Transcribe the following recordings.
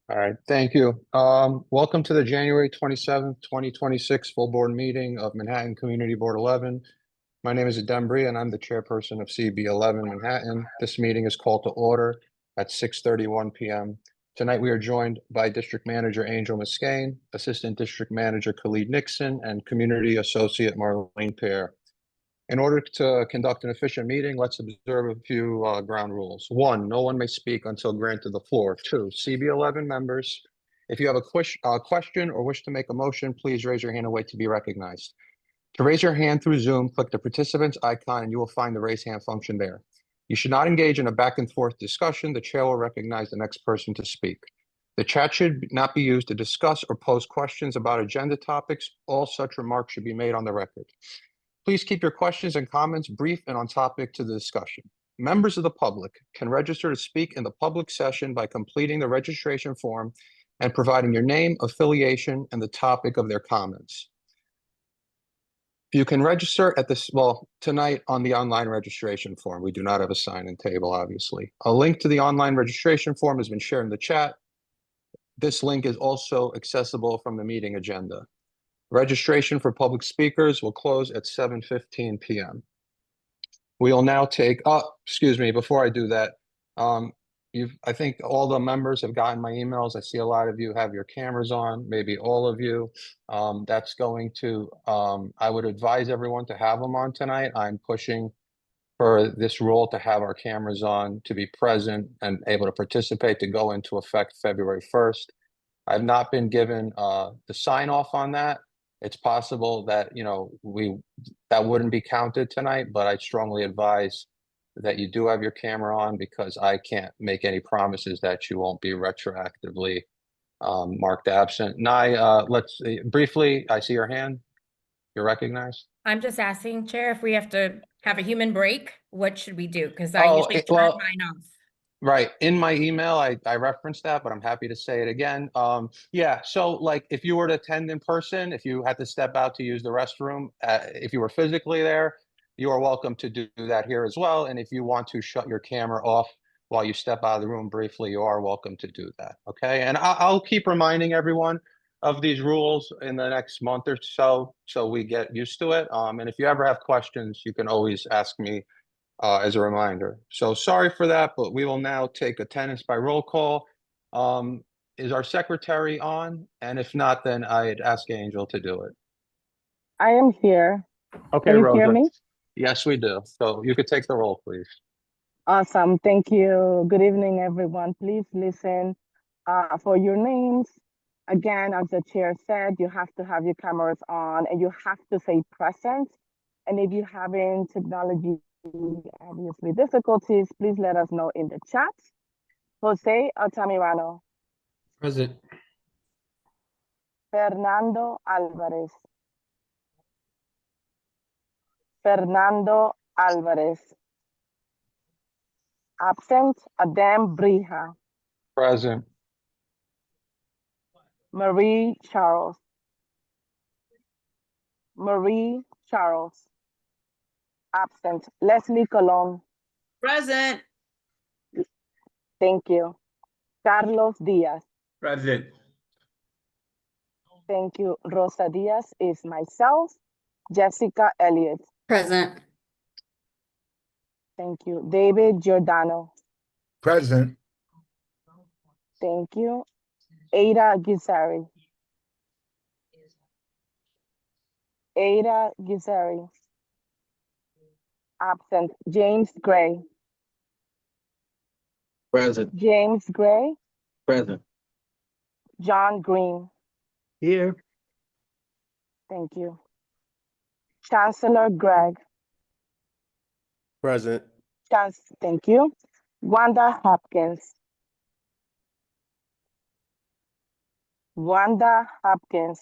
All right, thank you. Welcome to the January 27th, 2026 full board meeting of Manhattan Community Board 11. My name is Adem Bree and I'm the chairperson of CB11 Manhattan. This meeting is called to order at 6:31 p.m. Tonight we are joined by District Manager Angel Muscane, Assistant District Manager Khalid Nixon, and Community Associate Marlene Pear. In order to conduct an efficient meeting, let's observe a few ground rules. One, no one may speak until granted the floor. Two, CB11 members, if you have a question or wish to make a motion, please raise your hand and wait to be recognized. To raise your hand through Zoom, click the participants icon and you will find the raise hand function there. You should not engage in a back and forth discussion. The chair will recognize the next person to speak. The chat should not be used to discuss or pose questions about agenda topics. All such remarks should be made on the record. Please keep your questions and comments brief and on topic to the discussion. Members of the public can register to speak in the public session by completing the registration form and providing your name, affiliation, and the topic of their comments. You can register at this, tonight on the online registration form. We do not have a sign-in table, obviously. A link to the online registration form has been shared in the chat. This link is also accessible from the meeting agenda. Registration for public speakers will close at 7:15 p.m. We will now take, excuse me, before I do that, I think all the members have gotten my emails. I see a lot of you have your cameras on, maybe all of you. That's going to, I would advise everyone to have them on tonight. I'm pushing for this rule to have our cameras on, to be present and able to participate, to go into effect February 1st. I've not been given the sign off on that. It's possible that, that wouldn't be counted tonight, but I strongly advise that you do have your camera on because I can't make any promises that you won't be retroactively marked absent. Nye, let's briefly, I see your hand. You're recognized. I'm just asking, Chair, if we have to have a human break, what should we do? Because I usually turn mine off. Right. In my email, I referenced that, but I'm happy to say it again. Yeah. So like if you were to attend in person, if you had to step out to use the restroom, if you were physically there, you are welcome to do that here as well. And if you want to shut your camera off while you step out of the room briefly, you are welcome to do that. Okay. And I'll keep reminding everyone of these rules in the next month or so we get used to it. And if you ever have questions, you can always ask me as a reminder. So sorry for that, but we will now take attendance by roll call. Is our secretary on? And if not, then I'd ask Angel to do it. I am here. Okay, Can you Rosa. hear me? Yes, we do. So you could take the roll, please. Awesome. Thank you. Good evening, everyone. Please listen for your names. Again, as the chair said, you have to have your cameras on and you have to say present. And if you're having technology obviously difficulties, please let us know in the chat. Jose Altamirano. Present. Fernando Alvarez. Fernando Alvarez. Absent, Adem Brija. Present. Marie Charles. Marie Charles. Absent. Leslie Colon. Present. Thank you. Carlos Diaz. Present. Thank you. Rosa Diaz is myself. Jessica Elliott. Present. Thank you. David Giordano. Present. Thank you. Ada Gizari. Ada Gizari. Absent. James Gray. Present. James Gray. Present. John Green. Here. Thank you. Chancellor Gregg. Present. Thank you. Wanda Hopkins. Wanda Hopkins.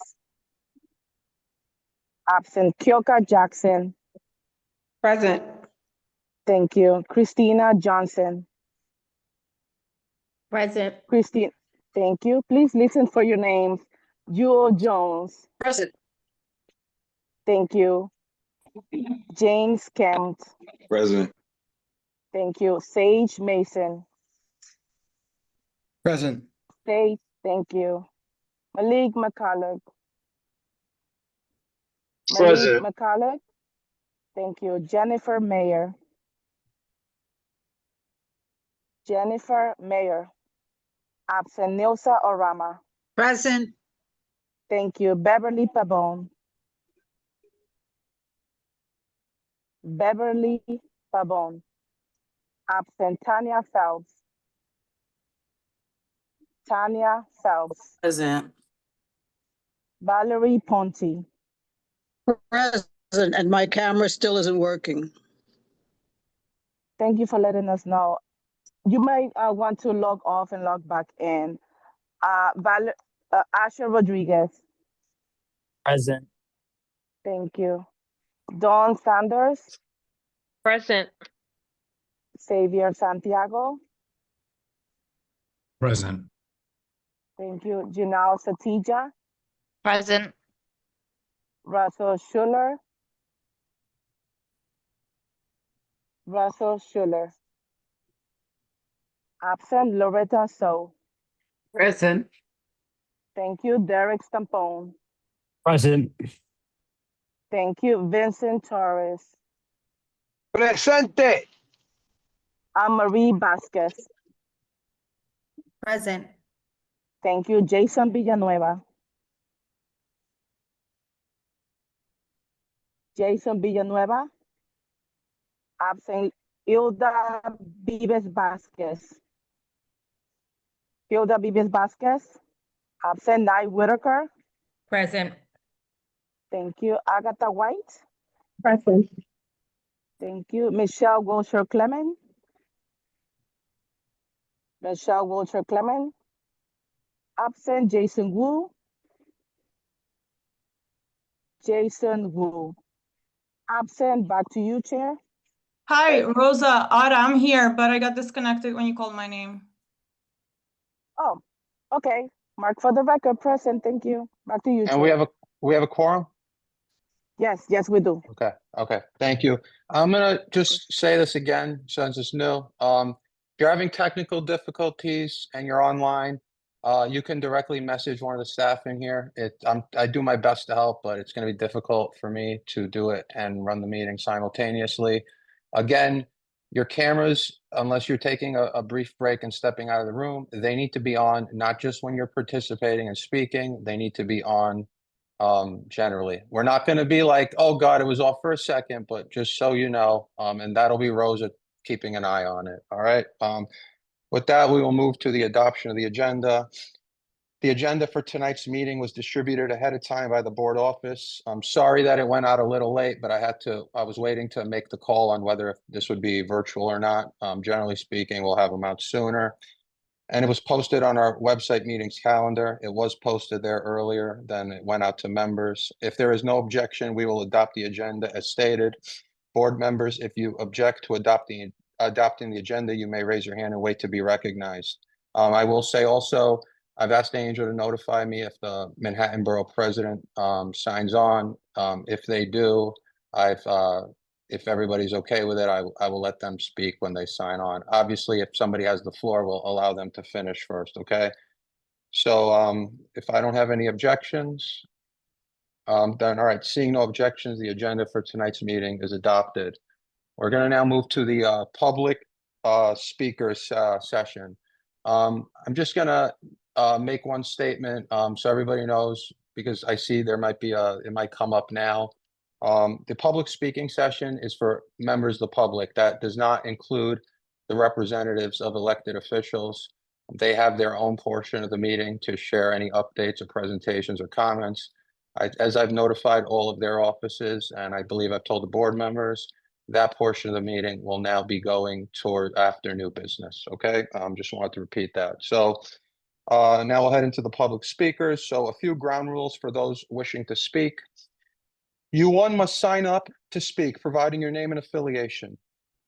Absent. Kyoka Jackson. Present. Thank you. Christina Johnson. Present. Christine, thank you. Please listen for your names. Jewel Jones. Present. Thank you. James Kemp. Present. Thank you. Sage Mason. Present. Sage, Thank you. Malik McCullough. Malik Present. McCullough. Thank you. Jennifer Mayer. Jennifer Mayer. Absent. Nilsa Orama. Present. Thank you. Beverly Pabon. Beverly Pabon. Absent. Tanya Phelps. Tanya Phelps. Present. Valerie Ponti. Present, and my camera still isn't working. Thank you for letting us know. You might want to log off and log back in. Asher Rodriguez. Present. Thank you. Dawn Sanders. Present. Xavier Santiago. Present. Thank you. Janelle Satija. Present. Russell Schuller. Russell Schuller. Absent. Loretta So. Present. Thank you. Derek Stampone. Present. Thank you. Vincent Torres. Presente. Marie Vasquez. Present. Thank you. Jason Villanueva. Jason Villanueva. Absent. Hilda Vives Vasquez. Hilda Vives Vasquez. Absent. Nye Whitaker. Present. Thank you. Agatha White. Present. Thank you. Michelle Wilshire Clement. Michelle Wilshire Clement. Absent. Jason Wu. Jason Wu. Absent. Back to you, Chair. Hi, Rosa. Ada, I'm here, but I got disconnected when you called my name. Oh, okay. Mark for the record, present. Thank you. Back to you, And Chair. we have a quorum? Yes, we do. Okay, thank you. I'm gonna just say this again, since it's new. If you're having technical difficulties and you're online, you can directly message one of the staff in here. I do my best to help, but it's gonna be difficult for me to do it and run the meeting simultaneously. Again, your cameras, unless you're taking a brief break and stepping out of the room, they need to be on, not just when you're participating and speaking, they need to be on generally. We're not going to be like, oh God, it was off for a second, but just so you know, and that'll be Rosa keeping an eye on it. All right. With that, we will move to the adoption of the agenda. The agenda for tonight's meeting was distributed ahead of time by the board office. I'm sorry that it went out a little late, but I was waiting to make the call on whether this would be virtual or not. Generally speaking, we'll have them out sooner. And it was posted on our website meetings calendar. It was posted there earlier, then it went out to members. If there is no objection, we will adopt the agenda as stated. Board members, if you object to adopting the agenda, you may raise your hand and wait to be recognized. I will say also, I've asked Angel to notify me if the Manhattan Borough President signs on. If they do, if everybody's okay with it, I will let them speak when they sign on. Obviously, if somebody has the floor, we'll allow them to finish first, okay? So if I don't have any objections, then all right, seeing no objections, the agenda for tonight's meeting is adopted. We're gonna now move to the public speakers session. I'm just gonna make one statement so everybody knows, because I see there might be it might come up now. The public speaking session is for members of the public. That does not include the representatives of elected officials. They have their own portion of the meeting to share any updates or presentations or comments. As I've notified all of their offices, and I believe I've told the board members, that portion of the meeting will now be going toward after new business, okay? Just wanted to repeat that. So now we'll head into the public speakers. So a few ground rules for those wishing to speak. You must sign up to speak, providing your name and affiliation.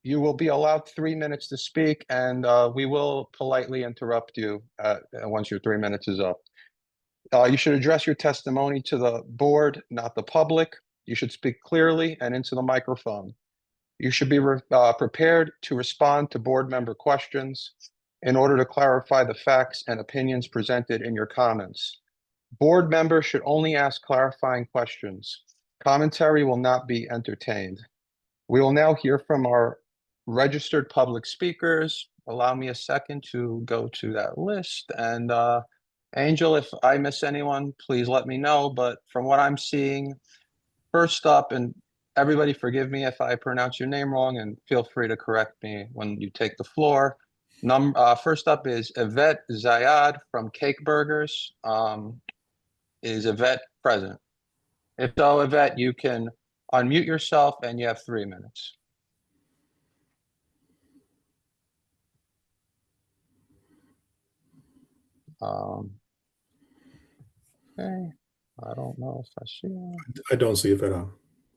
You will be allowed 3 minutes to speak, and we will politely interrupt you once your 3 minutes is up. You should address your testimony to the board, not the public. You should speak clearly and into the microphone. You should be prepared to respond to board member questions. in order to clarify the facts and opinions presented in your comments. Board members should only ask clarifying questions. Commentary will not be entertained. We will now hear from our registered public speakers. Allow me a second to go to that list. And Angel, if I miss anyone, please let me know. But from what I'm seeing, first up, and everybody forgive me if I pronounce your name wrong, and feel free to correct me when you take the floor. First up is Yvette Zayad from Cake Burgers. Is Yvette present? If so, Yvette, you can unmute yourself and you have 3 minutes. Okay, I don't know if I see her. I don't see it at all.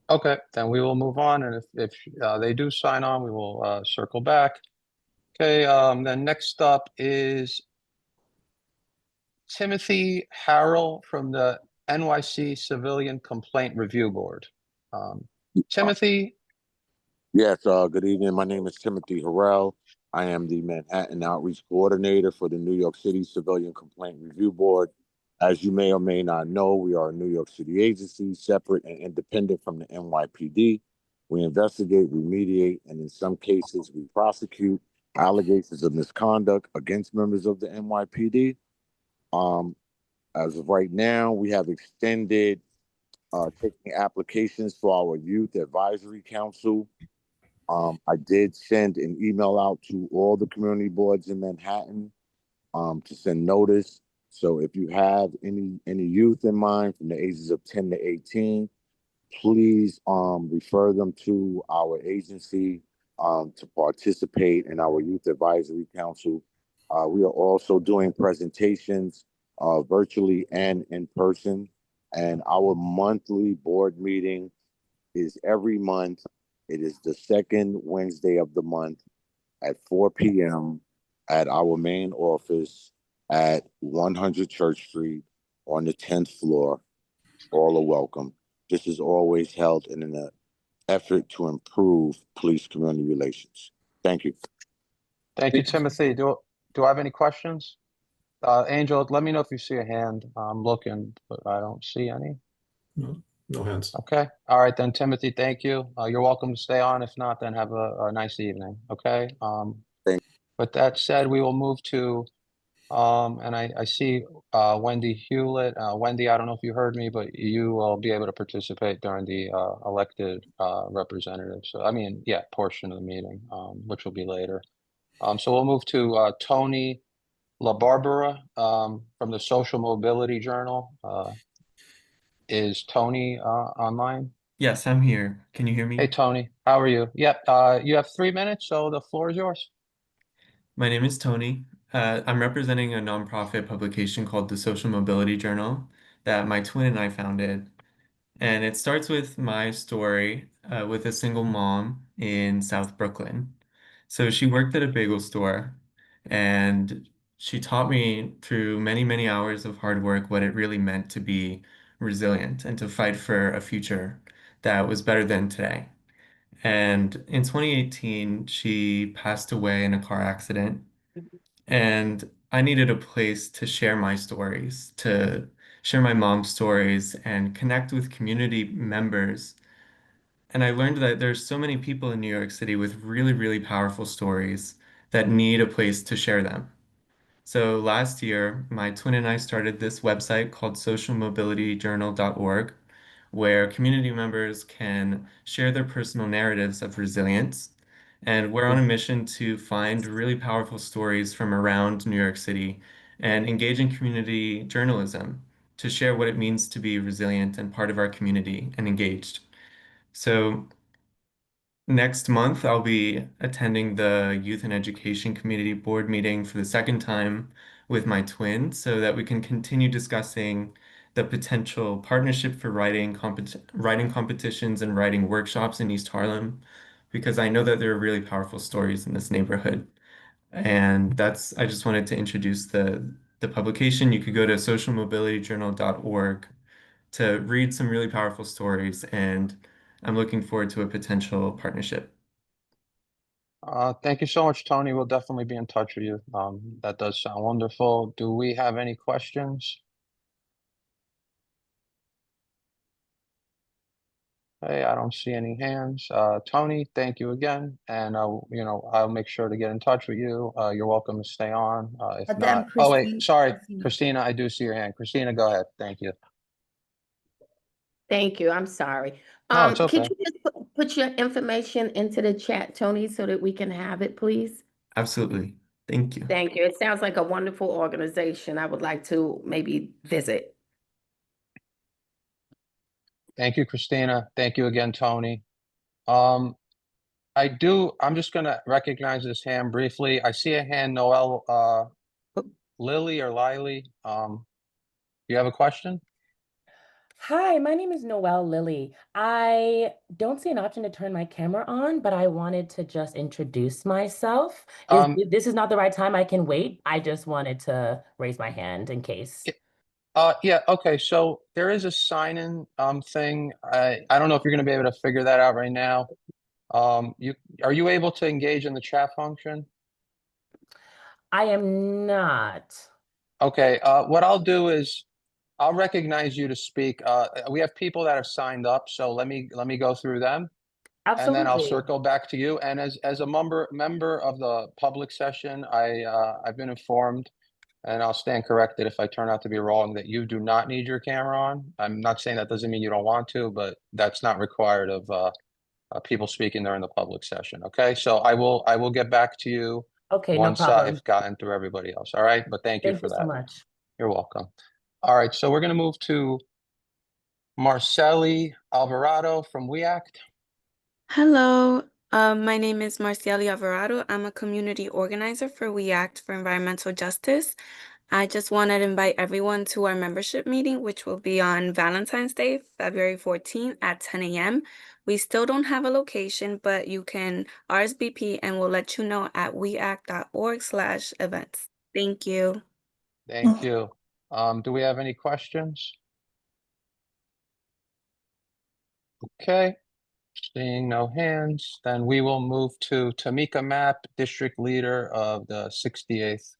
Okay, then we will move on, and if they do sign on, we will circle back. Okay, then next up is Timothy Harrell from the NYC Civilian Complaint Review Board. Timothy? Yes, good evening. My name is Timothy Harrell. I am the Manhattan Outreach Coordinator for the New York City Civilian Complaint Review Board. As you may or may not know, we are a New York City agency, separate and independent from the NYPD. We investigate, remediate, and in some cases, we prosecute allegations of misconduct against members of the NYPD. As of right now, we have extended taking applications for our Youth Advisory Council. I did send an email out to all the community boards in Manhattan to send notice. So if you have any youth in mind from the ages of 10 to 18, please refer them to our agency to participate in our Youth Advisory Council. We are also doing presentations virtually and in person. And our monthly board meeting is every month. It is the second Wednesday of the month at 4 p.m. at our main office at 100 Church Street on the 10th floor. All are welcome. This is always held in an effort to improve police-community relations. Thank you. Thank you, Timothy. Do I have any questions? Angel, let me know if you see a hand. I'm looking, but I don't see any. No hands. Okay. All right, then, Timothy, thank you. You're welcome to stay on. If not, then have a nice evening. Okay. Thank With that said, we will move to, and I see Wendy Hewlett. Wendy, I don't know if you heard me, but you will be able to participate during the elected representatives. So, I mean, yeah, portion of the meeting, which will be later. So we'll move to Tony LaBarbera from the Social Mobility Journal. Is Tony online? Yes, I'm here. Can you hear me? Hey, Tony, how are you? Yep, you have 3 minutes, so the floor is yours. My name is Tony. I'm representing a nonprofit publication called the Social Mobility Journal that my twin and I founded. And it starts with my story with a single mom in South Brooklyn. So she worked at a bagel store and she taught me through many, many hours of hard work what it really meant to be resilient and to fight for a future that was better than today. And in 2018, she passed away in a car accident. And I needed a place to share my stories, to share my mom's stories and connect with community members. And I learned that there's so many people in New York City with really, really powerful stories that need a place to share them. So last year, my twin and I started this website called socialmobilityjournal.org, where community members can share their personal narratives of resilience. And we're on a mission to find really powerful stories from around New York City and engage in community journalism to share what it means to be resilient and part of our community and engaged. So next month, I'll be attending the Youth and Education Community Board meeting for the second time with my twin so that we can continue discussing the potential partnership for writing competitions and writing workshops in East Harlem, because I know that there are really powerful stories in this neighborhood. And I just wanted to introduce the publication. You could go to socialmobilityjournal.org to read some really powerful stories, and I'm looking forward to a potential partnership. Thank you so much, Tony. We'll definitely be in touch with you. That does sound wonderful. Do we have any questions? Hey, I don't see any hands. Tony, thank you again. And, I'll make sure to get in touch with you. You're welcome to stay on. If But not, then oh, wait, Christine- sorry, Christine. Christina, I do see your hand. Christina, go ahead. Thank you. Thank you. I'm sorry. No, it's Could okay. you just put your information into the chat, Tony, so that we can have it, please? Absolutely. Thank you. Thank you. It sounds like a wonderful organization. I would like to maybe visit. Thank you, Christina. Thank you again, Tony. I'm just gonna recognize this hand briefly. I see a hand, Noel, Lily or Lily. You have a question? Hi, my name is Noelle Lilly. I don't see an option to turn my camera on, but I wanted to just introduce myself. This is not the right time, I can wait. I just wanted to raise my hand in case. Yeah, okay, so there is a sign-in thing. I don't know if you're gonna be able to figure that out right now. Are you able to engage in the chat function? I am not. Okay, what I'll do is I'll recognize you to speak. We have people that have signed up, so let me go through them. And then I'll Absolutely. circle back to you. And as a member of the public session, I've been informed, and I'll stand corrected if I turn out to be wrong, that you do not need your camera on. I'm not saying that doesn't mean you don't want to, but that's not required of people speaking during the public session. Okay, so I will get back to you Okay, no once problem. I've gotten through everybody else. All right, but thank you Thank for you so that. much. You're welcome. All right, so we're going to move to Marceli Alvarado from WeAct. Hello, my name is Marcieli Alvarado. I'm a community organizer for WeAct for Environmental Justice. I just wanted to invite everyone to our membership meeting, which will be on Valentine's Day, February 14th at 10 a.m. We still don't have a location, but you can RSVP and we'll let you know at weact.org/events. Thank you. Thank you. Do we have any questions? Okay, seeing no hands, then we will move to Tamika Mapp, District Leader of the 68th.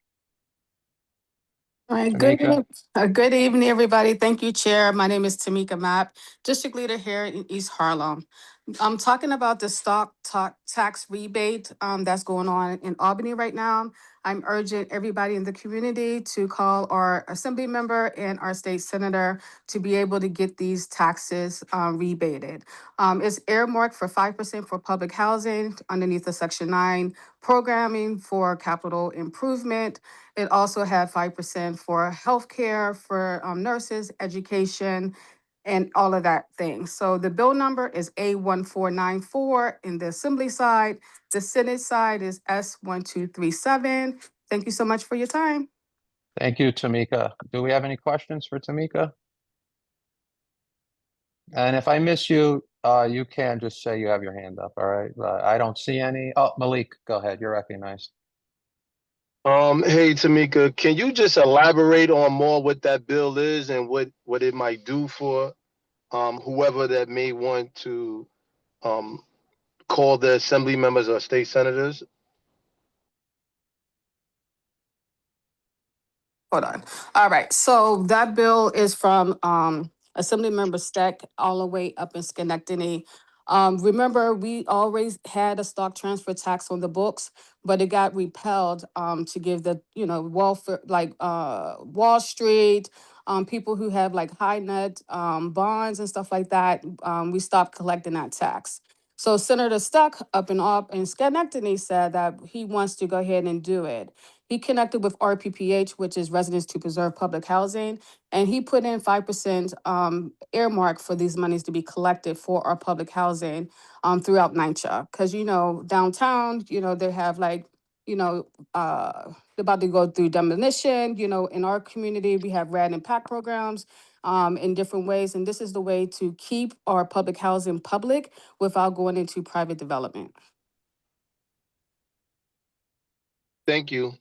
All right, Tamika? good evening, everybody. Thank you, Chair. My name is Tamika Mapp, District Leader here in East Harlem. I'm talking about the tax rebate that's going on in Albany right now. I'm urging everybody in the community to call our assembly member and our state senator to be able to get these taxes rebated. It's earmarked for 5% for public housing underneath the Section 9 programming for capital improvement. It also had 5% for healthcare, for nurses, education, and all of that thing. So the bill number is A1494 in the Assembly side. The Senate side is S1237. Thank you so much for your time. Thank you, Tamika. Do we have any questions for Tamika? And if I miss you, you can just say you have your hand up, all right? I don't see any. Oh, Malik, go ahead. You're recognized. Hey Tamika, can you just elaborate on more what that bill is and what it might do for whoever that may want to call the assembly members or state senators? Hold on. All right. So that bill is from Assemblymember Steck all the way up in Schenectady. Remember, we always had a stock transfer tax on the books, but it got repelled to give the, welfare, like Wall Street, people who have like high net bonds and stuff like that. We stopped collecting that tax. So Senator Steck up in Schenectady said that he wants to go ahead and do it. He connected with RPPH, which is Residents to Preserve Public Housing, and he put in 5% earmark for these monies to be collected for our public housing throughout NYCHA. Because, downtown, they have like, they're about to go through demolition. In our community, we have RAD and PAC programs in different ways. And this is the way to keep our public housing public without going into private development. Thank you.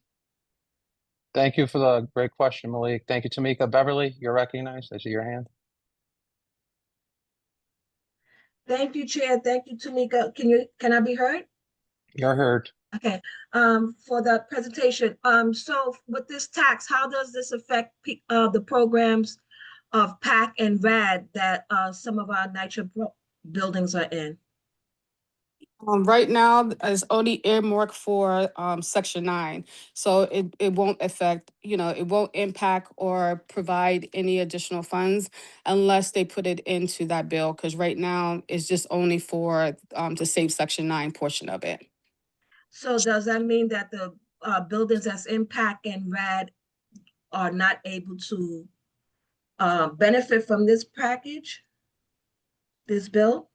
Thank you for the great question, Malik. Thank you, Tamika. Beverly, you're recognized. I see your hand. Thank you, Chair. Thank you, Tamika. Can I be heard? You're heard. Okay, for the presentation, so with this tax, how does this affect the programs of PAC and RAD that some of our NYCHA buildings are in? Right now, it's only earmarked for Section 9. So it won't affect, it won't impact or provide any additional funds unless they put it into that bill. Because right now, it's just only for to save Section 9 portion of it. So does that mean that the buildings that's in PAC and RAD are not able to benefit from this package, this bill?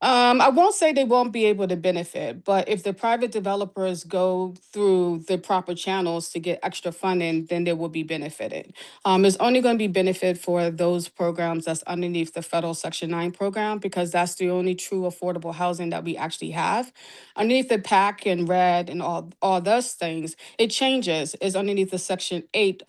I won't say they won't be able to benefit, but if the private developers go through the proper channels to get extra funding, then they will be benefited. It's only going to be benefit for those programs that's underneath the federal Section 9 program, because that's the only true affordable housing that we actually have. Underneath the PAC and RED and all those things, it changes. It's underneath the Section 8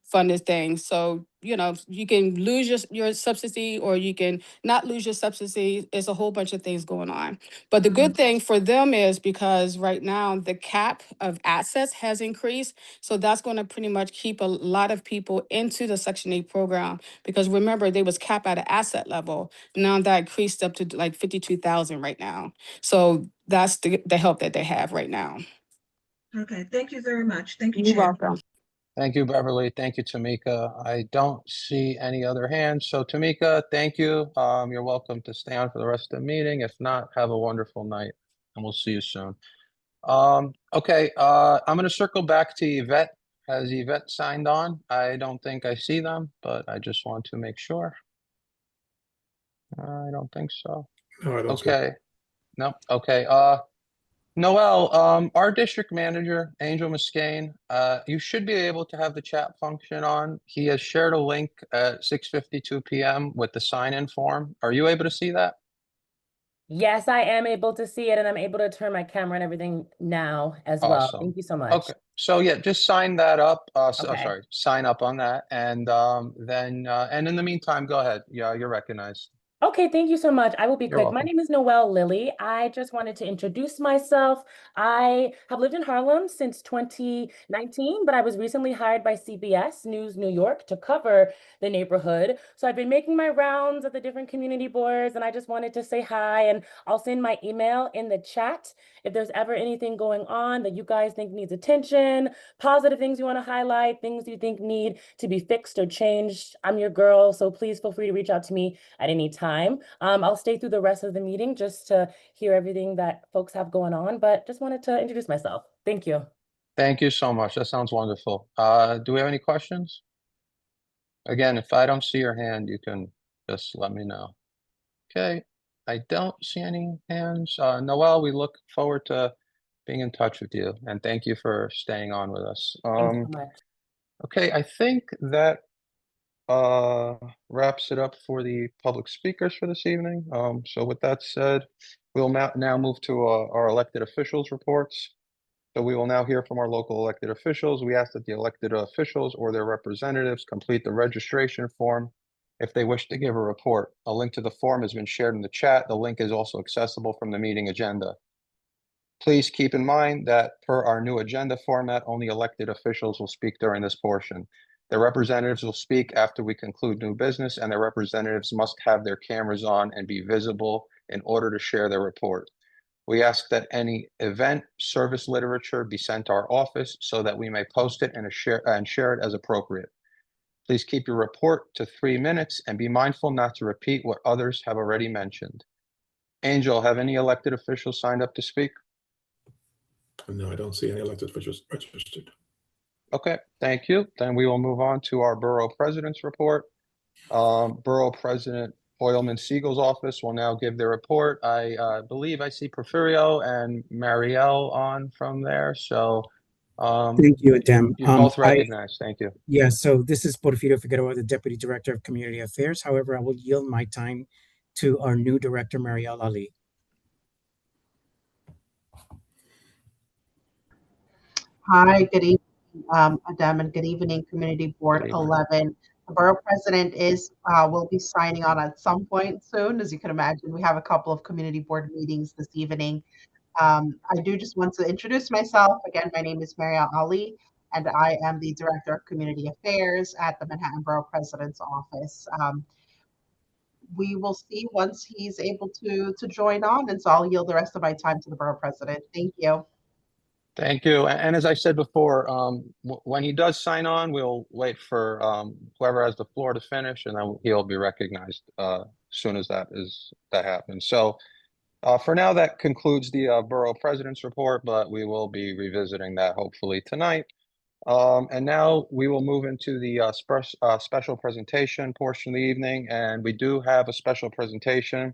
funded thing. So, you can lose your subsidy or you can not lose your subsidy. It's a whole bunch of things going on. But the good thing for them is because right now the cap of assets has increased. So that's going to pretty much keep a lot of people into the Section 8 program, because remember, they was capped at an asset level. Now that increased up to like 52,000 right now. So that's the help that they have right now. Okay, thank you very much. Thank you, You're Chair. welcome. Thank you, Beverly. Thank you, Tamika. I don't see any other hands. So Tamika, thank you. You're welcome to stay on for the rest of the meeting. If not, have a wonderful night and we'll see you soon. Okay, I'm gonna circle back to Yvette. Has Yvette signed on? I don't think I see them, but I just want to make sure. I don't think so. No, I don't see it. Okay, no, okay. Noel, our district manager, Angel Muscane, you should be able to have the chat function on. He has shared a link at 6:52 p.m. with the sign-in form. Are you able to see that? Yes, I am able to see it, and I'm able to turn my camera and everything now as well. Awesome. Thank you so much. Okay, so yeah, just sign that up. Okay. Sorry, sign up on that, and then and in the meantime, go ahead. Yeah, you're recognized. Okay, thank you so much. I will be You're quick. My welcome. name is Noelle Lilly. I just wanted to introduce myself. I have lived in Harlem since 2019, but I was recently hired by CBS News New York to cover the neighborhood. So I've been making my rounds at the different community boards, and I just wanted to say hi, and I'll send my email in the chat if there's ever anything going on that you guys think needs attention, positive things you want to highlight, things you think need to be fixed or changed. I'm your girl, so please feel free to reach out to me at any time. I'll stay through the rest of the meeting just to hear everything that folks have going on, but just wanted to introduce myself. Thank you. Thank you so much. That sounds wonderful. Do we have any questions? Again, if I don't see your hand, you can just let me know. Okay, I don't see any hands. Noelle, we look forward to being in touch with you, and thank you for staying on with us. Thank you so much. Okay, I think that wraps it up for the public speakers for this evening. So with that said, we'll now move to our elected officials reports. So we will now hear from our local elected officials. We ask that the elected officials or their representatives complete the registration form if they wish to give a report. A link to the form has been shared in the chat. The link is also accessible from the meeting agenda. Please keep in mind that per our new agenda format, only elected officials will speak during this portion. Their representatives will speak after we conclude new business, and their representatives must have their cameras on and be visible in order to share their report. We ask that any event service literature be sent to our office so that we may post it and share it as appropriate. Please keep your report to 3 minutes and be mindful not to repeat what others have already mentioned. Angel, have any elected officials signed up to speak? No, I don't see any elected officials registered. Okay, thank you. Then we will move on to our Borough President's report. Borough President Hoylman Siegel's office will now give their report. I believe I see Porfirio and Marielle on from there. So thank you, Adem. you're both recognized. Thank you. Yeah, so this is Porfirio Figueroa, the Deputy Director of Community Affairs. However, I will yield my time to our new Director, Marielle Ali. Hi, good evening, Adem, and good evening, Community Board 11. The Borough President will be signing on at some point soon. As you can imagine, we have a couple of Community Board meetings this evening. I do just want to introduce myself. Again, my name is Marielle Ali, and I am the Director of Community Affairs at the Manhattan Borough President's Office. We will see once he's able to join on, and so I'll yield the rest of my time to the Borough President. Thank you. Thank you. And as I said before, when he does sign on, we'll wait for whoever has the floor to finish, and then he'll be recognized as soon as that happens. So for now, that concludes the Borough President's report, but we will be revisiting that hopefully tonight. And now we will move into the special presentation portion of the evening, and we do have a special presentation.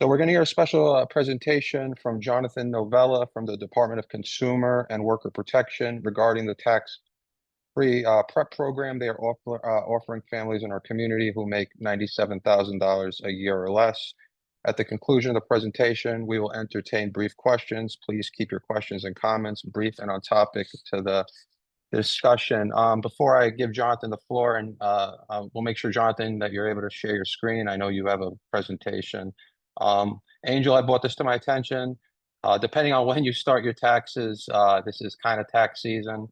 So we're going to hear a special presentation from Jonathan Novella from the Department of Consumer and Worker Protection regarding the tax-free prep program they are offering families in our community who make $97,000 a year or less. At the conclusion of the presentation, we will entertain brief questions. Please keep your questions and comments brief and on topic to the discussion. Before I give Jonathan the floor, and we'll make sure, Jonathan, that you're able to share your screen. I know you have a presentation. Angel, I brought this to my attention. Depending on when you start your taxes, this is kind of tax season.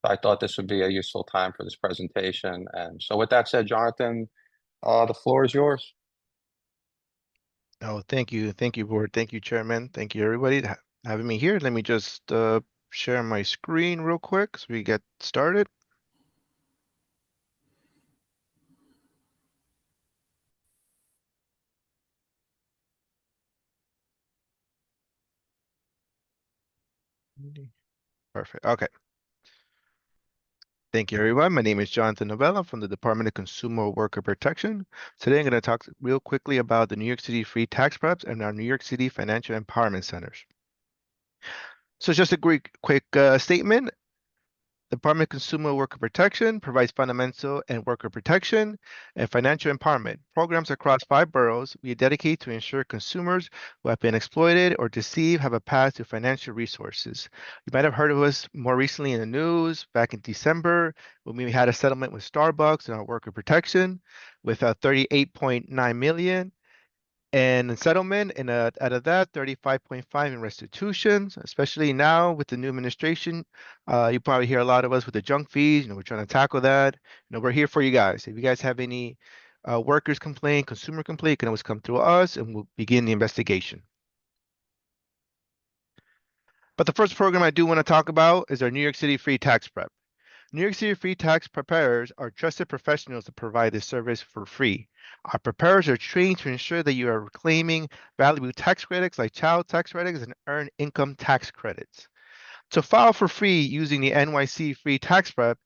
So I thought this would be a useful time for this presentation. And so with that said, Jonathan, the floor is yours. Oh, thank you. Thank you, board. Thank you, Chairman. Thank you, everybody, for having me here. Let me just share my screen real quick so we get started. Perfect. Okay. Thank you, everyone. My name is Jonathan Novella from the Department of Consumer Worker Protection. Today, I'm going to talk real quickly about the New York City free tax preps and our New York City Financial Empowerment Centers. So just a quick statement. Department of Consumer Worker Protection provides fundamental and worker protection and financial empowerment programs across 5 boroughs. We dedicate to ensure consumers who have been exploited or deceived have a path to financial resources. You might have heard of us more recently in the news back in December when we had a settlement with Starbucks and our worker protection with $38.9 million. And in settlement, and out of that, 35.5 in restitutions, especially now with the new administration. You probably hear a lot of us with the junk fees. We're trying to tackle that. We're here for you guys. If you guys have any workers complaint, consumer complaint, you can always come through us and we'll begin the investigation. But the first program I do want to talk about is our New York City Free Tax Prep. New York City free tax preparers are trusted professionals that provide this service for free. Our preparers are trained to ensure that you are claiming valuable tax credits like child tax credits and earned income tax credits. To file for free using the NYC free tax prep,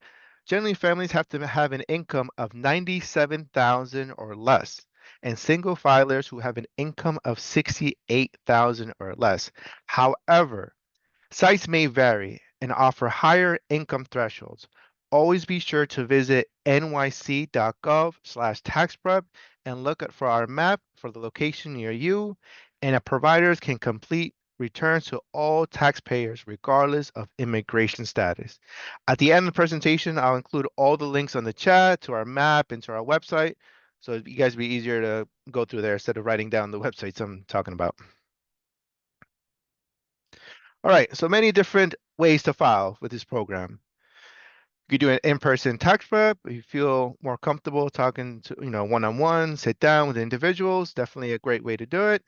generally families have to have an income of $97,000 or less, and single filers who have an income of $68,000 or less. However, sites may vary and offer higher income thresholds. Always be sure to visit nyc.gov/taxprep and look for our map for the location near you, and providers can complete returns to all taxpayers regardless of immigration status. At the end of the presentation, I'll include all the links on the chat to our map and to our website, so you guys be easier to go through there instead of writing down the websites I'm talking about. All right, so many different ways to file with this program. You could do an in-person tax prep if you feel more comfortable talking to, one-on-one, sit down with individuals, definitely a great way to do it.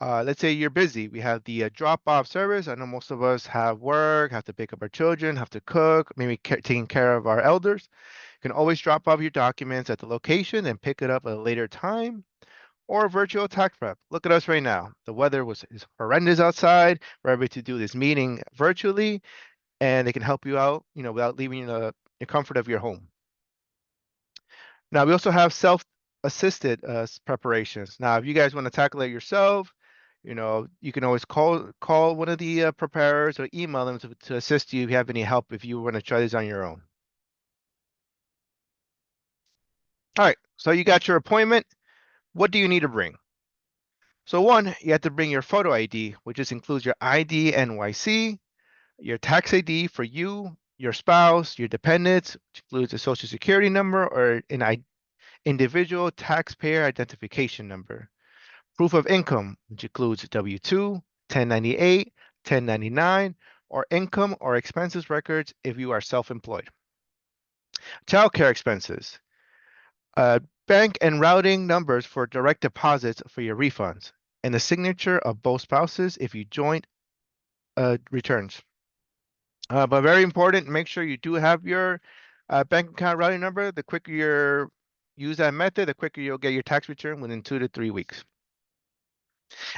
Let's say you're busy. We have the drop-off service. I know most of us have work, have to pick up our children, have to cook, maybe taking care of our elders. You can always drop off your documents at the location and pick it up at a later time. Or a virtual tax prep. Look at us right now. The weather is horrendous outside. We're able to do this meeting virtually, and they can help you out, without leaving the comfort of your home. Now, we also have self-assisted preparations. Now, if you guys want to tackle it yourself, you can always call one of the preparers or email them to assist you if you have any help if you want to try this on your own. All right, so you got your appointment. What do you need to bring? So one, you have to bring your photo ID, which just includes your ID NYC, your tax ID for you, your spouse, your dependents, which includes a social security number or an individual taxpayer identification number. Proof of income, which includes W-2, 1098, 1099, or income or expenses records if you are self-employed. Childcare expenses. Bank and routing numbers for direct deposits for your refunds, and the signature of both spouses if you joint returns. But very important, make sure you do have your bank account routing number. The quicker you use that method, the quicker you'll get your tax return within 2 to 3 weeks.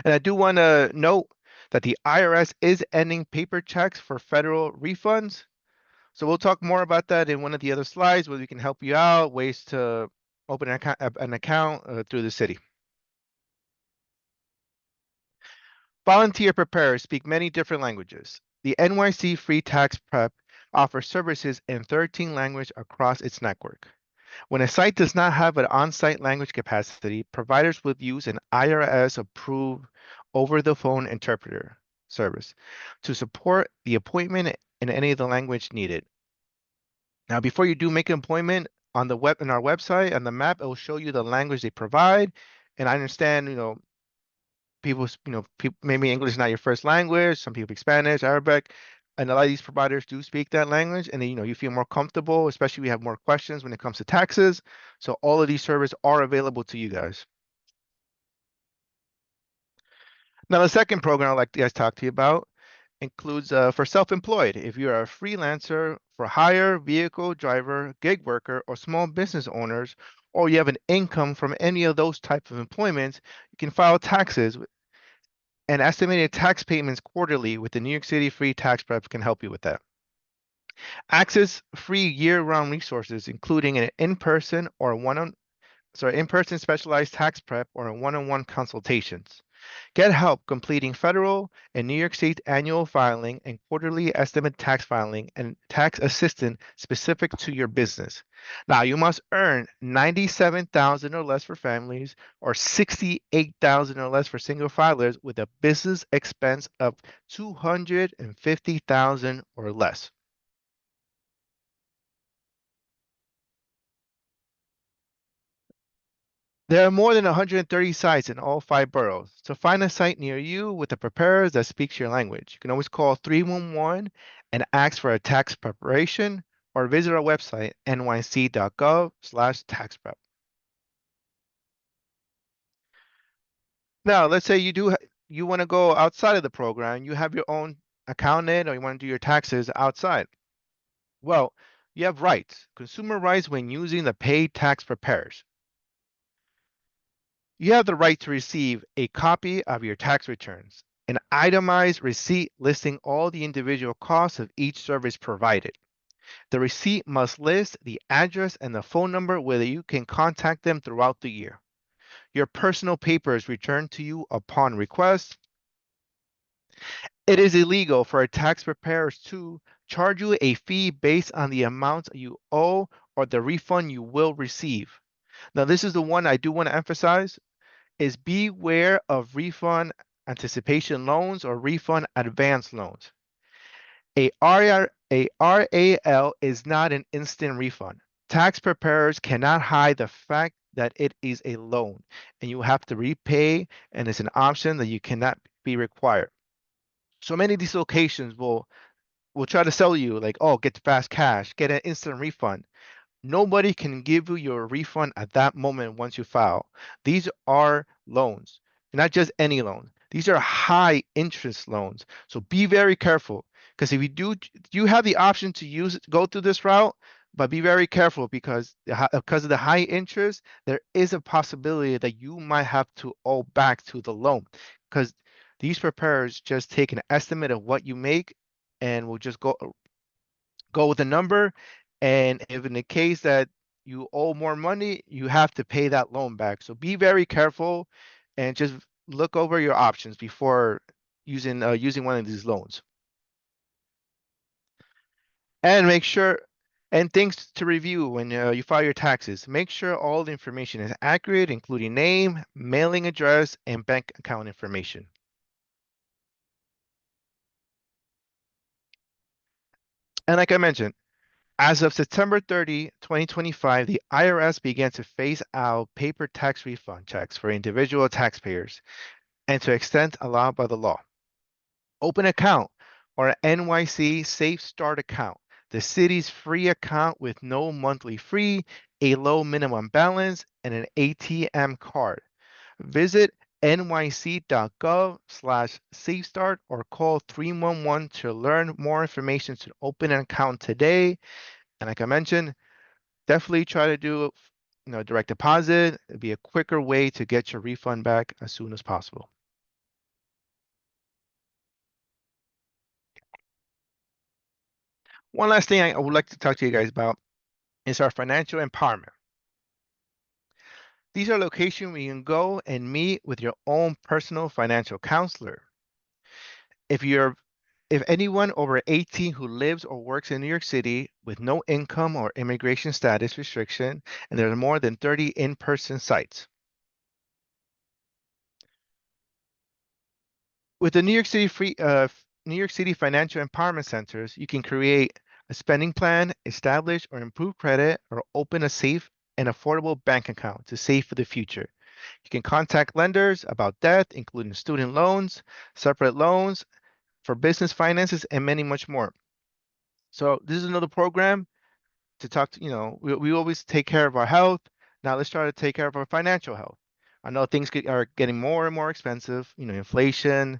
And I do want to note that the IRS is ending paper checks for federal refunds. So we'll talk more about that in one of the other slides where we can help you out, ways to open an account through the city. Volunteer preparers speak many different languages. The NYC Free Tax Prep offers services in 13 languages across its network. When a site does not have an on-site language capacity, providers will use an IRS-approved over-the-phone interpreter service to support the appointment in any of the language needed. Now, before you do make an appointment on the web, on our website, on the map, it will show you the language they provide. And I understand, people, maybe English is not your first language. Some people speak Spanish, Arabic, and a lot of these providers do speak that language. And then, you feel more comfortable, especially if you have more questions when it comes to taxes. So all of these services are available to you guys. Now, the second program I'd like to talk to you about includes for self-employed. If you're a freelancer for hire, vehicle driver, gig worker, or small business owners, or you have an income from any of those types of employments, you can file taxes and estimated tax payments quarterly with the New York City Free Tax Prep can help you with that. Access free year-round resources, including an in-person specialized tax prep or one-on-one consultations. Get help completing federal and New York State annual filing and quarterly estimate tax filing and tax assistance specific to your business. Now, you must earn $97,000 or less for families or $68,000 or less for single filers with a business expense of $250,000 or less. There are more than 130 sites in all 5 boroughs, so find a site near you with a preparer that speaks your language. You can always call 311 and ask for a tax preparation or visit our website, nyc.gov/tax prep. Now, let's say you want to go outside of the program, you have your own accountant or you want to do your taxes outside. Well, you have rights, consumer rights when using the paid tax preparers. You have the right to receive a copy of your tax returns, an itemized receipt listing all the individual costs of each service provided. The receipt must list the address and the phone number where you can contact them throughout the year. Your personal papers returned to you upon request. It is illegal for a tax preparer to charge you a fee based on the amount you owe or the refund you will receive. Now, this is the one I do want to emphasize, is beware of refund anticipation loans or refund advance loans. A RAL is not an instant refund. Tax preparers cannot hide the fact that it is a loan and you have to repay, and it's an option that you cannot be required. So many of these locations will try to sell you like, oh, get fast cash, get an instant refund. Nobody can give you your refund at that moment once you file. These are loans, not just any loan. These are high interest loans. So be very careful, because if you have the option to go through this route, but be very careful because of the high interest, there is a possibility that you might have to owe back to the loan, because these preparers just take an estimate of what you make and will just go with a number. And if in the case that you owe more money, you have to pay that loan back. So be very careful and just look over your options before using one of these loans. And make sure, and things to review when you file your taxes. Make sure all the information is accurate, including name, mailing address, and bank account information. And like I mentioned, as of September 30, 2025, the IRS began to phase out paper tax refund checks for individual taxpayers and to extent allowed by the law. Open account or NYC Safe Start account, the city's free account with no monthly fee, a low minimum balance, and an ATM card. Visit nyc.gov/safestart or call 311 to learn more information to open an account today. And like I mentioned, definitely try to do direct deposit. It'd be a quicker way to get your refund back as soon as possible. One last thing I would like to talk to you guys about is our financial empowerment. These are locations where you can go and meet with your own personal financial counselor. If anyone over 18 who lives or works in New York City with no income or immigration status restriction, and there are more than 30 in-person sites. With the New York City Financial Empowerment Centers, you can create a spending plan, establish or improve credit, or open a safe and affordable bank account to save for the future. You can contact lenders about debt, including student loans, separate loans for business finances, and many much more. So this is another program to talk to, we always take care of our health. Now let's try to take care of our financial health. I know things are getting more and more expensive, inflation,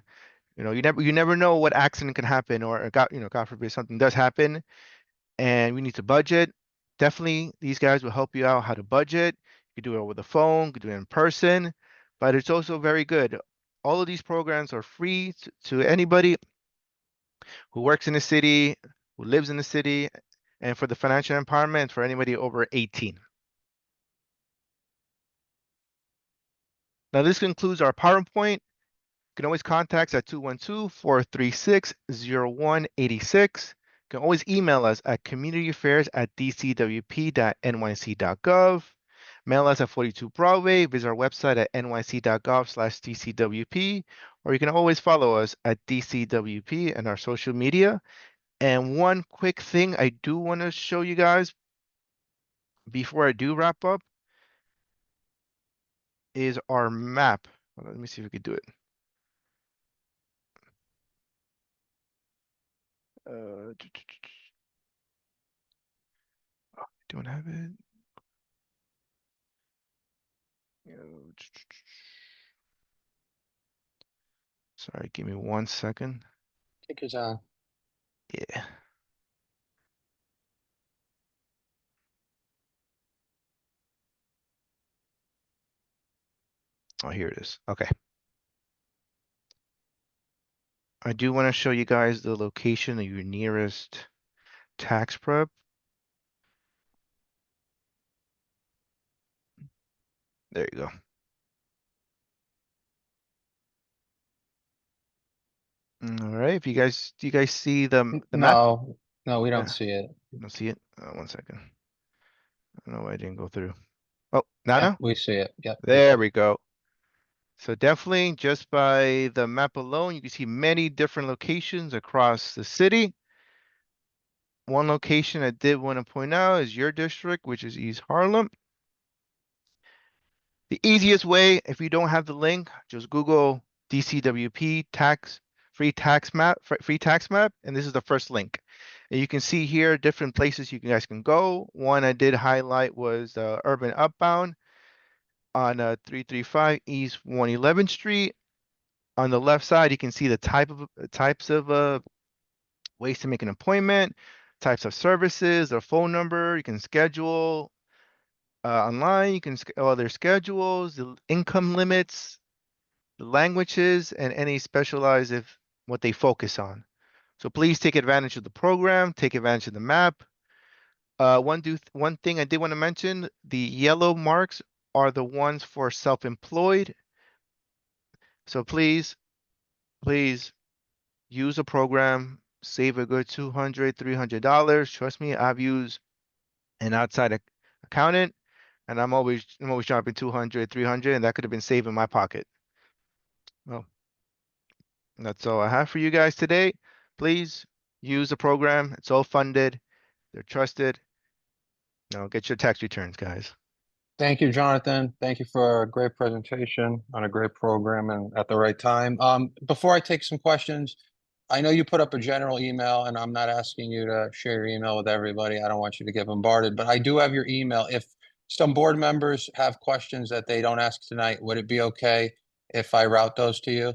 you never know what accident can happen, or God forbid something does happen and we need to budget. Definitely these guys will help you out how to budget. You can do it over the phone, you can do it in person, but it's also very good. All of these programs are free to anybody who works in the city, who lives in the city, and for the financial empowerment for anybody over 18. Now this concludes our PowerPoint. You can always contact us at 212-436-0186. You can always email us at communityaffairs@dcwp.nyc.gov. Mail us at 42 Broadway. Visit our website at nyc.gov/dcwp. Or you can always follow us at DCWP and our social media. And one quick thing I do want to show you guys before I do wrap up is our map. Let me see if we can do it. Don't have it. Sorry, give me 1 second. Take your time. Yeah. Oh, here it is. Okay. I do want to show you guys the location of your nearest tax prep. There you go. All right. If do you guys see the map? No, we don't Yeah. see it. You don't see it? 1 second. I don't know why I didn't go through. Oh, now? Yep, we see it. Yep. There we go. So definitely just by the map alone, you can see many different locations across the city. One location I did want to point out is your district, which is East Harlem. The easiest way, if you don't have the link, just Google DCWP free tax map, and this is the first link. And you can see here different places you guys can go. One I did highlight was Urban Upbound on 335 East 111th Street. On the left side, you can see the types of ways to make an appointment, types of services, their phone number. You can schedule online. You can their schedules, the income limits, the languages, and any specialized what they focus on. So please take advantage of the program. Take advantage of the map. One thing I did want to mention: the yellow marks are the ones for self-employed. So please use a program, save a good $200, $300. Trust me, I've used an outside accountant, and I'm always dropping 200, 300, and that could have been saved in my pocket. Well, that's all I have for you guys today. Please use the program. It's all funded. They're trusted. Now get your tax returns, guys. Thank you, Jonathan. Thank you for a great presentation on a great program and at the right time. Before I take some questions, I know you put up a general email, and I'm not asking you to share your email with everybody. I don't want you to get bombarded, but I do have your email. If some board members have questions that they don't ask tonight, would it be okay if I route those to you?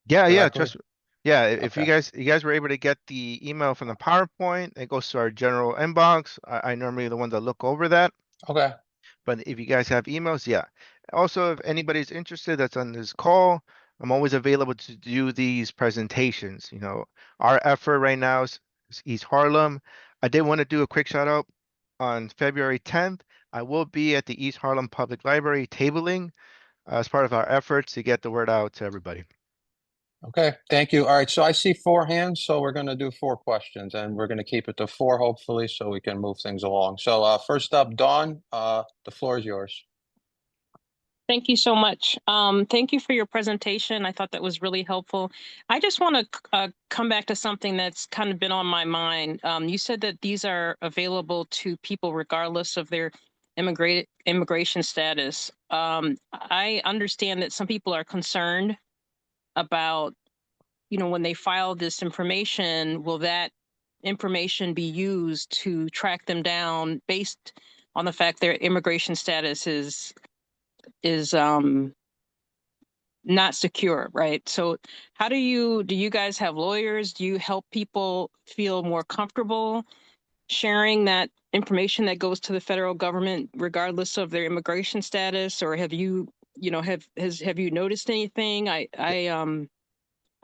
Yeah, Directly? if Okay. you guys were able to get the email from the PowerPoint, it goes to our general inbox. I normally the one that look over that. Okay. But if you guys have emails, yeah. Also, if anybody's interested that's on this call, I'm always available to do these presentations. You know, our effort right now is East Harlem. I did want to do a quick shout out on February 10th. I will be at the East Harlem Public Library tabling as part of our efforts to get the word out to everybody. Okay, thank you. All right, so I see 4 hands, so we're going to do 4 questions, and we're going to keep it to 4, hopefully, so we can move things along. So first up, Dawn, the floor is yours. Thank you so much. Thank you for your presentation. I thought that was really helpful. I just want to come back to something that's kind of been on my mind. You said that these are available to people regardless of their immigration status. I understand that some people are concerned about, you know, when they file this information, will that information be used to track them down based on the fact their immigration status is not secure, right? So how do you guys have lawyers? Do you help people feel more comfortable sharing that information that goes to the federal government regardless of their immigration status? Or have you, you know, have you noticed anything? I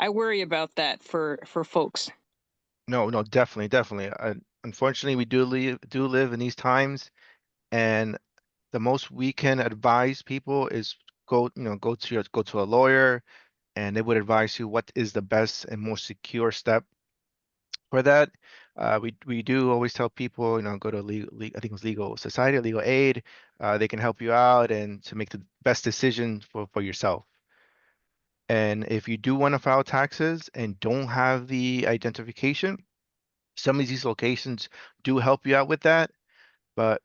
worry about that for folks. No, definitely. Unfortunately, we do live in these times, and the most we can advise people is go to a lawyer, and they would advise you what is the best and most secure step for that. We do always tell people, you know, go to I think it was Legal Society, Legal Aid. They can help you out and to make the best decision for yourself. And if you do want to file taxes and don't have the identification, some of these locations do help you out with that. But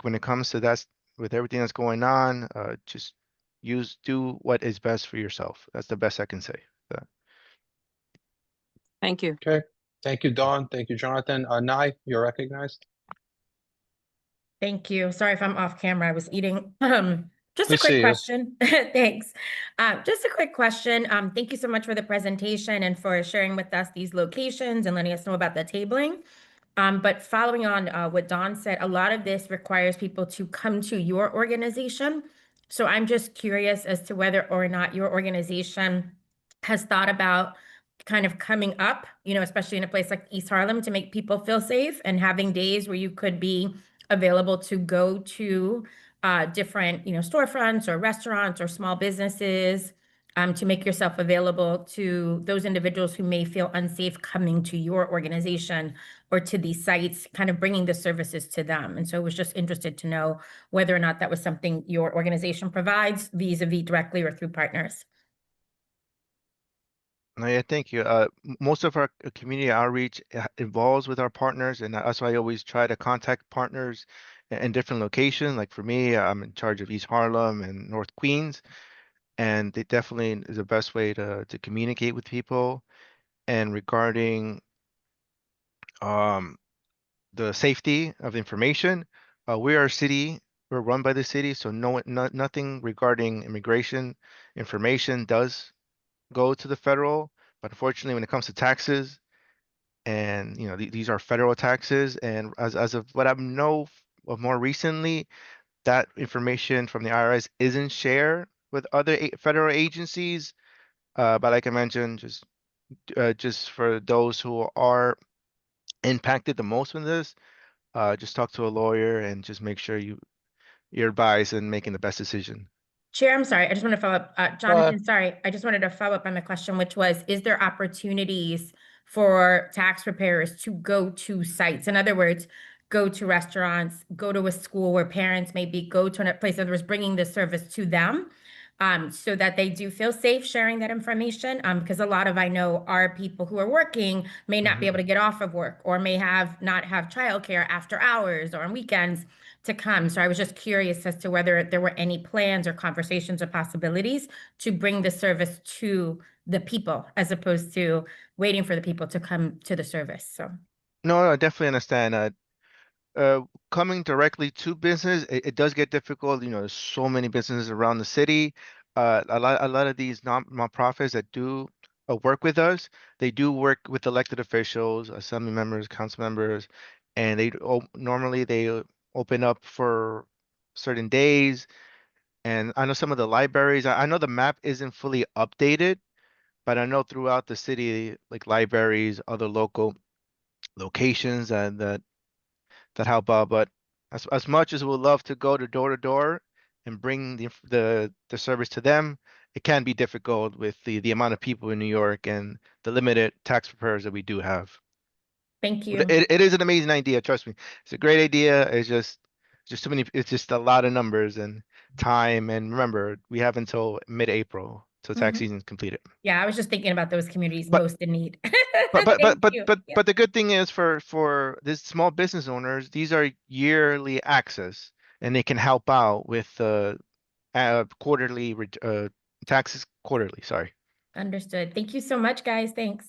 when it comes to that, with everything that's going on, just do what is best for yourself. That's the best I can say. Thank you. Okay, thank you, Dawn. Thank you, Jonathan. Nye, you're recognized. Thank you. Sorry if I'm off camera. I was eating. Just We a quick see you. question. Thanks. Just a quick question. Thank you so much for the presentation and for sharing with us these locations and letting us know about the tabling. But following on what Dawn said, a lot of this requires people to come to your organization. So I'm just curious as to whether or not your organization has thought about kind of coming up, you know, especially in a place like East Harlem, to make people feel safe and having days where you could be available to go to different, you know, storefronts or restaurants or small businesses, to make yourself available to those individuals who may feel unsafe coming to your organization or to these sites, kind of bringing the services to them. And so I was just interested to know whether or not that was something your organization provides vis-a-vis directly or through partners. No, yeah, thank you. Most of our community outreach involves with our partners, and that's why I always try to contact partners in different locations. Like for me, I'm in charge of East Harlem and North Queens, and it definitely is the best way to communicate with people. And regarding the safety of information, we are a city. We're run by the city, so nothing regarding immigration information does go to the federal. But unfortunately, when it comes to taxes, and you know these are federal taxes, and as of what I know of more recently, that information from the IRS isn't shared with other federal agencies. But like I mentioned, just for those who are impacted the most from this, just talk to a lawyer and just make sure you're advised and making the best decision. Chair, I'm sorry. I just want to follow up. Jonathan, sorry. I just wanted to follow up on the question, which was, is there opportunities for tax preparers to go to sites? In other words, go to restaurants, go to a school where parents maybe go to a place, in other words, bringing the service to them, so that they do feel safe sharing that information. Because a lot of, I know, our people who are working may not be able to get off of work or may not have childcare after hours or on weekends to come. So I was just curious as to whether there were any plans or conversations or possibilities to bring the service to the people as opposed to waiting for the people to come to the service. So No, I definitely understand. Uh, Coming directly to business, it does get difficult. You know, there's so many businesses around the city. A lot of these nonprofits that do work with us, they do work with elected officials, assembly members, council members, and normally they open up for certain days. And I know some of the libraries, I know the map isn't fully updated, but I know throughout the city, like libraries, other local locations and that help out. But as much as we'd love to go to door and bring the service to them, it can be difficult with the amount of people in New York and the limited tax preparers that we do have. thank But you. it is an amazing idea, trust me. It's a great idea. It's just too many, it's just a lot of numbers and time. And remember, we have until mid-April till tax Mhm. season is completed. Yeah, I was just thinking about those communities But most in need. But Thank you. Yeah. the good thing is for these small business owners, these are yearly access, and they can help out with quarterly taxes quarterly. Sorry, Understood. Thank you so much, guys. Thanks.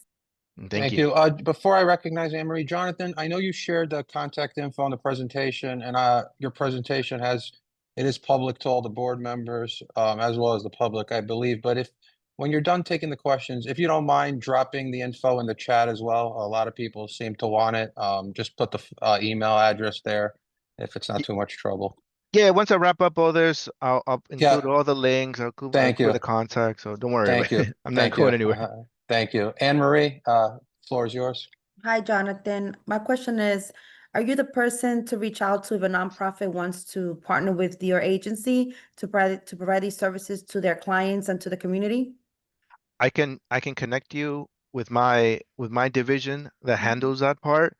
and Thank you. you. Before I recognize Anne Marie, Jonathan, I know you shared the contact info on the presentation, and your presentation it is public to all the board members, as well as the public, I believe. But when you're done taking the questions, if you don't mind dropping the info in the chat as well, a lot of people seem to want it. Just put the email address there if it's not too much trouble. Yeah, once I wrap up all this, I'll Yeah, include all the links. I'll thank include you. the contact. So don't worry about Thank you. it. I'm not Thank you. going anywhere. Thank you. Anne Marie, floor is yours. Hi, Jonathan. My question is, are you the person to reach out to if a nonprofit wants to partner with your agency to provide these services to their clients and to the community? I can connect you with my division that handles that part.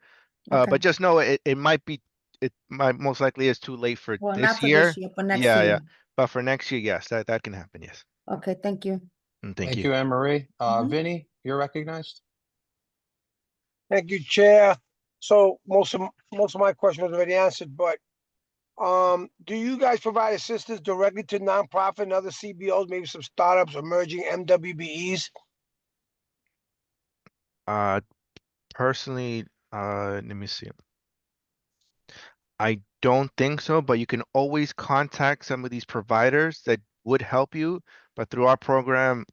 Okay. But just know it might most likely is too late for Well, not this for year. this year, but next Yeah, year. yeah. But for next year, yes, that can happen. Yes. Okay, thank you. And Thank you, Anne Marie. Mhm. Vinny, you're recognized. Thank you, Chair. So most of my question was already answered, but do you guys provide assistance directly to nonprofit and other CBOs, maybe some startups, emerging MWBEs? Personally, let me see. I don't think so, but you can always contact some of these providers that would help you. But through our program,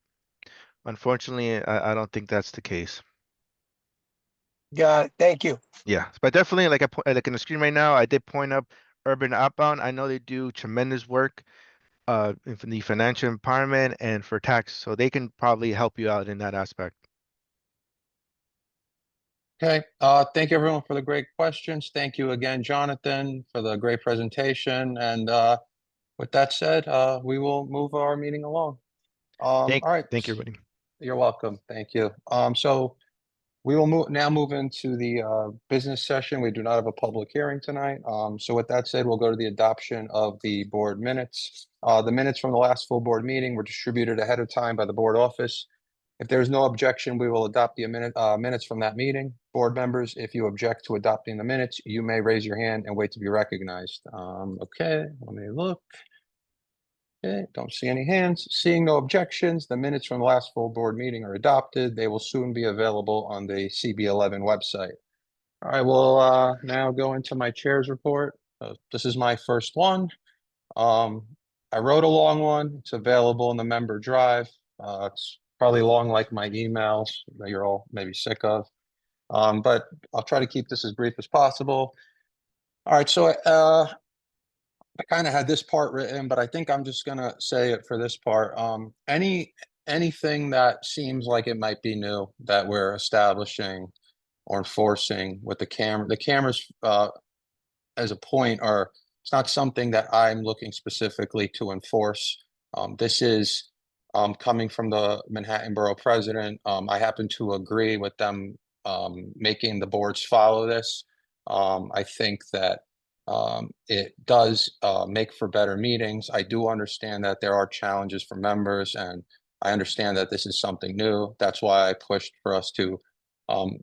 unfortunately, I don't think that's the case. Got it. Thank you. Yeah, but definitely, like like in the screen right now, I did point up Urban Outbound. I know they do tremendous work in the financial empowerment and for tax, so they can probably help you out in that aspect. Okay. Thank you everyone for the great questions. Thank you again, Jonathan, for the great presentation. And with that said, we will move our meeting along. All right. Thank you, everybody. You're welcome. Thank you. So we will now move into the business session. We do not have a public hearing tonight. So with that said, we'll go to the adoption of the board minutes. The minutes from the last full board meeting were distributed ahead of time by the board office. If there's no objection, we will adopt the minutes from that meeting. Board members, if you object to adopting the minutes, you may raise your hand and wait to be recognized. Okay, let me look. Okay, don't see any hands. Seeing no objections, the minutes from the last full board meeting are adopted. They will soon be available on the CB11 website. All right, we'll now go into my chair's report. This is my first one. I wrote a long one. It's available in the member drive. It's probably long like my emails that you're all maybe sick of. But I'll try to keep this as brief as possible. All right, so I kind of had this part written, but I think I'm just gonna say it for this part. Anything that seems like it might be new that we're establishing or enforcing with the cameras as a point are, it's not something that I'm looking specifically to enforce. This is coming from the Manhattan Borough President. I happen to agree with them making the boards follow this. I think that it does make for better meetings. I do understand that there are challenges for members, and I understand that this is something new. That's why I pushed for us to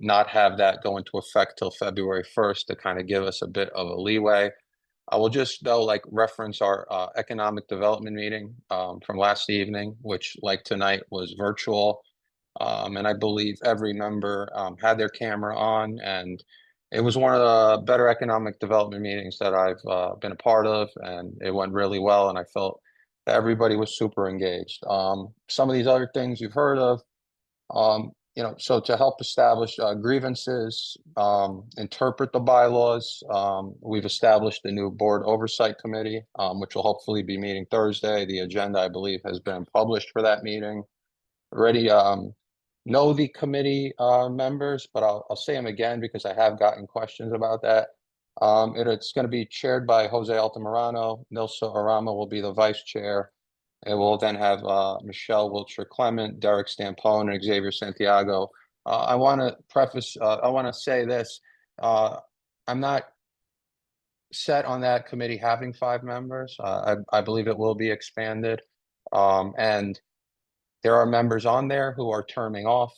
not have that go into effect till February 1st to kind of give us a bit of a leeway. I will just though reference our economic development meeting from last evening, which like tonight was virtual. And I believe every member had their camera on, and it was one of the better economic development meetings that I've been a part of, and it went really well, and I felt that everybody was super engaged. Some of these other things you've heard of, so to help establish grievances, interpret the bylaws, we've established a new board oversight committee, which will hopefully be meeting Thursday. The agenda, I believe, has been published for that meeting. Already know the committee members, but I'll say them again because I have gotten questions about that. It's going to be chaired by Jose Altamirano. Nilsa Arama will be the vice chair. And we'll then have Michelle Wiltshire Clement, Derek Stampone, and Xavier Santiago. I want to say this. I'm not set on that committee having 5 members. I believe it will be expanded. And there are members on there who are terming off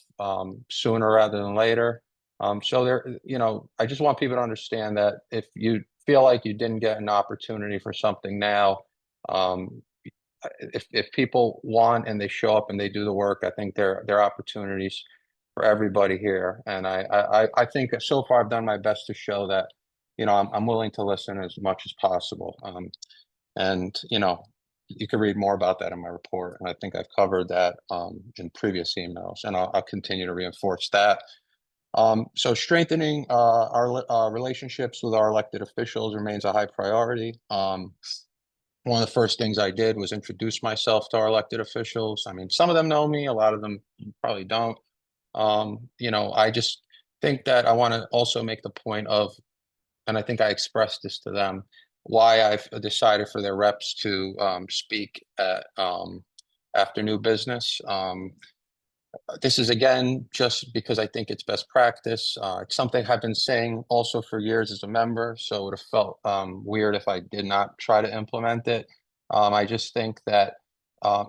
sooner rather than later. So I just want people to understand that if you feel like you didn't get an opportunity for something now, if people want and they show up and they do the work, I think there are opportunities for everybody here. And I think so far I've done my best to show that, I'm willing to listen as much as possible. And you can read more about that in my report. And I think I've covered that in previous emails, and I'll continue to reinforce that. So strengthening our relationships with our elected officials remains a high priority. One of the first things I did was introduce myself to our elected officials. I mean, some of them know me, a lot of them probably don't. I just think that I want to also make the point of, and I think I expressed this to them, why I've decided for their reps to speak at after new business. This is, again, just because I think it's best practice. It's something I've been saying also for years as a member, so it would have felt weird if I did not try to implement it. I just think that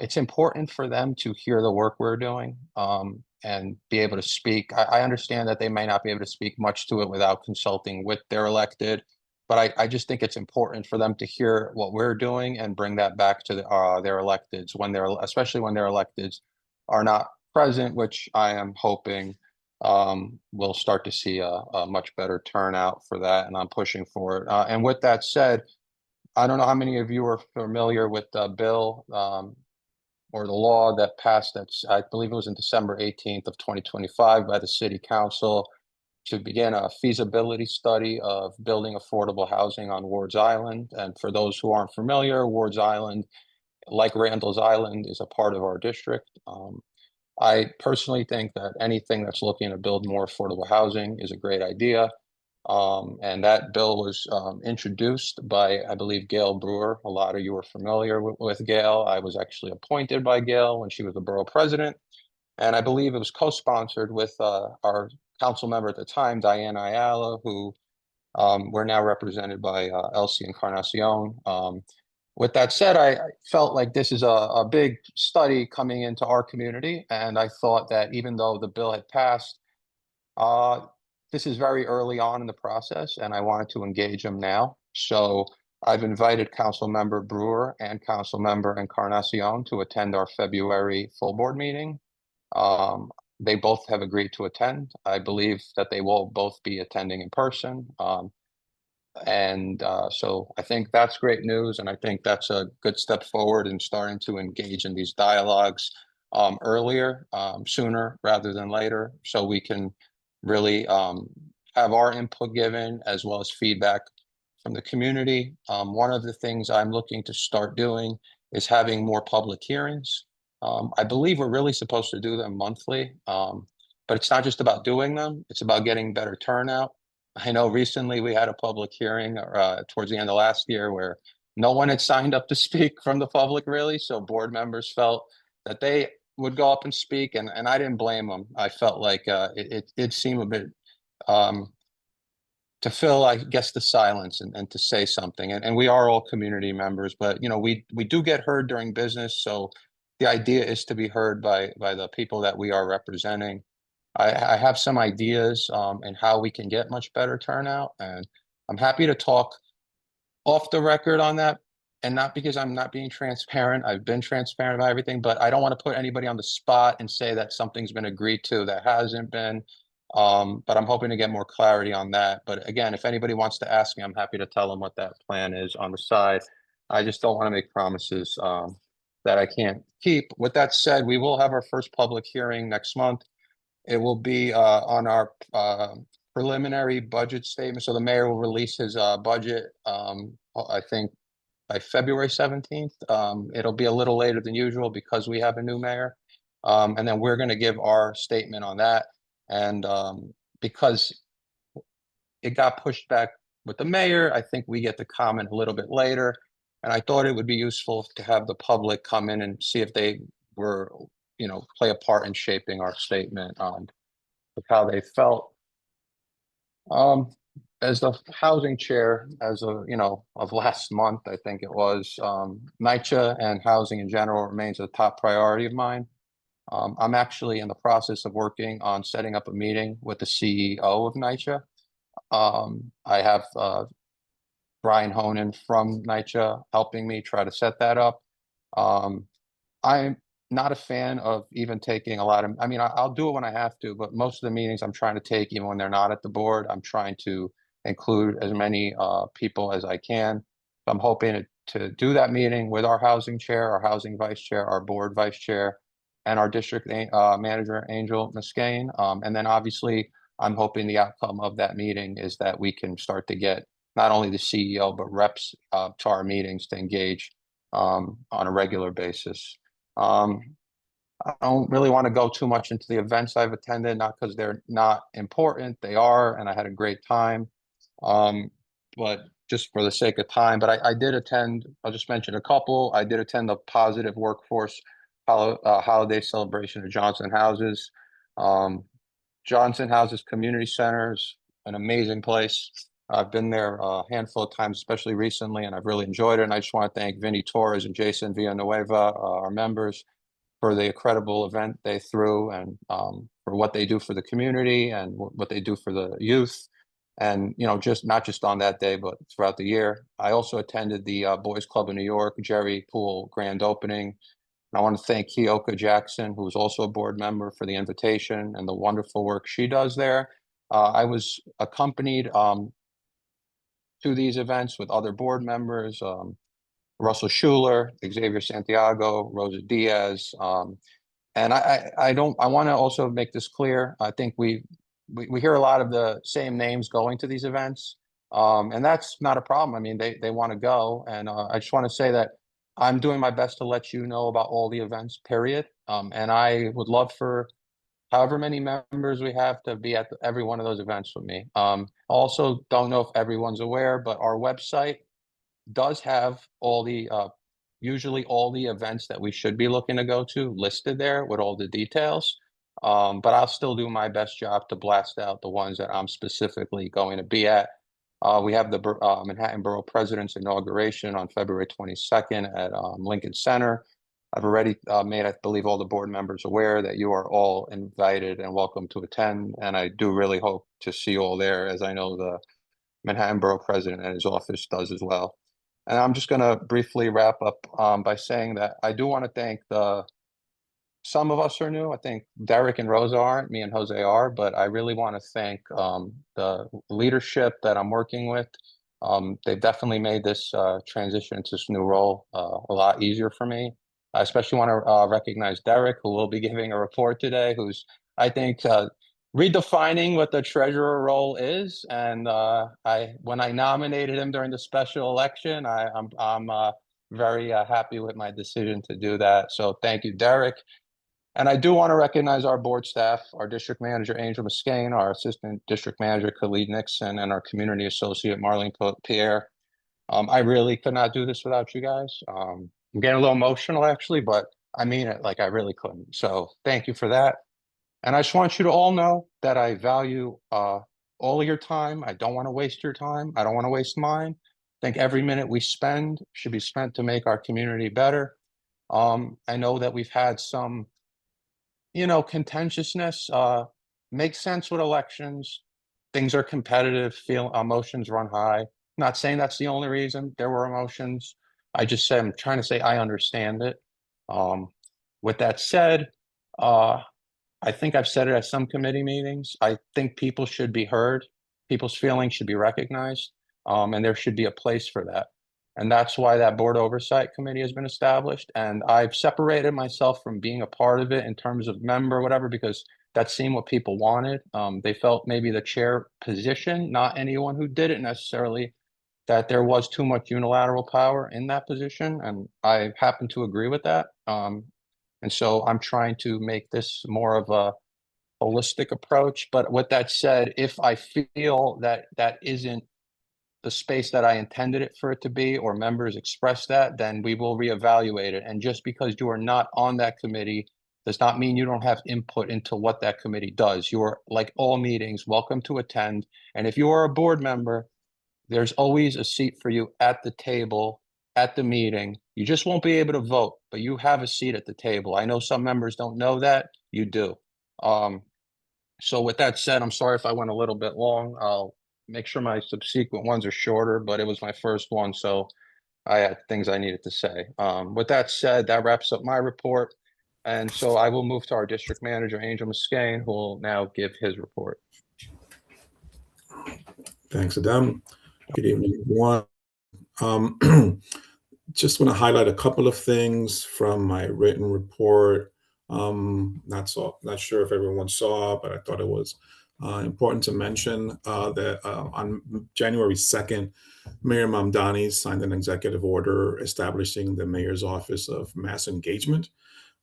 it's important for them to hear the work we're doing and be able to speak. I understand that they may not be able to speak much to it without consulting with their elected, but I just think it's important for them to hear what we're doing and bring that back to their electeds especially when their electeds are not present, which I am hoping we'll start to see a much better turnout for that, and I'm pushing for it. And with that said, I don't know how many of you are familiar with the bill or the law that passed. I believe it was in December 18th of 2025 by the City Council to begin a feasibility study of building affordable housing on Wards Island. And for those who aren't familiar, Wards Island, like Randall's Island, is a part of our district. I personally think that anything that's looking to build more affordable housing is a great idea. And that bill was introduced by, I believe, Gail Brewer. A lot of you are familiar with Gail. I was actually appointed by Gail when she was the borough president. And I believe it was co-sponsored with our council member at the time, Diana Ayala, who we're now represented by Elsie Encarnacion. With that said, I felt like this is a big study coming into our community, and I thought that even though the bill had passed, this is very early on in the process, and I wanted to engage them now. So I've invited Council Member Brewer and Council Member Encarnacion to attend our February full board meeting. They both have agreed to attend. I believe that they will both be attending in person. So I think that's great news, and I think that's a good step forward in starting to engage in these dialogues earlier, sooner rather than later, so we can really have our input given as well as feedback from the community. One of the things I'm looking to start doing is having more public hearings. I believe we're really supposed to do them monthly, but it's not just about doing them, it's about getting better turnout. I know recently we had a public hearing towards the end of last year where no one had signed up to speak from the public, really. So board members felt that they would go up and speak, and I didn't blame them. I felt like it did seem a bit to fill, I guess, the silence and to say something. And we are all community members, but we do get heard during business. So the idea is to be heard by the people that we are representing. I have some ideas in how we can get much better turnout, and I'm happy to talk off the record on that and not because I'm not being transparent. I've been transparent about everything, but I don't want to put anybody on the spot and say that something's been agreed to that hasn't been. But I'm hoping to get more clarity on that. But again, if anybody wants to ask me, I'm happy to tell them what that plan is on the side. I just don't want to make promises that I can't keep. With that said, we will have our first public hearing next month. It will be on our preliminary budget statement. So the mayor will release his budget, I think by February 17th. It'll be a little later than usual because we have a new mayor. And then we're going to give our statement on that. And because it got pushed back with the mayor, I think we get to comment a little bit later. And I thought it would be useful to have the public come in and see if they were, play a part in shaping our statement of how they felt. As the housing chair, as of last month, I think it was, NYCHA and housing in general remains a top priority of mine. I'm actually in the process of working on setting up a meeting with the CEO of NYCHA. I have Brian Honan from NYCHA helping me try to set that up. I'm not a fan of even taking a lot of, I'll do it when I have to, but most of the meetings I'm trying to take, even when they're not at the board, I'm trying to include as many people as I can. I'm hoping to do that meeting with our housing chair, our housing vice chair, our board vice chair, and our district manager, Angel Muscane. And then obviously, I'm hoping the outcome of that meeting is that we can start to get not only the CEO, but reps to our meetings to engage on a regular basis. I don't really want to go too much into the events I've attended, not because they're not important. They are, and I had a great time. But just for the sake of time, but I did attend, I'll just mention a couple. I did attend the Positive Workforce holiday celebration of Johnson Houses. Johnson Houses Community Centers, an amazing place. I've been there a handful of times, especially recently, and I've really enjoyed it. And I just want to thank Vinny Torres and Jason Villanueva, our members, for the incredible event they threw and for what they do for the community and what they do for the youth. And, just not just on that day, but throughout the year. I also attended the Boys Club of New York, Jerry Poole grand opening. And I want to thank Kioka Jackson, who is also a board member, for the invitation and the wonderful work she does there. I was accompanied to these events with other board members, Russell Schuler, Xavier Santiago, Rosa Diaz. And I want to also make this clear. I think we hear a lot of the same names going to these events. And that's not a problem. They want to go. And I just want to say that I'm doing my best to let you know about all the events, period. And I would love for however many members we have to be at every one of those events with me. Also, don't know if everyone's aware, but our website does have usually all the events that we should be looking to go to listed there with all the details. But I'll still do my best job to blast out the ones that I'm specifically going to be at. We have the Manhattan Borough President's inauguration on February 22nd at Lincoln Center. I've already made, I believe, all the board members aware that you are all invited and welcome to attend. And I do really hope to see you all there, as I know the Manhattan Borough President and his office does as well. And I'm just going to briefly wrap up by saying that I do want to thank some of us are new. I think Derek and Rosa aren't, me and Jose are, but I really want to thank the leadership that I'm working with. They've definitely made this transition to this new role a lot easier for me. I especially want to recognize Derek, who will be giving a report today, who's, I think, redefining what the treasurer role is. And when I nominated him during the special election, I'm very happy with my decision to do that. So thank you, Derek. And I do want to recognize our board staff, our district manager, Angel Muscane, our assistant district manager, Khalid Nixon, and our community associate, Marlene Pierre. I really could not do this without you guys. I'm getting a little emotional, actually, but I mean it, like I really couldn't. So thank you for that. And I just want you to all know that I value all of your time. I don't want to waste your time. I don't want to waste mine. I think every minute we spend should be spent to make our community better. I know that we've had some contentiousness. Makes sense with elections. Things are competitive, emotions run high. Not saying that's the only reason. There were emotions. I just said, I'm trying to say I understand it. With that said, I think I've said it at some committee meetings. I think people should be heard. People's feelings should be recognized, and there should be a place for that. And that's why that board oversight committee has been established. And I've separated myself from being a part of it in terms of member, whatever, because that seemed what people wanted. They felt maybe the chair position, not anyone who did it necessarily, that there was too much unilateral power in that position. And I happen to agree with that. And so I'm trying to make this more of a holistic approach. But with that said, if I feel that that isn't the space that I intended it for it to be, or members express that, then we will reevaluate it. And just because you are not on that committee does not mean you don't have input into what that committee does. You are, like all meetings, welcome to attend. And if you are a board member, there's always a seat for you at the table, at the meeting. You just won't be able to vote, but you have a seat at the table. I know some members don't know that. You do. So with that said, I'm sorry if I went a little bit long. I'll make sure my subsequent ones are shorter, but it was my first one, so I had things I needed to say. With that said, that wraps up my report. And so I will move to our district manager, Angel Muscane, who will now give his report. Thanks, Adam. Good evening, everyone. Just want to highlight a couple of things from my written report. Not sure if everyone saw, but I thought it was important to mention that on January 2nd, Mayor Mamdani signed an executive order establishing the Mayor's Office of Mass Engagement.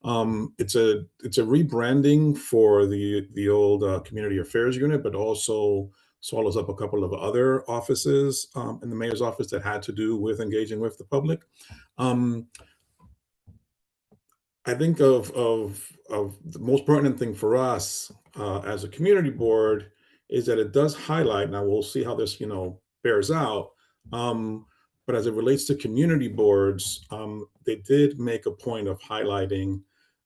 It's a rebranding for the old Community Affairs Unit, but also swallows up a couple of other offices in the mayor's office that had to do with engaging with the public. I think of the most pertinent thing for us as a community board is that it does highlight. Now we'll see how this bears out. But as it relates to community boards, they did make a point of highlighting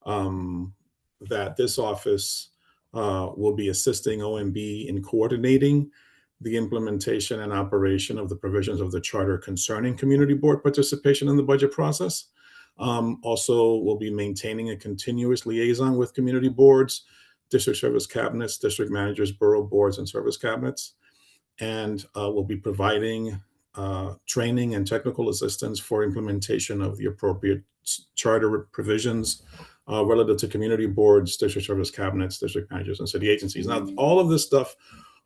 that this office will be assisting OMB in coordinating the implementation and operation of the provisions of the charter concerning community board participation in the budget process. Also, we'll be maintaining a continuous liaison with community boards, district service cabinets, district managers, borough boards, and service cabinets. And we'll be providing training and technical assistance for implementation of the appropriate charter provisions relative to community boards, district service cabinets, district managers, and city agencies. Now, all of this stuff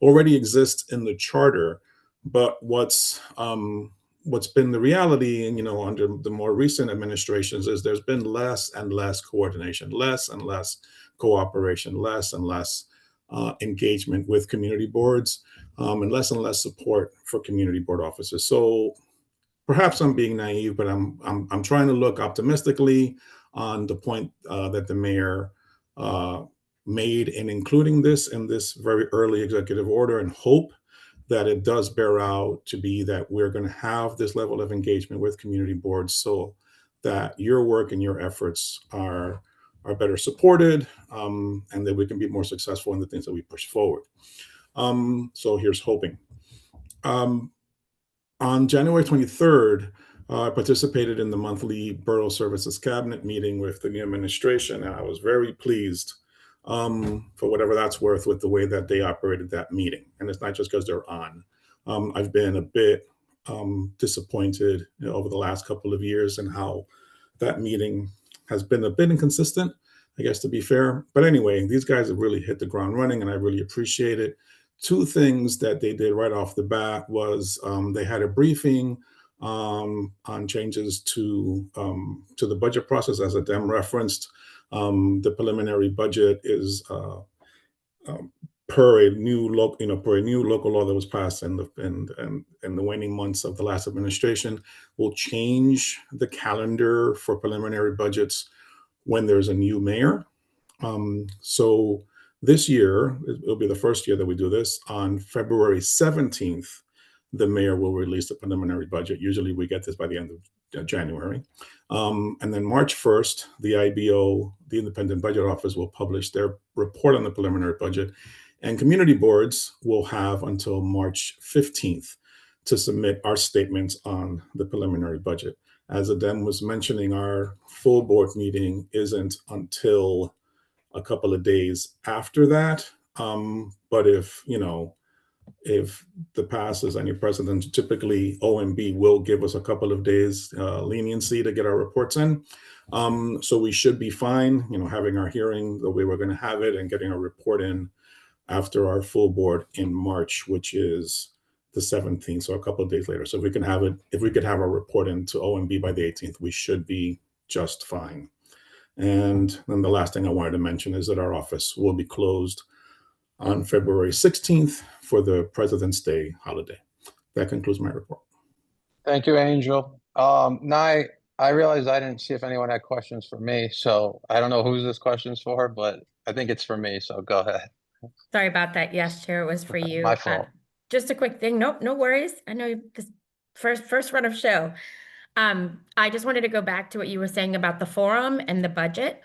already exists in the charter, but what's been the reality, and under the more recent administrations, is there's been less and less coordination, less and less cooperation, less and less engagement with community boards, and less support for community board officers. So perhaps I'm being naive, but I'm trying to look optimistically on the point that the mayor made in including this in this very early executive order, and hope that it does bear out to be that we're going to have this level of engagement with community boards so that your work and your efforts are better supported, and that we can be more successful in the things that we push forward. So here's hoping. On January 23rd, I participated in the monthly Borough Services Cabinet meeting with the new administration, and I was very pleased, for whatever that's worth, with the way that they operated that meeting. And it's not just because they're on. I've been a bit disappointed over the last couple of years in how that meeting has been a bit inconsistent, I guess, to be fair. But anyway, these guys have really hit the ground running, and I really appreciate it. Two things that they did right off the bat was they had a briefing on changes to the budget process, as Adam referenced. The preliminary budget is per a new local law that was passed in the waning months of the last administration, will change the calendar for preliminary budgets when there's a new mayor. So this year, it'll be the first year that we do this. On February 17th, the mayor will release the preliminary budget. Usually we get this by the end of January. And then March 1st, the IBO, the Independent Budget Office, will publish their report on the preliminary budget. And community boards will have until March 15th to submit our statements on the preliminary budget. as Adem was mentioning, our full board meeting isn't until a couple of days after that. But if, if the passes any precedent, typically OMB will give us a couple of days leniency to get our reports in. So we should be fine, having our hearing the way we're going to have it and getting a report in after our full board in March, which is the 17th, so a couple of days later. So if we could have our report into OMB by the 18th, we should be just fine. And then the last thing I wanted to mention is that our office will be closed on February 16th for the President's Day holiday. That concludes my report. Thank you, Angel. Nye, I realized I didn't see if anyone had questions for me, so I don't know who's this question's for, but I think it's for me, so go ahead. Sorry about that. Yes, Chair, it was for you. My fault. Just a quick thing. Nope, no worries. I know this first run of show. I just wanted to go back to what you were saying about the forum and the budget.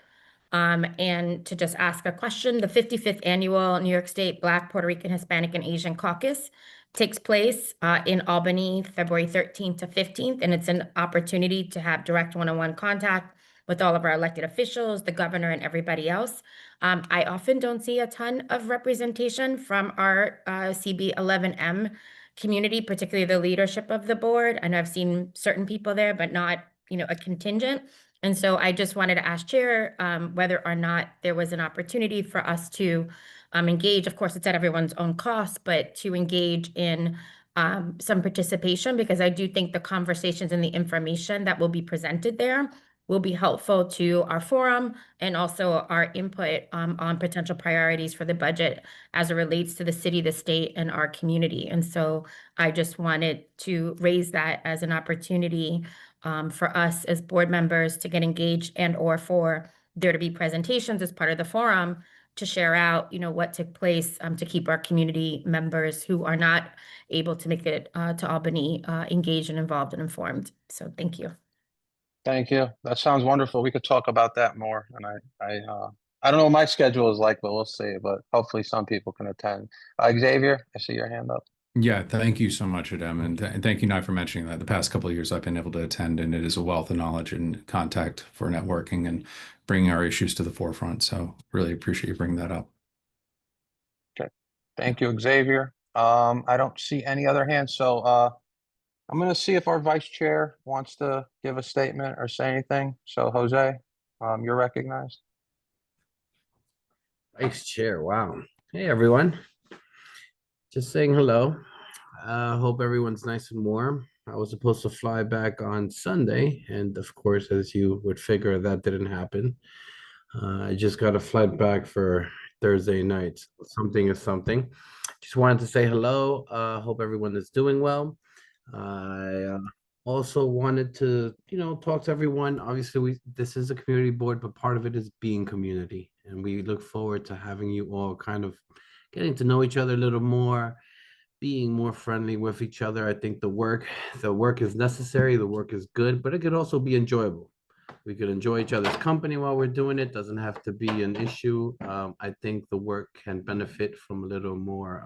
And to just ask a question. The 55th annual New York State Black, Puerto Rican, Hispanic, and Asian Caucus takes place in Albany, February 13th to 15th, and it's an opportunity to have direct one-on-one contact with all of our elected officials, the governor, and everybody else. I often don't see a ton of representation from our CB11M community, particularly the leadership of the board. I know I've seen certain people there, but not, a contingent. And so I just wanted to ask Chair whether or not there was an opportunity for us to engage. Of course, it's at everyone's own cost, but to engage in some participation, because I do think the conversations and the information that will be presented there will be helpful to our forum and also our input on potential priorities for the budget as it relates to the city, the state, and our community. And so I just wanted to raise that as an opportunity for us as board members to get engaged and or for there to be presentations as part of the forum to share out, what took place to keep our community members who are not able to make it to Albany engaged and involved and informed. So thank you. Thank you. That sounds wonderful. We could talk about that more. And I don't know what my schedule is like, but we'll see. But hopefully some people can attend. Xavier, I see your hand up. Yeah, thank you so much, Adem, and thank you, Nye, for mentioning that. The past couple of years I've been able to attend, and it is a wealth of knowledge and contact for networking and bringing our issues to the forefront. So really appreciate you bringing that up. Okay. Thank you, Xavier. I don't see any other hands, so I'm going to see if our vice chair wants to give a statement or say anything. So Jose, you're recognized. Vice Chair, wow. Hey, everyone. Just saying hello. Hope everyone's nice and warm. I was supposed to fly back on Sunday, and of course, as you would figure, that didn't happen. I just got a flight back for Thursday night. Something is something. Just wanted to say hello. Hope everyone is doing well. I also wanted to, talk to everyone. Obviously, this is a community board, but part of it is being community, and we look forward to having you all kind of getting to know each other a little more, being more friendly with each other. I think the work is necessary, the work is good, but it could also be enjoyable. We could enjoy each other's company while we're doing it. Doesn't have to be an issue. I think the work can benefit from a little more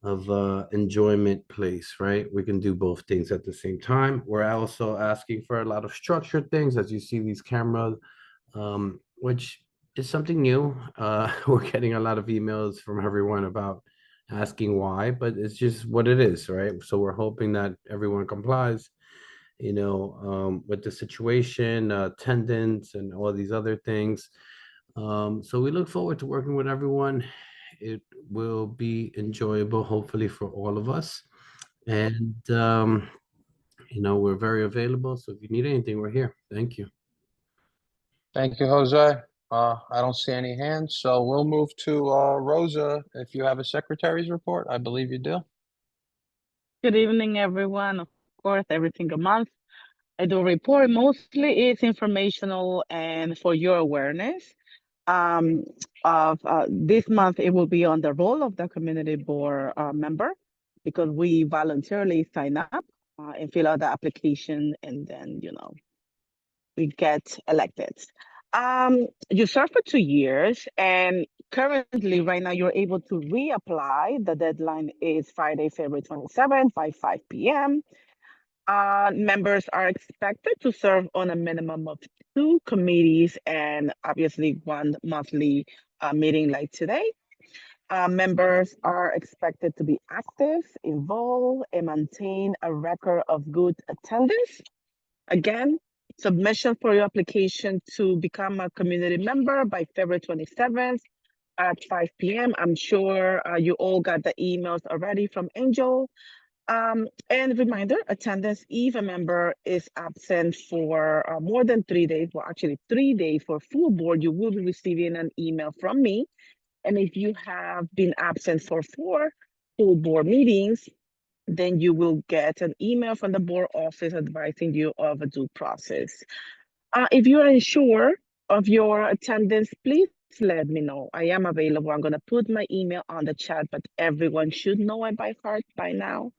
of enjoyment place, right? We can do both things at the same time. We're also asking for a lot of structured things, as you see these cameras, which is something new. We're getting a lot of emails from everyone about asking why, but it's just what it is, right? So we're hoping that everyone complies, with the situation, attendance, and all these other things. So we look forward to working with everyone. It will be enjoyable, hopefully, for all of us. And, we're very available. So if you need anything, we're here. Thank you. Thank you, Jose. I don't see any hands, so we'll move to Rosa. If you have a secretary's report, I believe you do. Good evening, everyone. Of course, every single month I do a report. Mostly it's informational and for your awareness. This month, it will be on the role of the community board member, because we voluntarily sign up and fill out the application, and then, we get elected. You serve for 2 years, and currently right now you're able to reapply. The deadline is Friday, February 27th by 5 p.m. Members are expected to serve on a minimum of 2 committees and obviously 1 monthly meeting like today. Members are expected to be active, involved, and maintain a record of good attendance. Again, submission for your application to become a community member by February 27th at 5 p.m. I'm sure you all got the emails already from Angel. And reminder, attendance if a member is absent for more than 3 days, well, actually 3 days for full board, you will be receiving an email from me. And if you have been absent for 4 full board meetings, then you will get an email from the board office advising you of a due process. If you are unsure of your attendance, please let me know. I am available. I'm going to put my email on the chat, but everyone should know it by heart by now.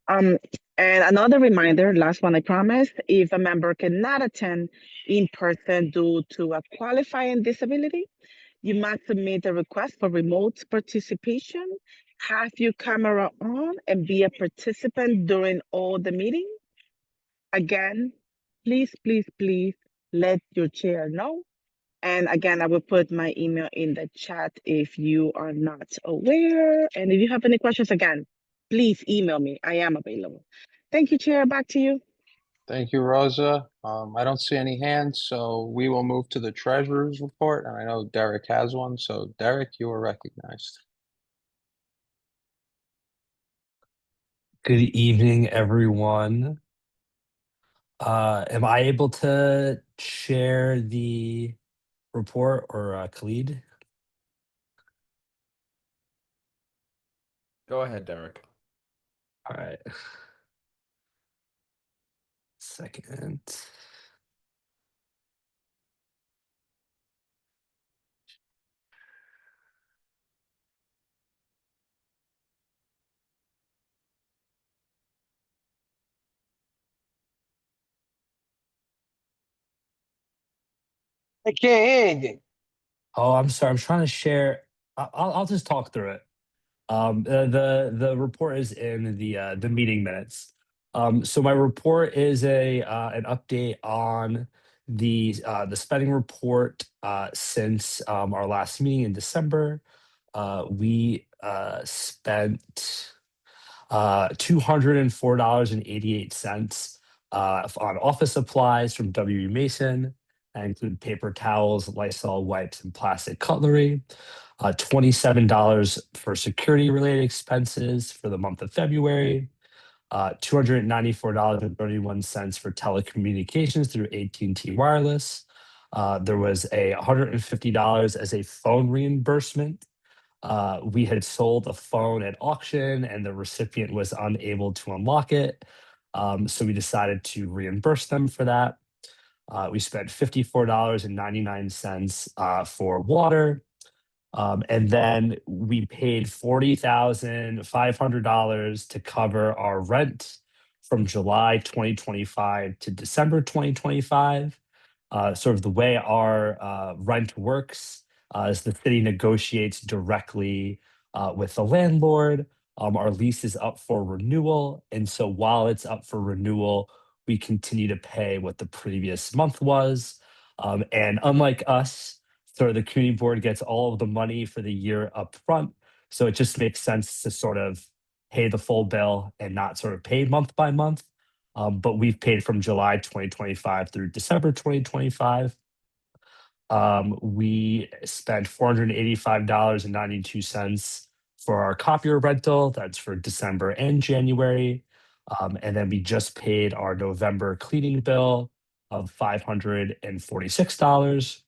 And another reminder, last one I promise, if a member cannot attend in person due to a qualifying disability, you must submit a request for remote participation, have your camera on, and be a participant during all the meeting. Again, please, please, please let your chair know. And again, I will put my email in the chat if you are not aware. And if you have any questions, again, please email me. I am available. Thank you, Chair. Back to you. Thank you, Rosa. I don't see any hands, so we will move to the treasurer's report. And I know Derek has one, so Derek, you are recognized. Good evening, everyone. Am I able to share the report or Khalid? Go ahead, Derek. All right. Second. I can't hear anything. Oh, I'm sorry. I'm trying to share. I'll just talk through it. The report is in the meeting minutes. So my report is an update on the spending report since our last meeting in December. We spent $204.88 on office supplies from W. Mason. That include paper towels, Lysol wipes, and plastic cutlery. $27 for security-related expenses for the month of February. $294.31 for telecommunications through AT&T Wireless. There was $150 as a phone reimbursement. We had sold a phone at auction and the recipient was unable to unlock it. So we decided to reimburse them for that. We spent $54.99 for water. And then we paid $40,500 to cover our rent from July 2025 to December 2025. Sort of the way our rent works is the city negotiates directly with the landlord. Our lease is up for renewal. And so while it's up for renewal, we continue to pay what the previous month was. And unlike us, so the community board gets all of the money for the year up front. So it just makes sense to sort of pay the full bill and not sort of pay month by month. But we've paid from July 2025 through December 2025. We spent $485.92 for our copier rental. That's for December and January. And then we just paid our November cleaning bill of $546.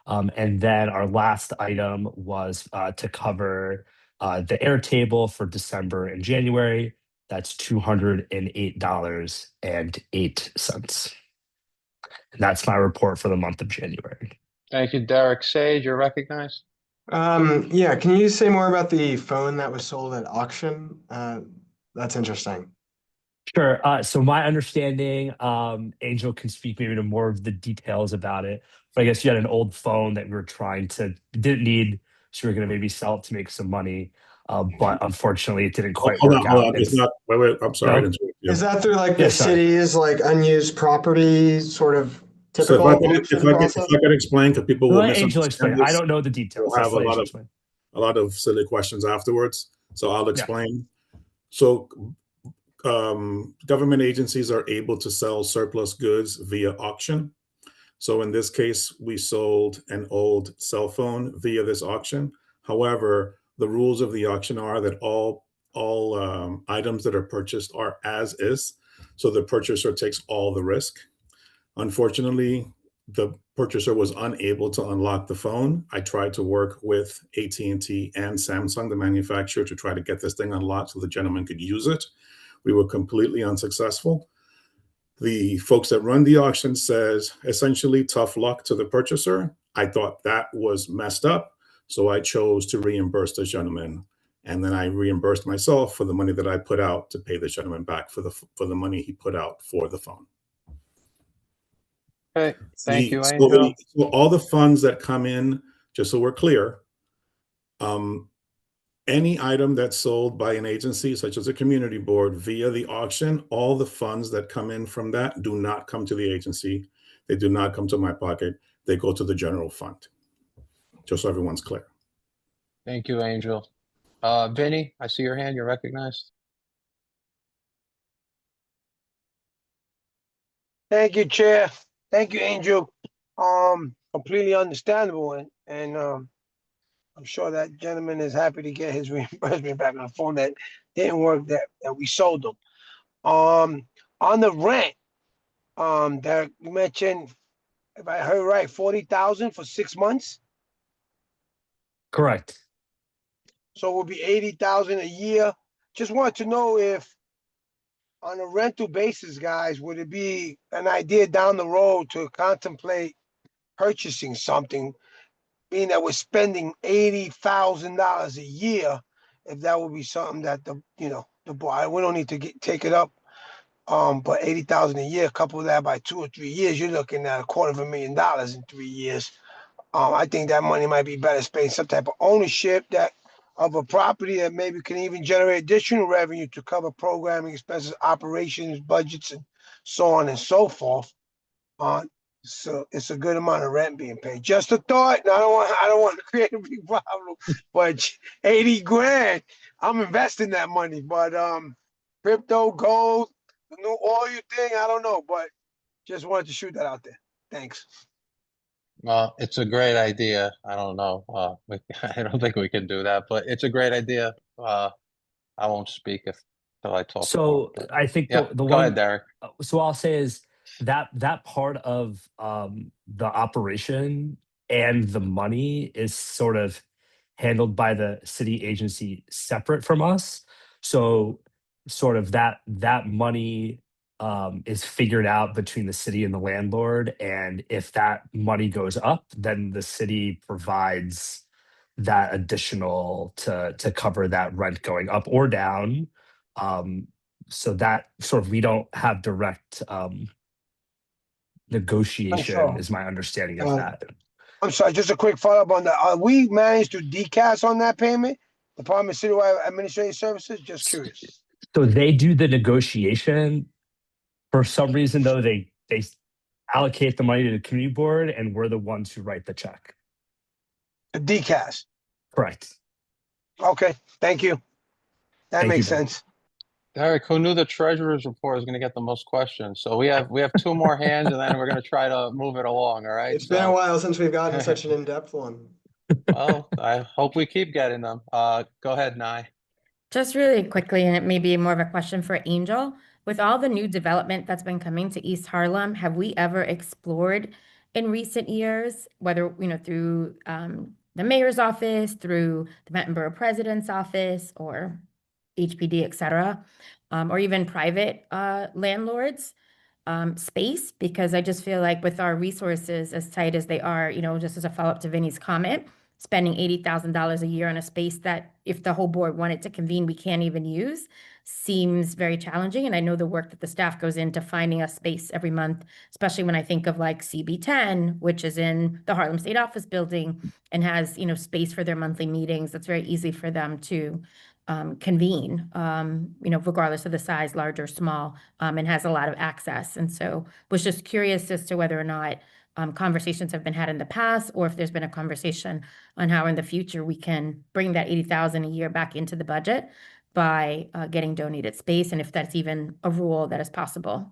And then our last item was to cover the air table for December and January. That's $208.08. And that's my report for the month of January. Thank you, Derek. Sage, you're recognized. Yeah, can you say more about the phone that was sold at auction? That's interesting. Sure. So my understanding, Angel can speak maybe to more of the details about it. But I guess you had an old phone that we were didn't need, so we were going to maybe sell it to make some money. But unfortunately, it didn't quite Hold work on, out. hold on. It's not. Wait. I'm sorry to No? interrupt Is that through like Yeah, the sorry. city's like unused property sort of So typical if I could, auction if I could, process? if I could explain, because people will Let Angel misunderstand explain. I this. don't know the details. We'll have Let's let Angel explain. a lot of silly questions afterwards. So I'll Yeah. explain. So government agencies are able to sell surplus goods via auction. So in this case, we sold an old cell phone via this auction. However, the rules of the auction are that all items that are purchased are as is. So the purchaser takes all the risk. Unfortunately, the purchaser was unable to unlock the phone. I tried to work with AT&T and Samsung, the manufacturer, to try to get this thing unlocked so the gentleman could use it. We were completely unsuccessful. The folks that run the auction says essentially tough luck to the purchaser. I thought that was messed up, so I chose to reimburse the gentleman, and then I reimbursed myself for the money that I put out to pay the gentleman back for the money he put out for the phone. Okay, thank you, So Angel. so all the funds that come in, just so we're clear, any item that's sold by an agency, such as a community board, via the auction, all the funds that come in from that do not come to the agency. They do not come to my pocket. They go to the general fund, just so everyone's clear. Thank you, Angel. Vinny, I see your hand. You're recognized. Thank you, Chair. Thank you, Angel. Completely understandable, and I'm sure that gentleman is happy to get his reimbursement back on the phone that didn't work that we sold him. On the rent, that you mentioned, if I heard right, 40,000 for 6 months. Correct. So it will be 80,000 a year. Just want to know if, on a rental basis, guys, would it be an idea down the road to contemplate purchasing something, being that we're spending $80,000 a year? If that would be something that the board, we don't need to take it up. But 80,000 a year, couple that by 2 or 3 years, you're looking at $250,000 in 3 years. I think that money might be better spent in some type of ownership of a property that maybe can even generate additional revenue to cover programming expenses, operations, budgets, and so on and so forth. So it's a good amount of rent being paid. Just a thought. And I don't want to create a big problem, but 80 grand, I'm investing that money. But crypto, gold, the new oil thing, I don't know, but just wanted to shoot that out there. Thanks. Well, it's a great idea. I don't know. I don't think we can do that, but it's a great idea. I won't speak till I talk. So I think yeah, the go one, ahead, Derek. So I'll say is that part of the operation and the money is sort of handled by the city agency separate from us. So sort of that money is figured out between the city and the landlord, and if that money goes up, then the city provides that additional to cover that rent going up or down. So that sort of, we don't have direct negotiation, is my understanding of that. I'm sorry, just a quick follow-up on that. We managed to decast on that payment, Department of Citywide Administrative Services? Just curious. So they do the negotiation. For some reason, though, they allocate the money to the community board, and we're the ones who write the check. The decast. Correct. Okay, thank you. That makes sense. Derek, who knew the treasurer's report was going to get the most questions? So we have 2 more hands, and then we're going to try to move it along. All right. It's been a while since we've gotten such an in-depth one. Well, I hope we keep getting them. Go ahead, Nye. Just really quickly, and it may be more of a question for Angel. With all the new development that's been coming to East Harlem, have we ever explored in recent years, whether through the mayor's office, through the Manhattan Borough President's office, or HPD, et cetera, or even private landlords, space? Because I just feel like with our resources as tight as they are, just as a follow-up to Vinny's comment, spending $80,000 a year on a space that, if the whole board wanted to convene, we can't even use, seems very challenging. And I know the work that the staff goes into finding a space every month, especially when I think of like CB10, which is in the Harlem State Office building and has, space for their monthly meetings. That's very easy for them to convene, regardless of the size, large or small, and has a lot of access. And so was just curious as to whether or not conversations have been had in the past, or if there's been a conversation on how in the future we can bring that 80,000 a year back into the budget by getting donated space, and if that's even a rule that is possible.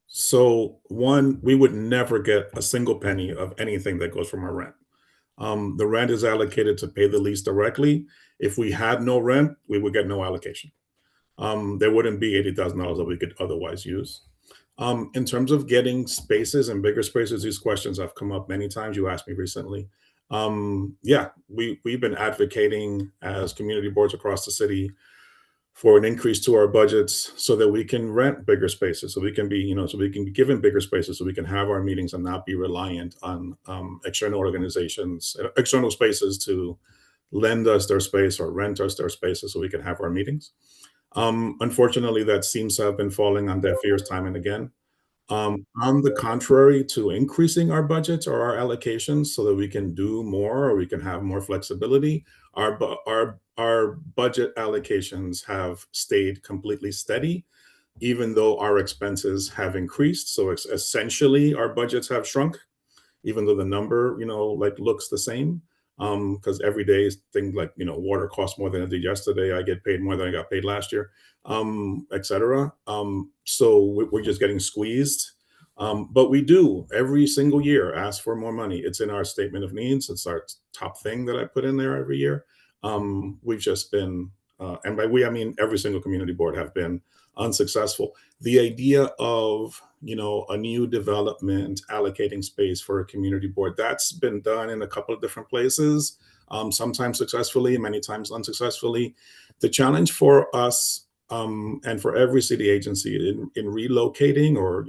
So one, we would never get a single penny of anything that goes from our rent. The rent is allocated to pay the lease directly. If we had no rent, we would get no allocation. There wouldn't be $80,000 that we could otherwise use. In terms of getting spaces and bigger spaces, these questions have come up many times. You asked me recently. Yeah, we've been advocating as community boards across the city for an increase to our budgets so that we can rent bigger spaces, so we can be, so we can be given bigger spaces, so we can have our meetings and not be reliant on external organizations, external spaces to lend us their space or rent us their spaces so we can have our meetings. Unfortunately, that seems to have been falling on deaf ears time and again. On the contrary to increasing our budgets or our allocations so that we can do more or we can have more flexibility, our budget allocations have stayed completely steady, even though our expenses have increased. So it's essentially our budgets have shrunk, even though the number, looks the same. Because every day things like, water costs more than it did yesterday. I get paid more than I got paid last year, et cetera. So we're just getting squeezed. But we do every single year ask for more money. It's in our statement of needs. It's our top thing that I put in there every year. We've just been, and by we, I mean every single community board have been unsuccessful. The idea of, a new development allocating space for a community board, that's been done in a couple of different places, sometimes successfully, many times unsuccessfully. The challenge for us and for every city agency in relocating or,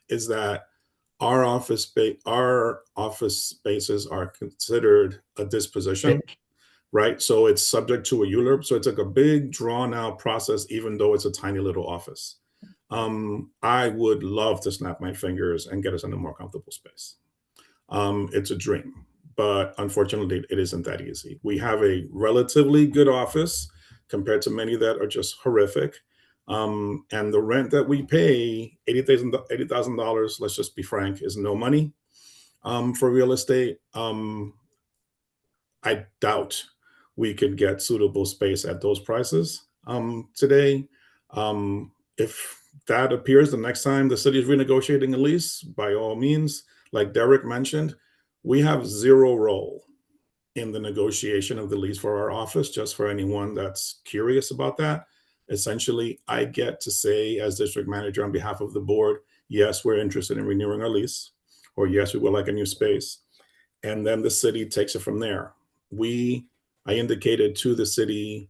is that our office spaces are considered a disposition. Right. So it's subject to a ULURP. So it's like a big drawn out process, even though it's a tiny little office. I would love to snap my fingers and get us in a more comfortable space. It's a dream, but unfortunately it isn't that easy. We have a relatively good office compared to many that are just horrific. And the rent that we pay, $80,000, let's just be frank, is no money for real estate. I doubt we could get suitable space at those prices today. If that appears the next time the city is renegotiating a lease, by all means, like Derek mentioned, we have zero role in the negotiation of the lease for our office, just for anyone that's curious about that. Essentially, I get to say as district manager on behalf of the board, yes, we're interested in renewing our lease, or yes, we would like a new space. And then the city takes it from there. I indicated to the city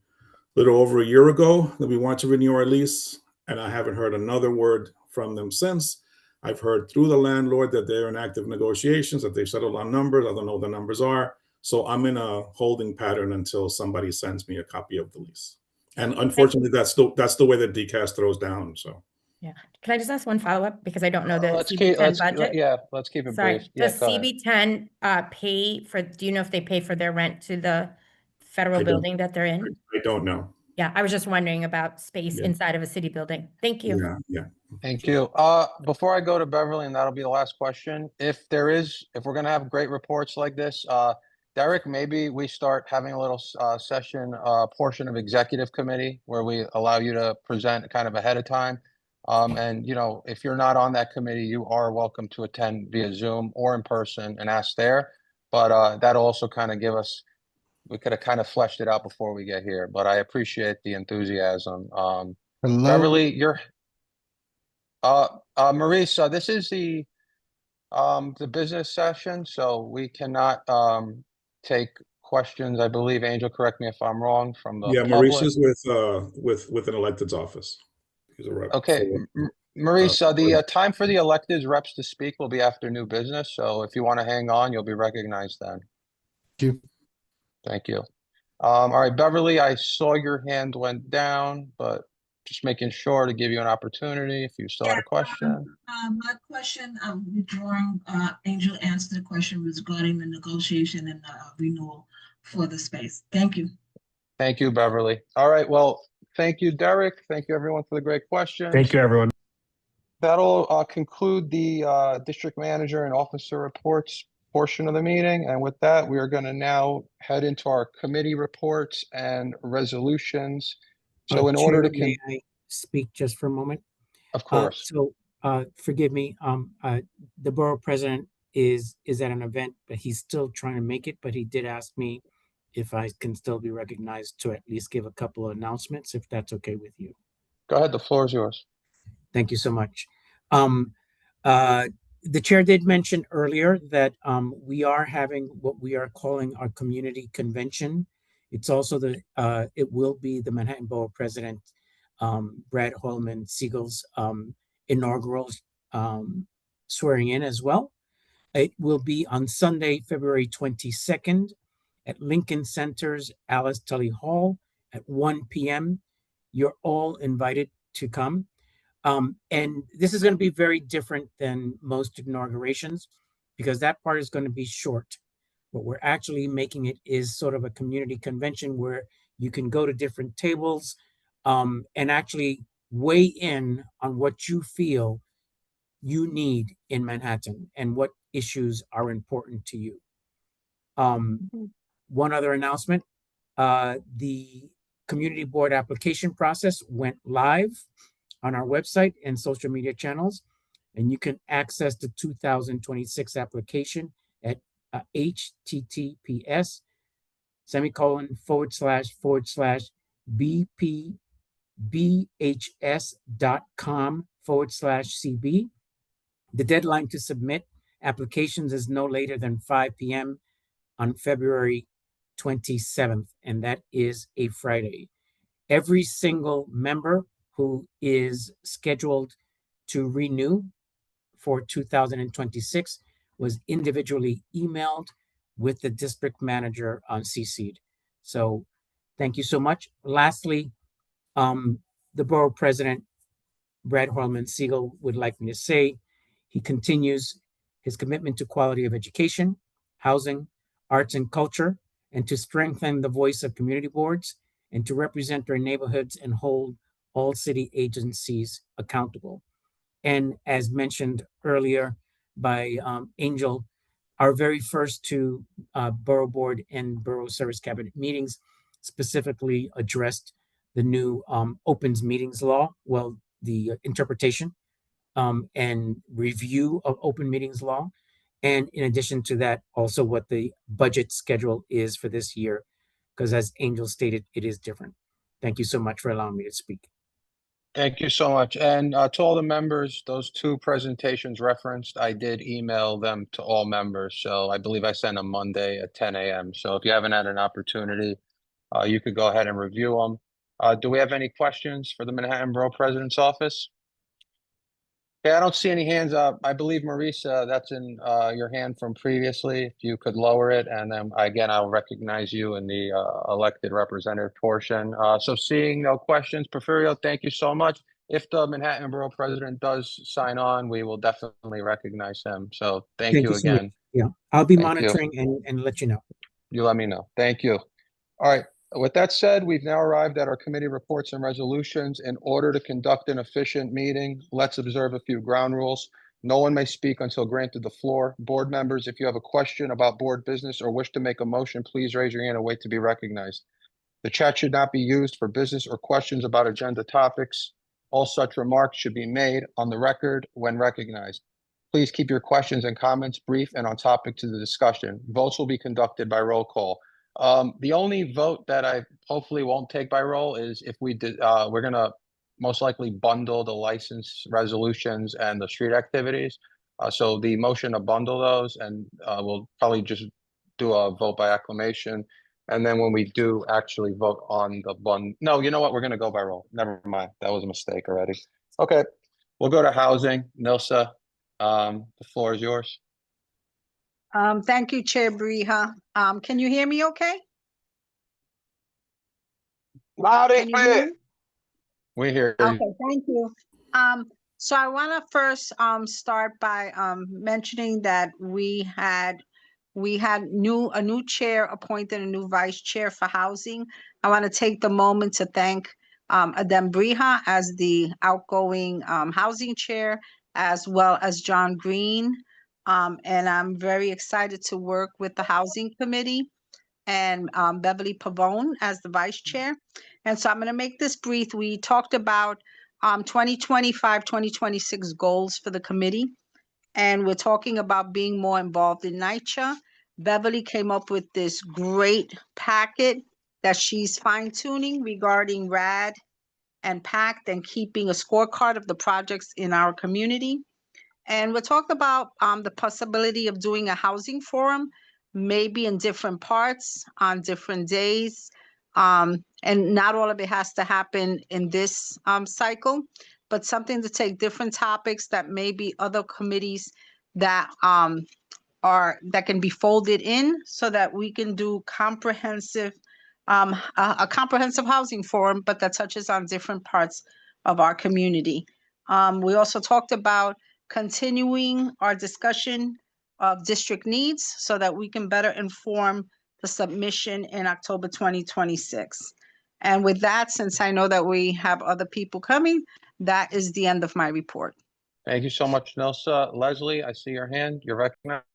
a little over a year ago that we want to renew our lease, and I haven't heard another word from them since. I've heard through the landlord that they're in active negotiations, that they've settled on numbers. I don't know what the numbers are. So I'm in a holding pattern until somebody sends me a copy of the lease. And unfortunately, that's the way that DCAS throws down. So. Yeah. Can I just ask one follow-up? Because I don't know the Let's CB10 budget. let's keep it Sorry, brief. Yeah, does go ahead. CB10 do you know if they pay for their rent to the federal building that they're in? I don't know. Yeah, I was just wondering about space Yeah. inside of a city building. Thank you. Yeah. Thank you. Before I go to Beverly, and that'll be the last question, if we're gonna have great reports like this, Derek, maybe we start having a little session, portion of executive committee where we allow you to present kind of ahead of time. And if you're not on that committee, you are welcome to attend via Zoom or in person and ask there. But that'll also kind of we could have kind of fleshed it out before we get here, but I appreciate the enthusiasm. Hello. Beverly, Maurice, this is the business session, so we cannot take questions. I believe, Angel, correct me if I'm wrong, from the public. Maurice is with an elected's office. He's a rep. Okay, Maurice, the time for the elected reps to speak will be after new business. So if you want to hang on, you'll be recognized then. Thank you. Thank you. All right, Beverly, I saw your hand went down, but just making sure to give you an opportunity if you still had a question. My question, I'm withdrawing. Angel answered the question regarding the negotiation and the renewal for the space. Thank you. Thank you, Beverly. All right, well, thank you, Derek. Thank you, everyone, for the great questions. Thank you, everyone. That'll conclude the district manager and officer reports portion of the meeting. And with that, we are going to now head into our committee reports and resolutions. So in order Chair, to may I speak just for a moment? Of course. Forgive me, the borough president is at an event, but he's still trying to make it, but he did ask me if I can still be recognized to at least give a couple of announcements, if that's okay with you. Go ahead, the floor is yours. Thank you so much. The chair did mention earlier that we are having what we are calling our community convention. It's also it will be the Manhattan Borough President, Brad Holman Siegel's inaugural swearing in as well. It will be on Sunday, February 22nd at Lincoln Center's Alice Tully Hall at 1 p.m. You're all invited to come. And this is going to be very different than most inaugurations because that part is going to be short. What we're actually making it is sort of a community convention where you can go to different tables and actually weigh in on what you feel you need in Manhattan and what issues are important to you. One other announcement, the community board application process went live on our website and social media channels, and you can access the 2026 application at https://bpbhs.com/CB. The deadline to submit applications is no later than 5 p.m. on February 27th, and that is a Friday. Every single member who is scheduled to renew for 2026 was individually emailed with the district manager on CC'd. So thank you so much. Lastly, the borough president, Brad Holman Siegel, would like me to say he continues his commitment to quality of education, housing, arts and culture, and to strengthen the voice of community boards and to represent their neighborhoods and hold all city agencies accountable. And as mentioned earlier by Angel, our very first two borough board and borough service cabinet meetings specifically addressed the new opens meetings law, well, the interpretation and review of open meetings law. And in addition to that, also what the budget schedule is for this year, because as Angel stated, it is different. Thank you so much for allowing me to speak. Thank you so much. And to all the members, those two presentations referenced, I did email them to all members. So I believe I sent them Monday at 10 a.m. So if you haven't had an opportunity, you could go ahead and review them. Do we have any questions for the Manhattan Borough President's Office? Okay, I don't see any hands up. I believe, Marisa, that's in your hand from previously. If you could lower it, and then again, I'll recognize you in the elected representative portion. So seeing no questions, Porfirio, thank you so much. If the Manhattan Borough President does sign on, we will definitely recognize him. So thank you so much. again. Yeah, I'll be Thank monitoring and let you know. You let me know. Thank you. All right. With that said, we've now arrived at our committee reports and resolutions. In order to conduct an efficient meeting, let's observe a few ground rules. No one may speak until granted the floor. Board members, if you have a question about board business or wish to make a motion, please raise your hand and wait to be recognized. The chat should not be used for business or questions about agenda topics. All such remarks should be made on the record when recognized. Please keep your questions and comments brief and on topic to the discussion. Votes will be conducted by roll call. The only vote that I hopefully won't take by roll is if we did, we're gonna most likely bundle the license resolutions and the street activities. So the motion to bundle those, and we'll probably just do a vote by acclamation. And then when we do actually vote on the no, you know what? We're gonna go by roll. Never mind. That was a mistake already. Okay, we'll go to housing. Nilsa, the floor is yours. Thank you, Chair Briha. Can you hear me okay? Loud and clear. We hear you. Okay, thank you. So I want to first start by mentioning that we had we had a new chair appointed, a new vice chair for housing. I want to take the moment to thank Adem Brija as the outgoing housing chair, as well as John Green. And I'm very excited to work with the housing committee and Beverly Pavone as the vice chair. And so I'm going to make this brief. We talked about 2025, 2026 goals for the committee, and we're talking about being more involved in NYCHA. Beverly came up with this great packet that she's fine tuning regarding RAD and PACT and keeping a scorecard of the projects in our community. And we'll talk about the possibility of doing a housing forum, maybe in different parts on different days. And not all of it has to happen in this cycle, but something to take different topics that maybe other committees that that can be folded in, so that we can do comprehensive a comprehensive housing forum, but that touches on different parts of our community. We also talked about continuing our discussion of district needs so that we can better inform the submission in October 2026. And with that, since I know that we have other people coming, that is the end of my report. Thank you so much, Nelsa. Leslie, I see your hand. You're recognized.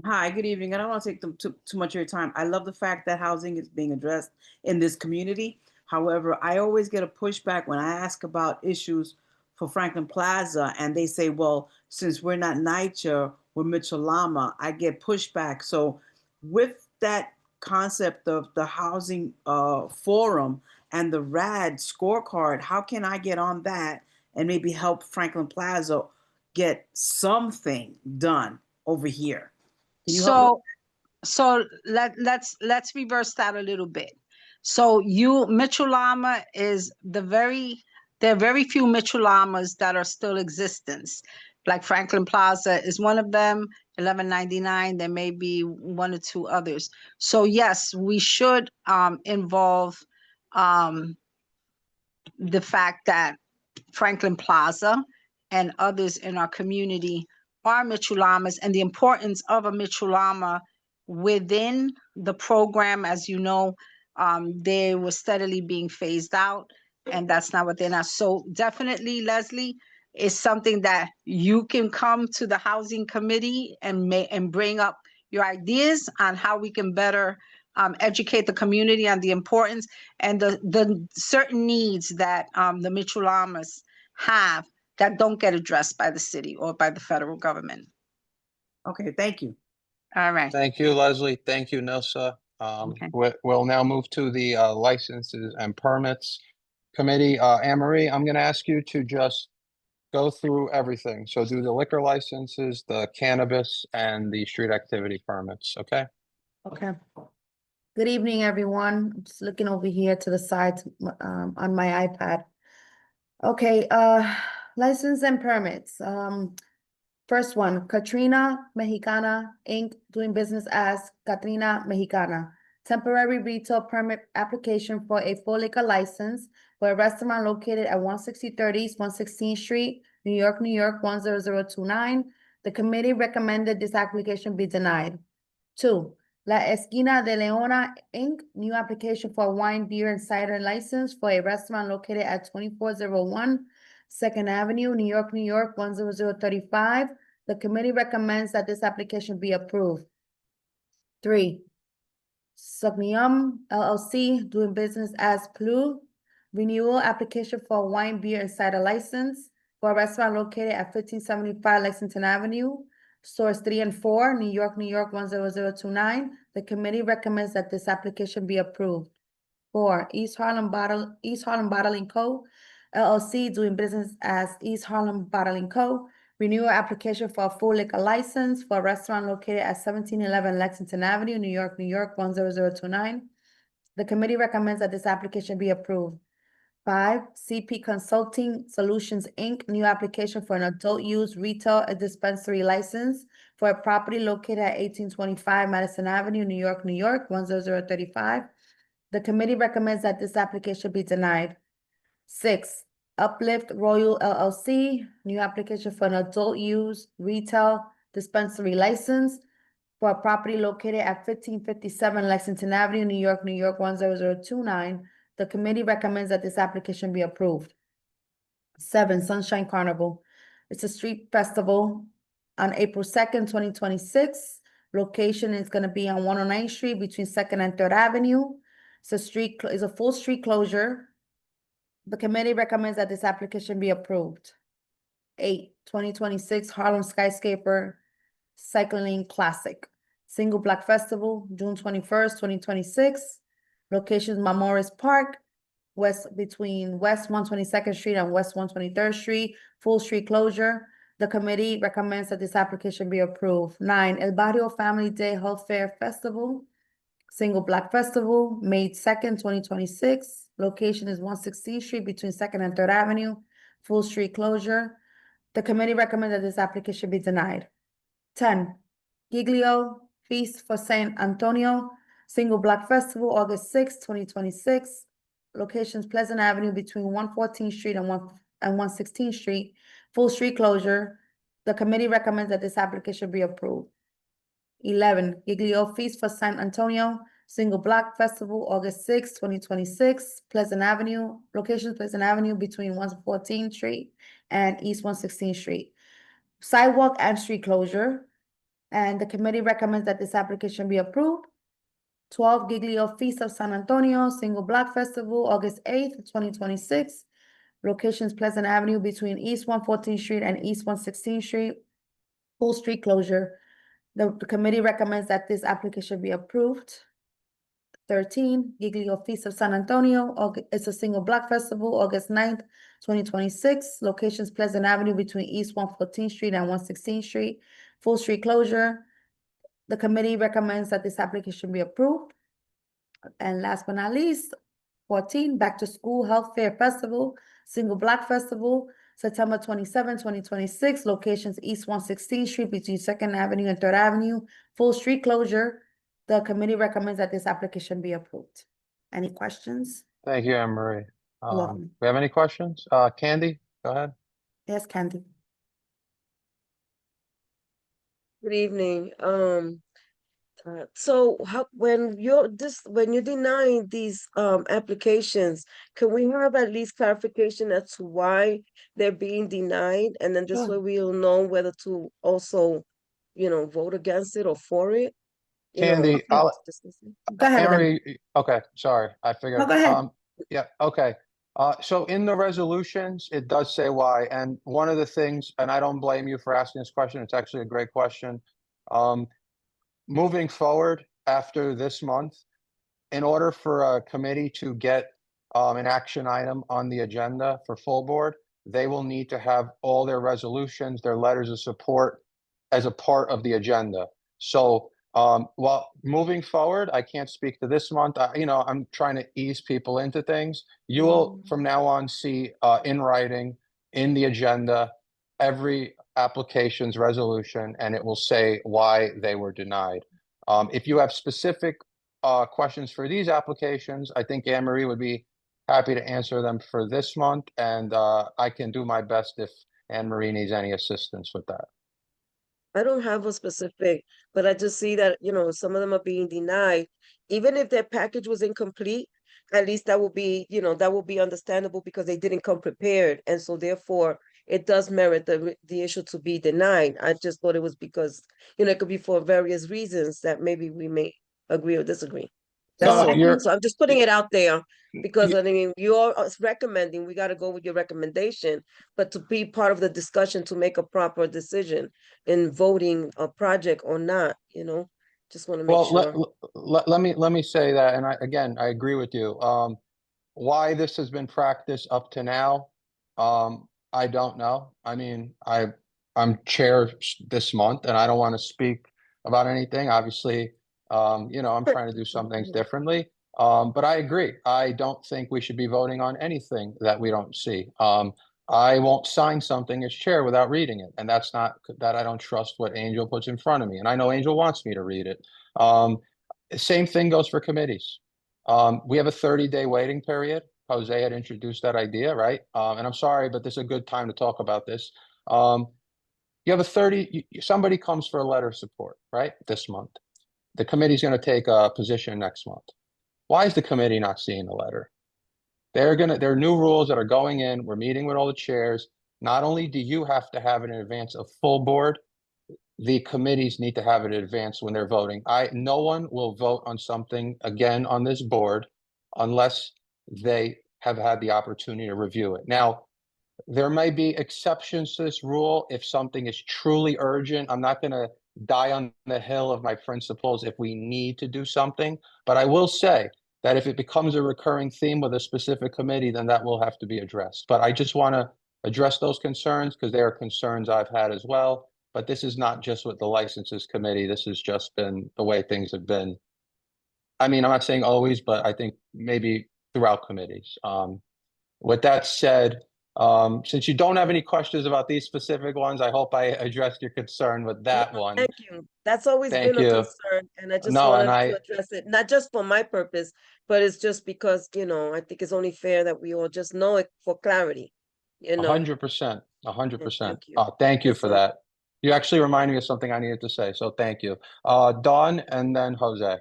Hi, good evening. I don't want to take too much of your time. I love the fact that housing is being addressed in this community. However, I always get a pushback when I ask about issues for Franklin Plaza, and they say, well, since we're not NYCHA, we're Mitchell-Lama. I get pushback. So with that concept of the housing forum and the RAD scorecard, how can I get on that and maybe help Franklin Plaza get something done over here? So let's reverse that a little bit. So Mitchell-Lama is there are very few Mitchell-Lamas that are still existence. Like Franklin Plaza is one of them, 1199, there may be one or two others. So yes, we should involve the fact that Franklin Plaza and others in our community are Mitchell-Lamas, and the importance of a Mitchell-Lama within the program. As you know, they were steadily being phased out, and that's not what they're not. So definitely, Leslie, is something that you can come to the housing committee and bring up your ideas on how we can better educate the community on the importance and the certain needs that the Mitchell-Lamas have that don't get addressed by the city or by the federal government. Okay, thank you. All right. Thank you, Leslie. Thank you, Nelsa. We'll now move to the licenses and permits committee. Anne Marie, I'm going to ask you to just go through everything. So do the liquor licenses, the cannabis, and the street activity permits, okay? Okay. Good evening, everyone. I'm just looking over here to the side on my iPad. Okay, license and permits. First one, Katrina Mexicana, Inc., doing business as Katrina Mexicana. Temporary retail permit application for a full liquor license for a restaurant located at 163rd East, 116th Street, New York, 10029. The committee recommended this application be denied. 2, La Esquina de Leona, Inc., new application for a wine, beer, and cider license for a restaurant located at 2401 2nd Avenue, New York, 10035. The committee recommends that this application be approved. 3, Sognium LLC, doing business as Plu, renewal application for a wine, beer, and cider license for a restaurant located at 1575 Lexington Avenue, stores 3 and 4, New York, 10029. The committee recommends that this application be approved. 4, East Harlem Bottling Co., LLC, doing business as East Harlem Bottling Co., renewal application for a full liquor license for a restaurant located at 1711 Lexington Avenue, New York, 10029. The committee recommends that this application be approved. 5, CP Consulting Solutions, Inc., new application for an adult use retail and dispensary license for a property located at 1825 Madison Avenue, New York, 10035. The committee recommends that this application be denied. 6, Uplift Royal LLC, new application for an adult use retail dispensary license for a property located at 1557 Lexington Avenue, New York, New York 10029. The committee recommends that this application be approved. 7, Sunshine Carnival. It's a street festival on April 2nd, 2026. Location is going to be on 109th Street between 2nd and 3rd Avenue. It's a full street closure. The committee recommends that this application be approved. 8, 2026 Harlem Skyscraper Cycling Classic. Single Block Festival, June 21st, 2026. Location Memorial Park, between West 122nd Street and West 123rd Street. Full street closure. The committee recommends that this application be approved. 9, El Barrio Family Day Health Fair Festival. Single Block Festival, May 2nd, 2026. Location is 116th Street between 2nd and 3rd Avenue. Full street closure. The committee recommends that this application be denied. 10, Giglio Feast for San Antonio, Single Block Festival, August 6, 2026. Locations Pleasant Avenue between 114th Street and 116th Street. Full street closure. The committee recommends that this application be approved. 11, Giglio Feast for San Antonio, Single Block Festival, August 6, 2026. Pleasant Avenue, locations Pleasant Avenue between 114th Street and East 116th Street. Sidewalk and street closure. And the committee recommends that this application be approved. 12, Giglio Feast of San Antonio, Single Block Festival, August 8th, 2026. Locations Pleasant Avenue between East 114th Street and East 116th Street. Full street closure. The committee recommends that this application be approved. 13, Giglio Feast of San Antonio. It's a Single Block Festival, August 9th, 2026. Locations Pleasant Avenue between East 114th Street and 116th Street. Full street closure. The committee recommends that this application be approved. And last but not least, 14, Back to School Health Fair Festival, Single Block Festival, September 27, 2026. Locations East 116th Street between 2nd Avenue and 3rd Avenue. Full street closure. The committee recommends that this application be approved. Any questions? Thank you, Anne Marie. Welcome. We have any questions? Candy, go ahead. Yes, Candy. Good evening. So when you deny these applications, can we have at least clarification as to why they're being denied? And then this way we'll know whether to also, vote against it or for it. Candy, Go ahead, Anne Adam. Marie, okay, sorry, I figured. No, go ahead. Yeah, okay. So in the resolutions, it does say why, and one of the things, and I don't blame you for asking this question, it's actually a great question. Moving forward after this month, in order for a committee to get an action item on the agenda for full board, they will need to have all their resolutions, their letters of support as a part of the agenda. So while moving forward, I can't speak to this month. I'm trying to ease people into things. You will from now on see in writing in the agenda every application's resolution, and it will say why they were denied. If you have specific questions for these applications, I think Anne Marie would be happy to answer them for this month, and I can do my best if Anne Marie needs any assistance with that. I don't have a specific, but I just see that, some of them are being denied. Even if their package was incomplete, at least that will be, that will be understandable because they didn't come prepared. And so therefore, it does merit the issue to be denied. I just thought it was because, it could be for various reasons that maybe we may agree or disagree. That's all. So I'm just putting it out there because I mean, you're recommending, we got to go with your recommendation, but to be part of the discussion to make a proper decision in voting a project or not, just want to make sure. Let me say that, and I agree with you. Why this has been practiced up to now, I don't know. I mean, I'm chair this month, and I don't want to speak about anything. Obviously, I'm trying to do some things differently. But I agree. I don't think we should be voting on anything that we don't see. I won't sign something as chair without reading it, and that's not that I don't trust what Angel puts in front of me, and I know Angel wants me to read it. Same thing goes for committees. We have a 30-day waiting period. Jose had introduced that idea, right? And I'm sorry, but this is a good time to talk about this. You have a 30, somebody comes for a letter of support, right? This month. The committee's going to take a position next month. Why is the committee not seeing the letter? There are new rules that are going in. We're meeting with all the chairs. Not only do you have to have it in advance of full board, the committees need to have it in advance when they're voting. No one will vote on something again on this board unless they have had the opportunity to review it. Now, there may be exceptions to this rule if something is truly urgent. I'm not going to die on the hill of my principles if we need to do something, but I will say that if it becomes a recurring theme with a specific committee, then that will have to be addressed. But I just want to address those concerns because they are concerns I've had as well. But this is not just with the licenses committee. This has just been the way things have been. I mean, I'm not saying always, but I think maybe throughout committees. With that said, since you don't have any questions about these specific ones, I hope I addressed your concern with that one. Thank you. That's always Thank been a you. concern, and I just No, wanted and to address it, not just for my purpose, but it's just because, I think it's only fair that we all just know it for clarity, 100%, 100%. Thank you. Thank you That's for all. that. You actually reminded me of something I needed to say, so thank you. Dawn and then Jose.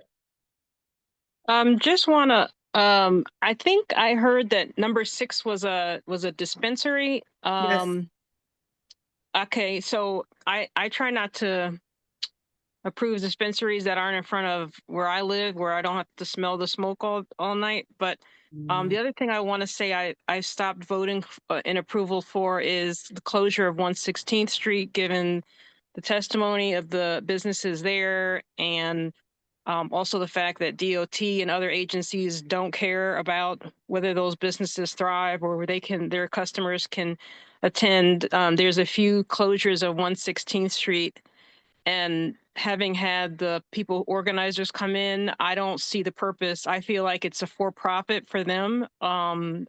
Just wanna, I think I heard that number 6 was a dispensary. Yes. Okay, so I try not to approve dispensaries that aren't in front of where I live, where I don't have to smell the smoke all night. But the other thing I want to say I stopped voting in approval for is the closure of 116th Street, given the testimony of the businesses there, and also the fact that DOT and other agencies don't care about whether those businesses thrive or where their customers can attend. There's a few closures of 116th Street, and having had the organizers come in, I don't see the purpose. I feel like it's a for-profit for them. And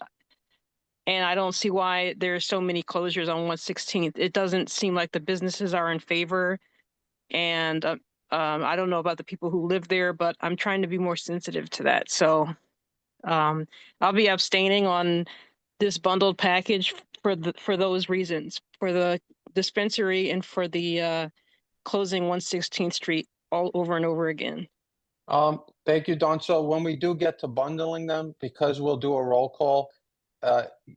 I don't see why there's so many closures on 116th. It doesn't seem like the businesses are in favor. And I don't know about the people who live there, but I'm trying to be more sensitive to that. So I'll be abstaining on this bundled package for those reasons, for the dispensary and for the closing 116th Street all over and over again. Thank you, Dawn. So when we do get to bundling them, because we'll do a roll call,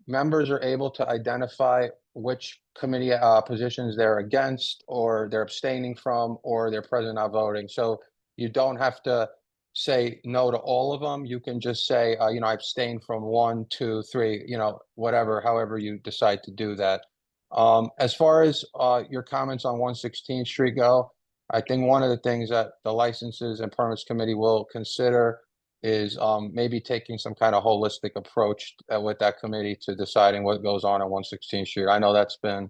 members are able to identify which committee positions they're against, or they're abstaining from, or they're present not voting. So you don't have to say no to all of them. You can just say, I abstain from 1, 2, 3, whatever, however you decide to do that. As far as your comments on 116th Street go, I think one of the things that the Licenses and Permits Committee will consider is maybe taking some kind of holistic approach with that committee to deciding what goes on 116th Street. I know that's been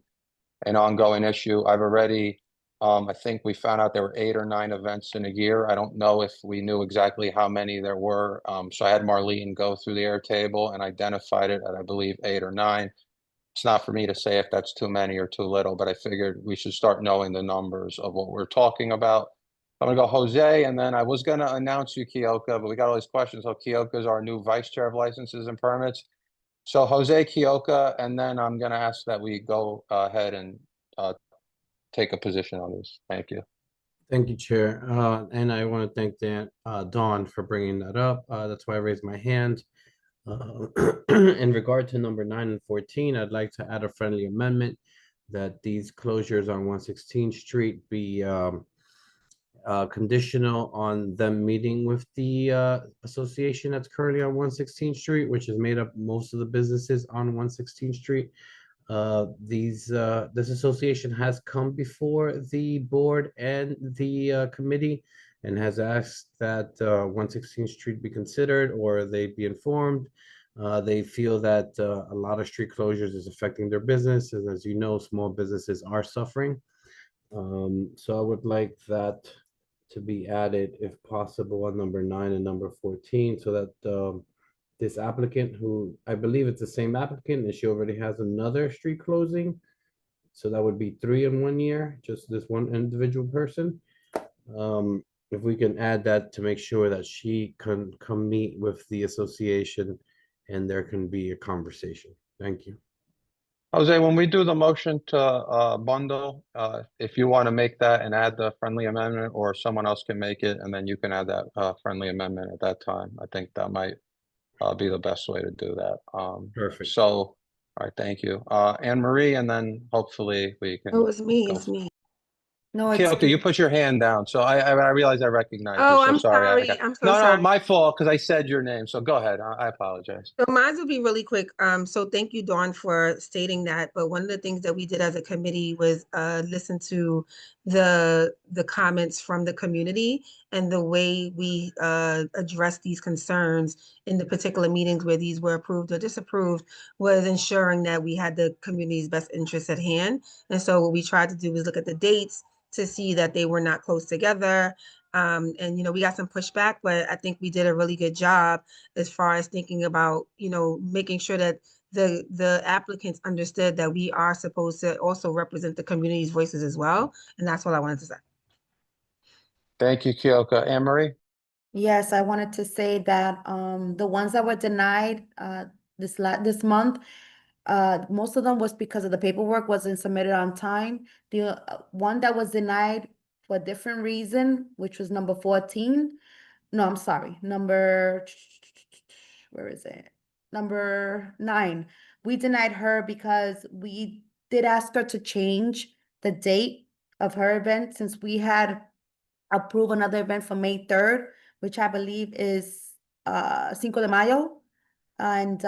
an ongoing issue. I've already, I think we found out there were 8 or 9 events in a year. I don't know if we knew exactly how many there were. So I had Marlene go through the air table and identified it at, I believe, 8 or 9. It's not for me to say if that's too many or too little, but I figured we should start knowing the numbers of what we're talking about. I'm gonna go Jose, and then I was gonna announce you, Keoka, but we got all these questions. So Keoka is our new vice chair of licenses and permits. So Jose, Keoka, and then I'm gonna ask that we go ahead and take a position on this. Thank you. Thank you, Chair. And I want to thank Dawn for bringing that up. That's why I raised my hand. In regard to number 9 and 14, I'd like to add a friendly amendment that these closures on 116th Street be conditional on them meeting with the association that's currently on 116th Street, which is made up most of the businesses on 116th Street. This association has come before the board and the committee and has asked that 116th Street be considered or they be informed. They feel that a lot of street closures is affecting their business, and as you know, small businesses are suffering. So I would like that to be added, if possible, on number 9 and number 14, so that this applicant, who I believe it's the same applicant, and she already has another street closing, so that would be 3 in 1 year, just this one individual person. If we can add that to make sure that she can come meet with the association and there can be a conversation. Thank you. Jose, when we do the motion to bundle, if you want to make that and add the friendly amendment, or someone else can make it, and then you can add that friendly amendment at that time. I think that might be the best way to do that. Perfect. So, all right, thank you. Anne Marie, and then hopefully we can Oh, it's me, go. it's me. No, it's Kyoto, you put your hand down, so I realize I recognize you. Oh, So I'm sorry. sorry. I'm so No, sorry. my fault, because I said your name. So go ahead. I apologize. So mine will be really quick. So thank you, Dawn, for stating that. But one of the things that we did as a committee was listen to the comments from the community, and the way we addressed these concerns in the particular meetings where these were approved or disapproved was ensuring that we had the community's best interests at hand. And so what we tried to do was look at the dates to see that they were not close together. And, you know, we got some pushback, but I think we did a really good job as far as thinking about, you know, making sure that the applicants understood that we are supposed to also represent the community's voices as well. And that's all I wanted to say. Thank you, Kyoko. Anne Marie? Yes, I wanted to say that the ones that were denied this month, most of them was because of the paperwork wasn't submitted on time. The one that was denied for a different reason, which was number 14. No, I'm sorry, where is it? Number 9. We denied her because we did ask her to change the date of her event, since we had approved another event for May 3rd, which I believe is Cinco de Mayo. And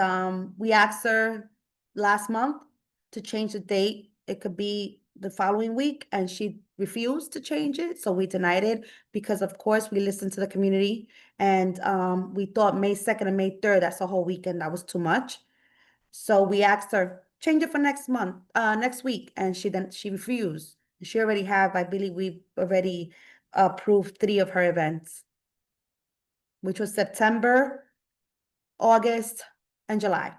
we asked her last month to change the date. It could be the following week, and she refused to change it. So we denied it because, of course, we listened to the community, and we thought May 2nd and May 3rd, that's a whole weekend, that was too much. So we asked her, change it for next month, next week, and she refused. She already have, I believe we've already approved 3 of her events, which was September, August, and July.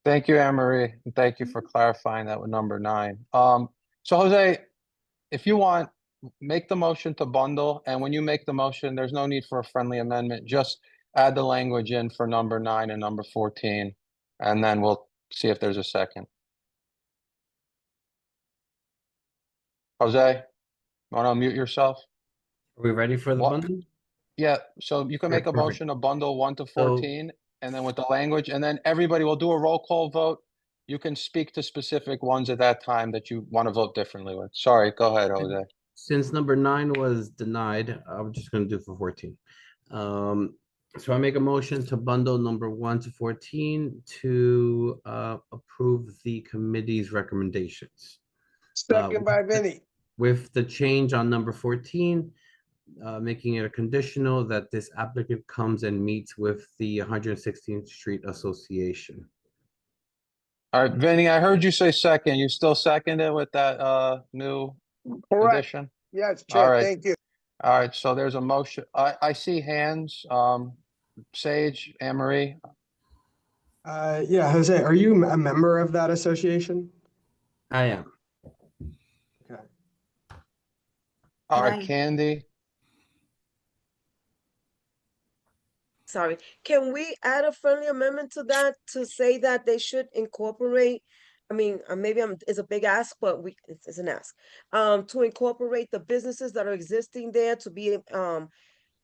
Thank you, Anne Marie. And thank you for clarifying that with number 9. So Jose, if you want, make the motion to bundle. And when you make the motion, there's no need for a friendly amendment. Just add the language in for number 9 and number 14. And then we'll see if there's a second. Jose, want to unmute yourself? Are we ready for the bundle? Yeah, so you can Okay, make a perfect. motion to bundle 1 to So- 14, and then with the language, and then everybody will do a roll call vote. You can speak to specific ones at that time that you want to vote differently with. Sorry, go ahead, Jose. Since number 9 was denied, I'm just gonna do for 14. So I make a motion to bundle number 1 to 14 to approve the committee's recommendations. Second by Vinny. With the change on number 14, making it a conditional that this applicant comes and meets with the 116th Street Association. All right, Vinny, I heard you say second. You still second it with that new Correct. addition? Yes, All Chair, right. thank you. All right, so there's a motion. I see hands. Sage, Anne Marie? Yeah, Jose, are you a member of that association? I am. Okay. All right, Aye. Candy? Sorry, can we add a friendly amendment to that to say that they should incorporate? I mean, maybe it's a big ask, but it's an ask. To incorporate the businesses that are existing there to be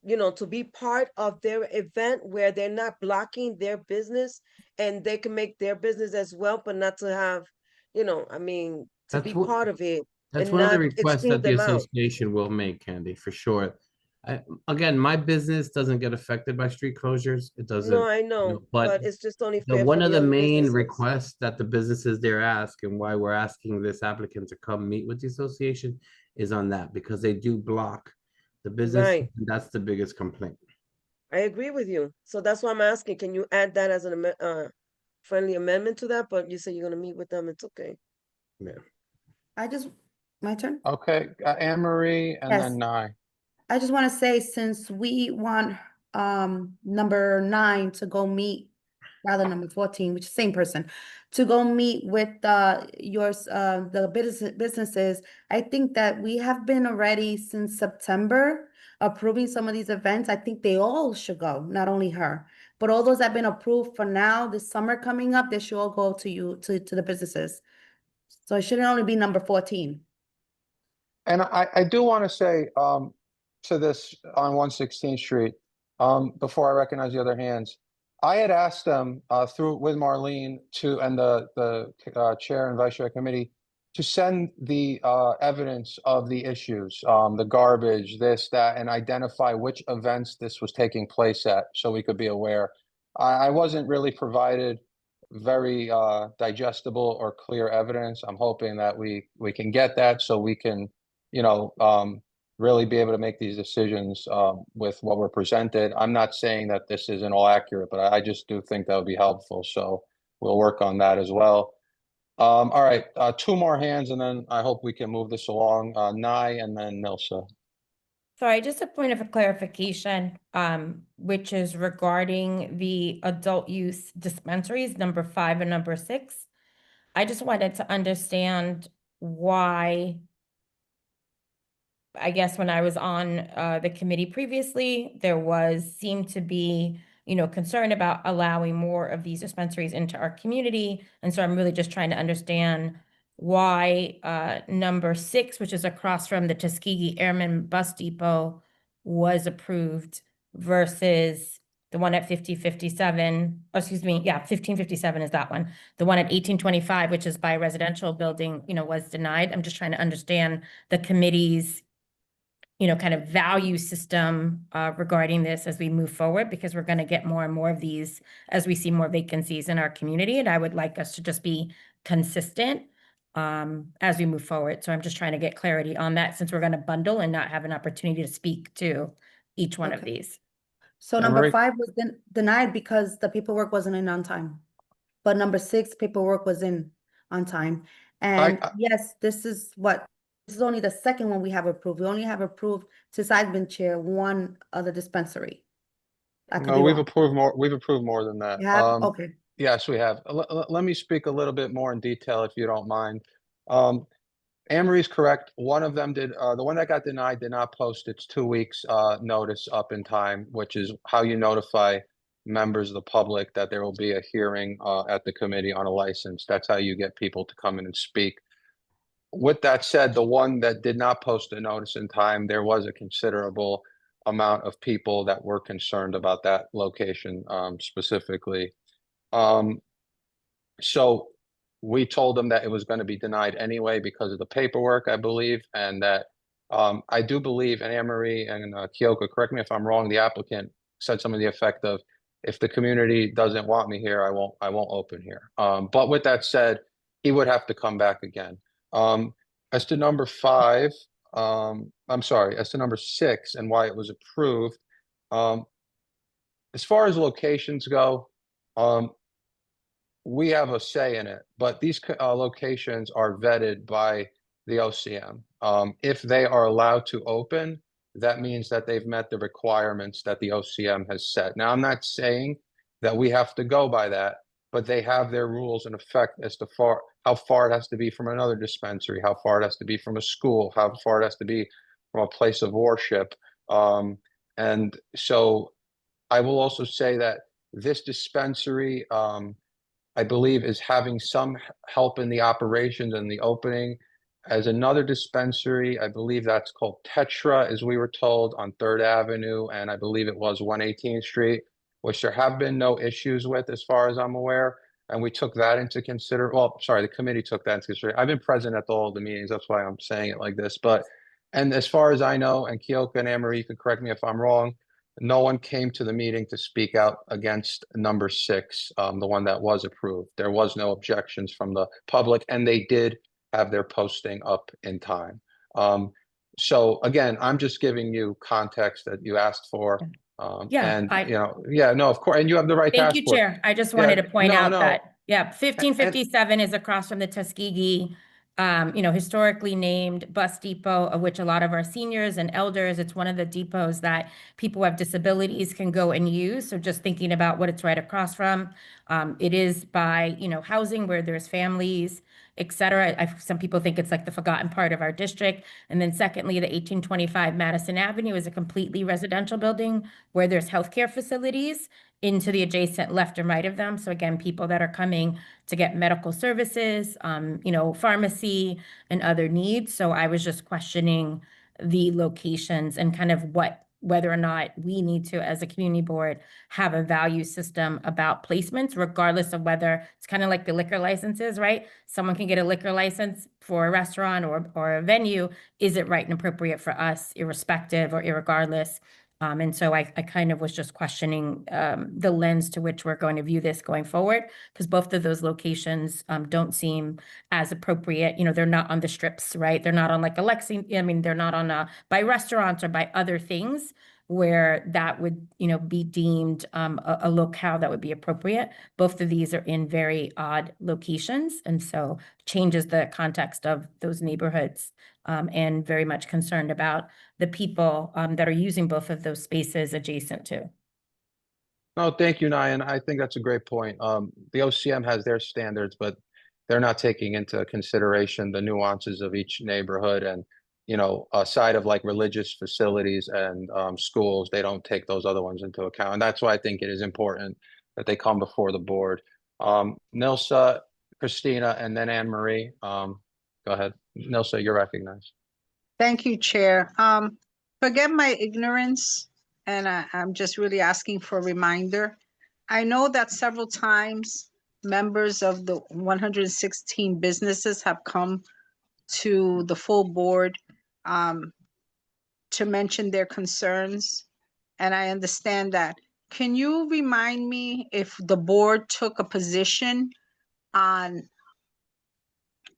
you know, to be part of their event where they're not blocking their business, and they can make their business as well, but not to have, you know, I mean, to That's be what- part of it That's and one of the not requests exclude that the them out. association will make, Candy, for sure. Again, my business doesn't get affected by street closures. It doesn't. No, I know, but it's just only fair for One of the the other main businesses. requests that the businesses there ask, and why we're asking this applicant to come meet with the association, is on that, because they do block the business. Right. And that's the biggest complaint. I agree with you. So that's why I'm asking, can you add that as an friendly amendment to that? But you say you're gonna meet with them, it's okay. Yeah. My turn? Okay, Anne Marie, and Yes. then Nye. I just want to say, since we want number 9 to go meet, rather number 14, which is same person, to go meet with the businesses, I think that we have been already since September approving some of these events, I think they all should go, not only her. But all those that have been approved for now, this summer coming up, they should all go to you, to the businesses. So it shouldn't only be number 14. And I do want to say to this on 116th Street, before I recognize the other hands, I had asked them through with Marlene and the chair and vice chair committee to send the evidence of the issues, the garbage, this, that, and identify which events this was taking place at, so we could be aware. I wasn't really provided very digestible or clear evidence. I'm hoping that we can get that so we can, you know, really be able to make these decisions with what we're presented. I'm not saying that this isn't all accurate, but I just do think that would be helpful. So we'll work on that as well. All right, two more hands, and then I hope we can move this along. Nye and then Nilsa. Sorry, just a point of clarification, which is regarding the adult use dispensaries, number 5 and number 6. I just wanted to understand why, I guess when I was on the committee previously, there seemed to be, concern about allowing more of these dispensaries into our community. And so I'm really just trying to understand why number 6, which is across from the Tuskegee Airmen Bus Depot, was approved versus the one at 1557 is that one. The one at 1825, which is by a residential building, was denied. I'm just trying to understand the committee's kind of value system regarding this as we move forward, because we're going to get more and more of these as we see more vacancies in our community. And I would like us to just be consistent as we move forward. So I'm just trying to get clarity on that, since we're going to bundle and not have an opportunity to speak to each one of these. So number 5 was denied because the paperwork wasn't in on time. But number 6, paperwork was in on time. And yes, this is only the second one we have approved. We only have approved, since I've been chair, one other dispensary. No, we've approved more. We've approved more than that. You have? Okay. Yes, we have. Let me speak a little bit more in detail, if you don't mind. Anne-Marie's correct. One of them did. The one that got denied did not post its 2 weeks notice up in time, which is how you notify members of the public that there will be a hearing at the committee on a license. That's how you get people to come in and speak. With that said, the one that did not post a notice in time, there was a considerable amount of people that were concerned about that location specifically. So we told them that it was going to be denied anyway because of the paperwork, I believe, and that I do believe, and Anne-Marie and Kyoko, correct me if I'm wrong, the applicant said something to the effect of, if the community doesn't want me here, I won't open here. But with that said, he would have to come back again. As to number 5, as to number 6 and why it was approved, as far as locations go, we have a say in it, but these locations are vetted by the OCM. If they are allowed to open, that means that they've met the requirements that the OCM has set. Now, I'm not saying that we have to go by that, but they have their rules in effect as to how far it has to be from another dispensary, how far it has to be from a school, how far it has to be from a place of worship. And so I will also say that this dispensary, I believe, is having some help in the operations and the opening. As another dispensary, I believe that's called Tetra, as we were told, on 3rd Avenue, and I believe it was 118th Street, which there have been no issues with as far as I'm aware. And we took that into the committee took that into consideration. I've been present at all the meetings, that's why I'm saying it like this. And as far as I know, and Kyoko and Anne-Marie, you can correct me if I'm wrong, no one came to the meeting to speak out against number 6, the one that was approved. There was no objections from the public, and they did have their posting up in time. So again, I'm just giving you context that you asked for. No, of course, and you have the right Thank task you, force. Chair. I just wanted to point out that, 1557 And is across from the Tuskegee, historically named bus depot, of which a lot of our seniors and elders, it's one of the depots that people who have disabilities can go and use. So just thinking about what it's right across from, it is by, housing where there's families. et cetera. Some people think it's like the forgotten part of our district. And then secondly, the 1825 Madison Avenue is a completely residential building where there's healthcare facilities into the adjacent left and right of them. So again, people that are coming to get medical services, pharmacy and other needs. So I was just questioning the locations and kind of whether or not we need to, as a community board, have a value system about placements, regardless of whether it's kind of like the liquor licenses, right? Someone can get a liquor license for a restaurant or a venue. Is it right and appropriate for us, irrespective or irregardless? And so I kind of was just questioning the lens to which we're going to view this going forward, because both of those locations don't seem as appropriate. They're not on the strips, right? They're not on like a Lexington. I mean, they're not on by restaurants or by other things where that would, be deemed a locale that would be appropriate. Both of these are in very odd locations, and so changes the context of those neighborhoods, and very much concerned about the people that are using both of those spaces adjacent to. No, thank you, Nyan. I think that's a great point. The OCM has their standards, but they're not taking into consideration the nuances of each neighborhood. And, aside of like religious facilities and schools, they don't take those other ones into account. And that's why I think it is important that they come before the board. Nilsa, Christina, and then Anne Marie. Go ahead. Nilsa, you're recognized. Thank you, Chair. Forget my ignorance, and I'm just really asking for a reminder. I know that several times members of the 116 businesses have come to the full board to mention their concerns, and I understand that. Can you remind me if the board took a position on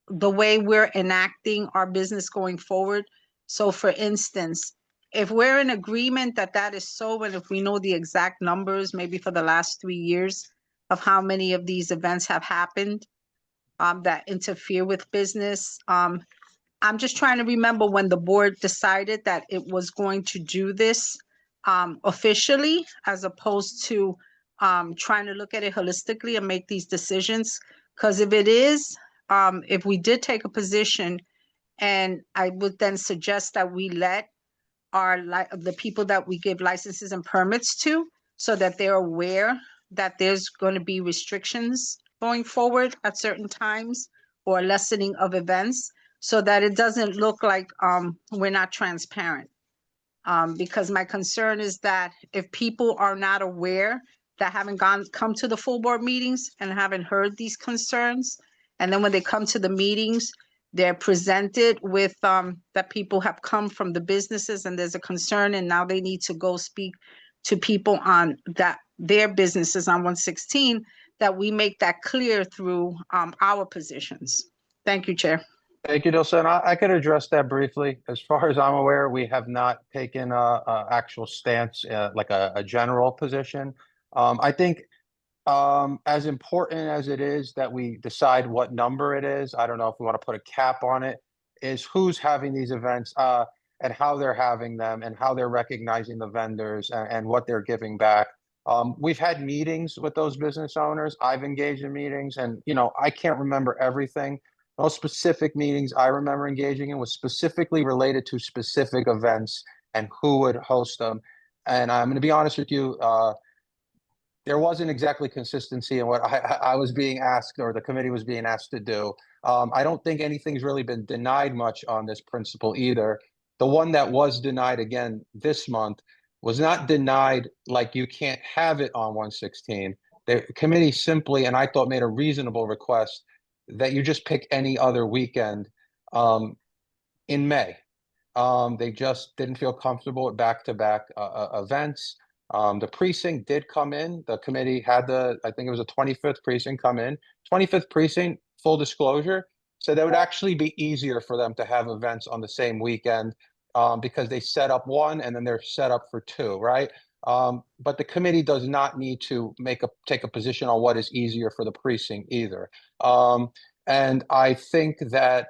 the way we're enacting our business going forward? So for instance, if we're in agreement that that is so, and if we know the exact numbers, maybe for the last 3 years of how many of these events have happened that interfere with business, I'm just trying to remember when the board decided that it was going to do this officially, as opposed to trying to look at it holistically and make these decisions. Because if it is, if we did take a position, and I would then suggest that we let the people that we give licenses and permits to, so that they're aware that there's going to be restrictions going forward at certain times, or lessening of events, so that it doesn't look like we're not transparent. Because my concern is that if people are not aware, that haven't come to the full board meetings and haven't heard these concerns, and then when they come to the meetings, they're presented with that people have come from the businesses and there's a concern, and now they need to go speak to people on that their businesses on 116, that we make that clear through our positions. Thank you, Chair. Thank you, Nilsa. And I could address that briefly. As far as I'm aware, we have not taken a actual stance, like a general position. I think as important as it is that we decide what number it is, I don't know if we want to put a cap on it, is who's having these events and how they're having them and how they're recognizing the vendors and what they're giving back. We've had meetings with those business owners. I've engaged in meetings, and I can't remember everything. Those specific meetings I remember engaging in was specifically related to specific events and who would host them. And I'm going to be honest with you, there wasn't exactly consistency in what I was being asked, or the committee was being asked to do. I don't think anything's really been denied much on this principle either. The one that was denied again this month was not denied like you can't have it on 116. The committee simply, and I thought, made a reasonable request that you just pick any other weekend in May. They just didn't feel comfortable with back-to-back events. The precinct did come in. The committee had I think it was a 25th precinct come in. 25th precinct, full disclosure, so that would actually be easier for them to have events on the same weekend because they set up one and then they're set up for two, right? But the committee does not need to take a position on what is easier for the precinct either. And I think that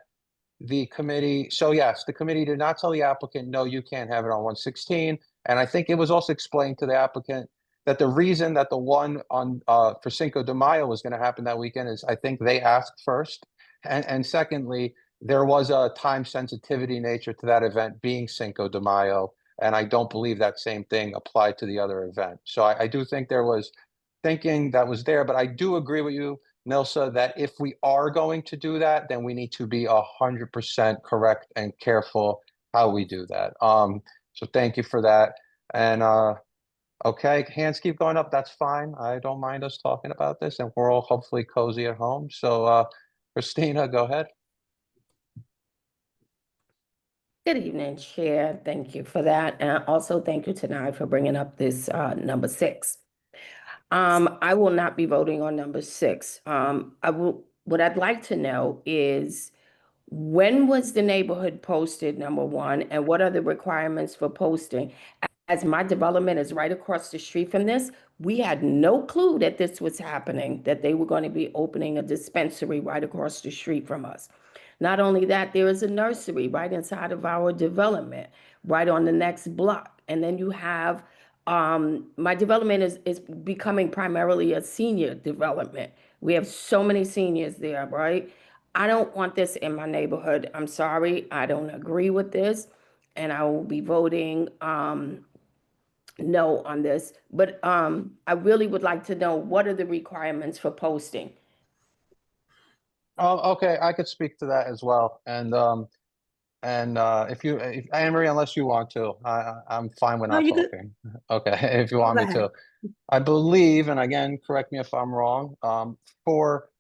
the committee, so yes, the committee did not tell the applicant, no, you can't have it on 116. And I think it was also explained to the applicant that the reason that the one on for Cinco de Mayo was going to happen that weekend is I think they asked first. And secondly, there was a time sensitivity nature to that event being Cinco de Mayo, and I don't believe that same thing applied to the other event. So I do think there was thinking that was there, but I do agree with you, Nilsa, that if we are going to do that, then we need to be 100% correct and careful how we do that. So thank you for that. And okay, hands keep going up. That's fine. I don't mind us talking about this, and we're all hopefully cozy at home. So, Christina, go ahead. Good evening, Chair. Thank you for that. And also thank you tonight for bringing up this number 6. I will not be voting on number 6. What I'd like to know is when was the neighborhood posted, number 1, and what are the requirements for posting? As my development is right across the street from this, we had no clue that this was happening, that they were going to be opening a dispensary right across the street from us. Not only that, there is a nursery right inside of our development, right on the next block. And then you have, my development is becoming primarily a senior development. We have so many seniors there, right? I don't want this in my neighborhood. I'm sorry, I don't agree with this. And I will be voting no on this. But I really would like to know, what are the requirements for posting? Oh, okay, I could speak to that as well. And if Anne Marie, unless you want to, I'm fine with No, not you could talking. Okay, if you go want me ahead. to. I believe, and again, correct me if I'm wrong, for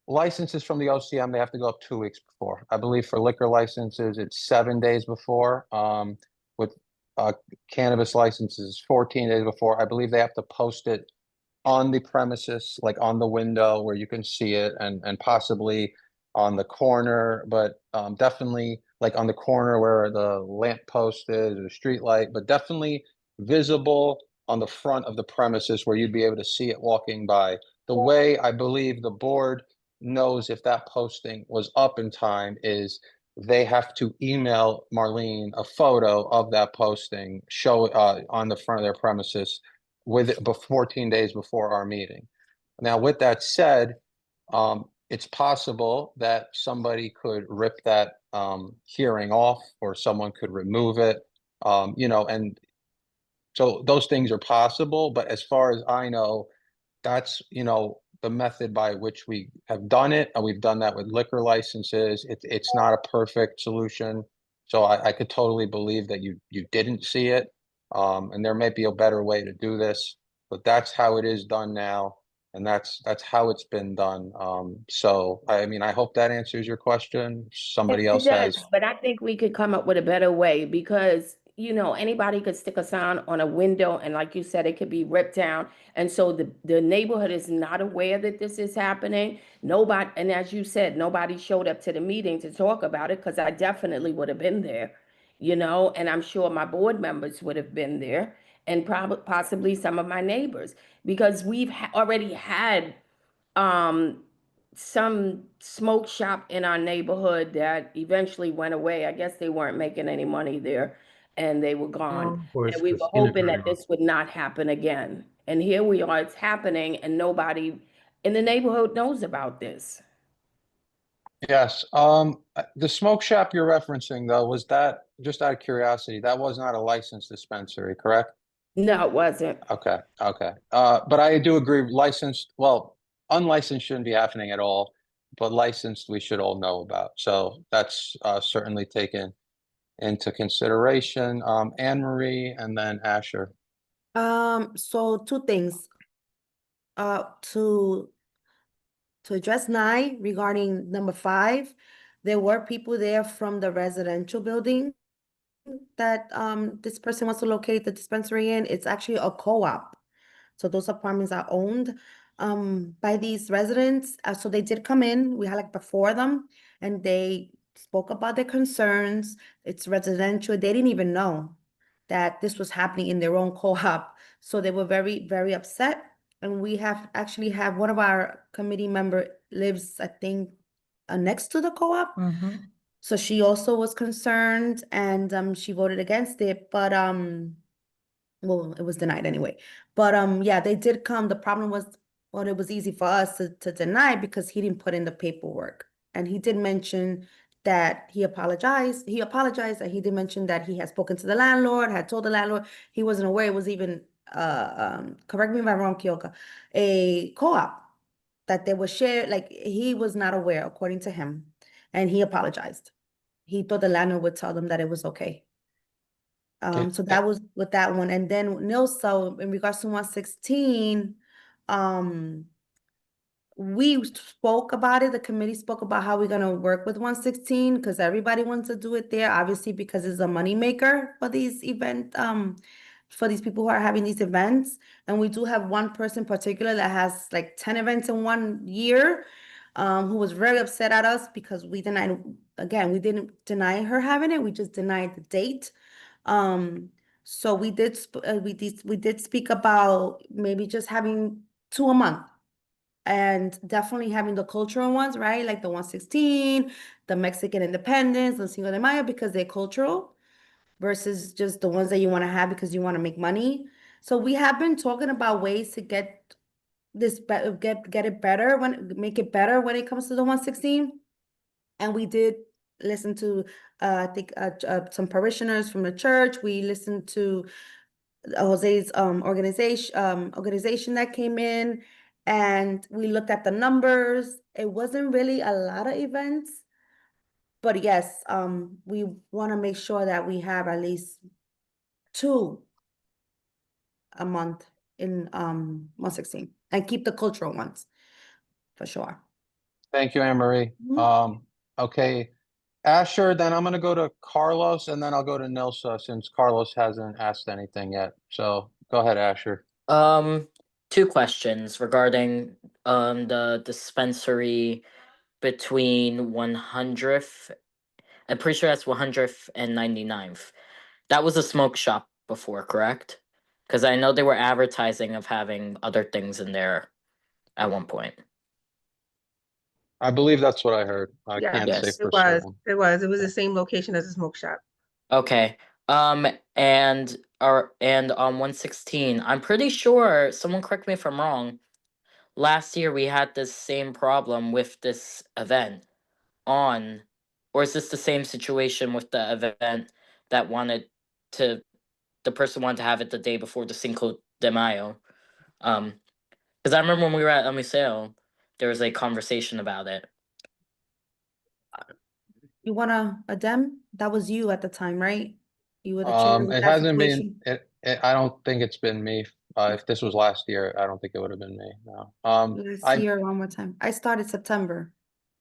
licenses from the OCM, they have to go up 2 weeks before. I believe for liquor licenses, it's 7 days before. With cannabis licenses, 14 days before. I believe they have to post it on the premises, like on the window where you can see it, and possibly on the corner, but definitely like on the corner where the lamp post is or street light, but definitely visible on the front of the premises where you'd be able to see it walking by. The way I believe the board knows if that posting was up in time is they have to email Marlene a photo of that posting, show on the front of their premises with 14 days before our meeting. Now, with that said, it's possible that somebody could rip that hearing off, or someone could remove it, and so those things are possible. But as far as I know, that's, the method by which we have done it, and we've done that with liquor licenses. It's not a perfect solution, so I could totally believe that you didn't see it, and there may be a better way to do this, but that's how it is done now, and that's how it's been done. So I mean, I hope that answers your question. Somebody It else does, has. but I think we could come up with a better way, because, anybody could stick a sign on a window, and like you said, it could be ripped down. And so the neighborhood is not aware that this is happening. Nobody, and as you said, nobody showed up to the meeting to talk about it, because I definitely would have been there, and I'm sure my board members would have been there, and probably possibly some of my neighbors, because we've already had some smoke shop in our neighborhood that eventually went away. I guess they weren't making any money there, and they were gone. Of course, And we were Christina hoping cut that her off. this would not happen again. And here we are, it's happening, and nobody in the neighborhood knows about this. Yes. The smoke shop you're referencing, though, was that, just out of curiosity, that was not a licensed dispensary, correct? No, it wasn't. Okay, okay. But I do agree, licensed, well, unlicensed shouldn't be happening at all, but licensed we should all know about. So that's certainly taken into consideration. Anne Marie and then Asher. So 2 things. To address 9 regarding number 5, there were people there from the residential building that this person wants to locate the dispensary in. It's actually a co-op. So those apartments are owned by these residents. So they did come in. We had like before them, and they spoke about their concerns. It's residential. They didn't even know that this was happening in their own co-op. So they were very, very upset. And we actually have one of our committee member lives, I think, next to the co-op. So she also was concerned, and she voted against it, but well, it was denied anyway. But yeah, they did come. The problem was well, it was easy for us to deny because he didn't put in the paperwork. And he did mention that he apologized. He apologized, and he did mention that he had spoken to the landlord, had told the landlord he wasn't aware it was even, correct me if I'm wrong, Kyoka, a co-op that they were shared, like he was not aware, according to him, and he apologized. He thought the landlord would tell them that it was okay. Okay. So that was with that one. And then Nilso, in regards to 116, we spoke about it. The committee spoke about how we're gonna work with 116 because everybody wants to do it there, obviously, because it's a moneymaker for these for these people who are having these events. And we do have one person in particular that has like 10 events in 1 year, who was very upset at us because we denied, again, we didn't deny her having it, we just denied the date. So we did we did speak about maybe just having 2 a month, and definitely having the cultural ones, right? Like the 116, the Mexican Independence, the Cinco de Mayo, because they're cultural, versus just the ones that you want to have because you want to make money. So we have been talking about ways to get this get it better, make it better when it comes to the 116. And we did listen to I think some parishioners from the church. We listened to Jose's organization that came in, and we looked at the numbers. It wasn't really a lot of events, but yes, we want to make sure that we have at least 2 a month in 116 and keep the cultural ones for sure. Thank you, Anne Marie. Okay, Asher, then I'm gonna go to Carlos, and then I'll go to Nilsa since Carlos hasn't asked anything yet. So go ahead, Asher. Two questions regarding the dispensary between 100th. I'm pretty sure that's 100th and 99th. That was a smoke shop before, correct? Because I know they were advertising of having other things in there at one point. I believe that's what I heard. I Yeah, can't say Yes. for it was. certain. It was. It was the same location as the smoke shop. Okay. And on 116, I'm pretty sure, someone correct me if I'm wrong, last year we had this same problem with this event on, or is this the same situation with the event that the person wanted to have it the day before the Cinco de Mayo? Because I remember when we were at El Museo, there was a conversation about it. You wanna, Adem? That was you at the time, right? You were the chair of It that hasn't been, situation. I don't think it's been me. If this was last year, I don't think it would have been me, no. Last year, one more time. I started September.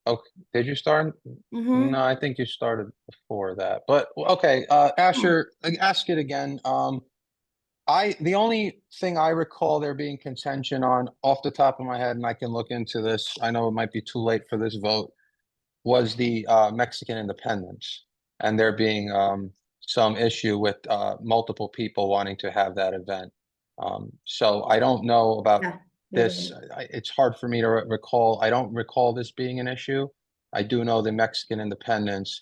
Okay, did you start? Mm-hmm. No, I think you started before that, but okay, Asher, ask it again. The only thing I recall there being contention on off the top of my head, and I can look into this, I know it might be too late for this vote, was the Mexican independence. And there being some issue with multiple people wanting to have that event. So I don't know about this. It's hard for me to recall. I don't recall this being an issue. I do know the Mexican independence.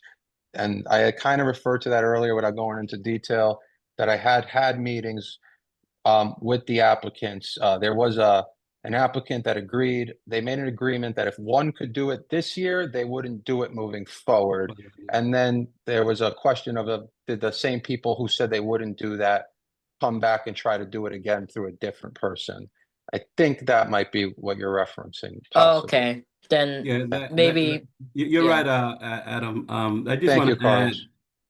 And I had kind of referred to that earlier without going into detail, that I had meetings with the applicants. There was an applicant that agreed. They made an agreement that if one could do it this year, they wouldn't do it moving forward. And then there was a question of did the same people who said they wouldn't do that come back and try to do it again through a different person? I think that might be what you're referencing. Possibly. Okay, then Yeah, maybe you're yeah. right, Adam. I just Thank want you, to add,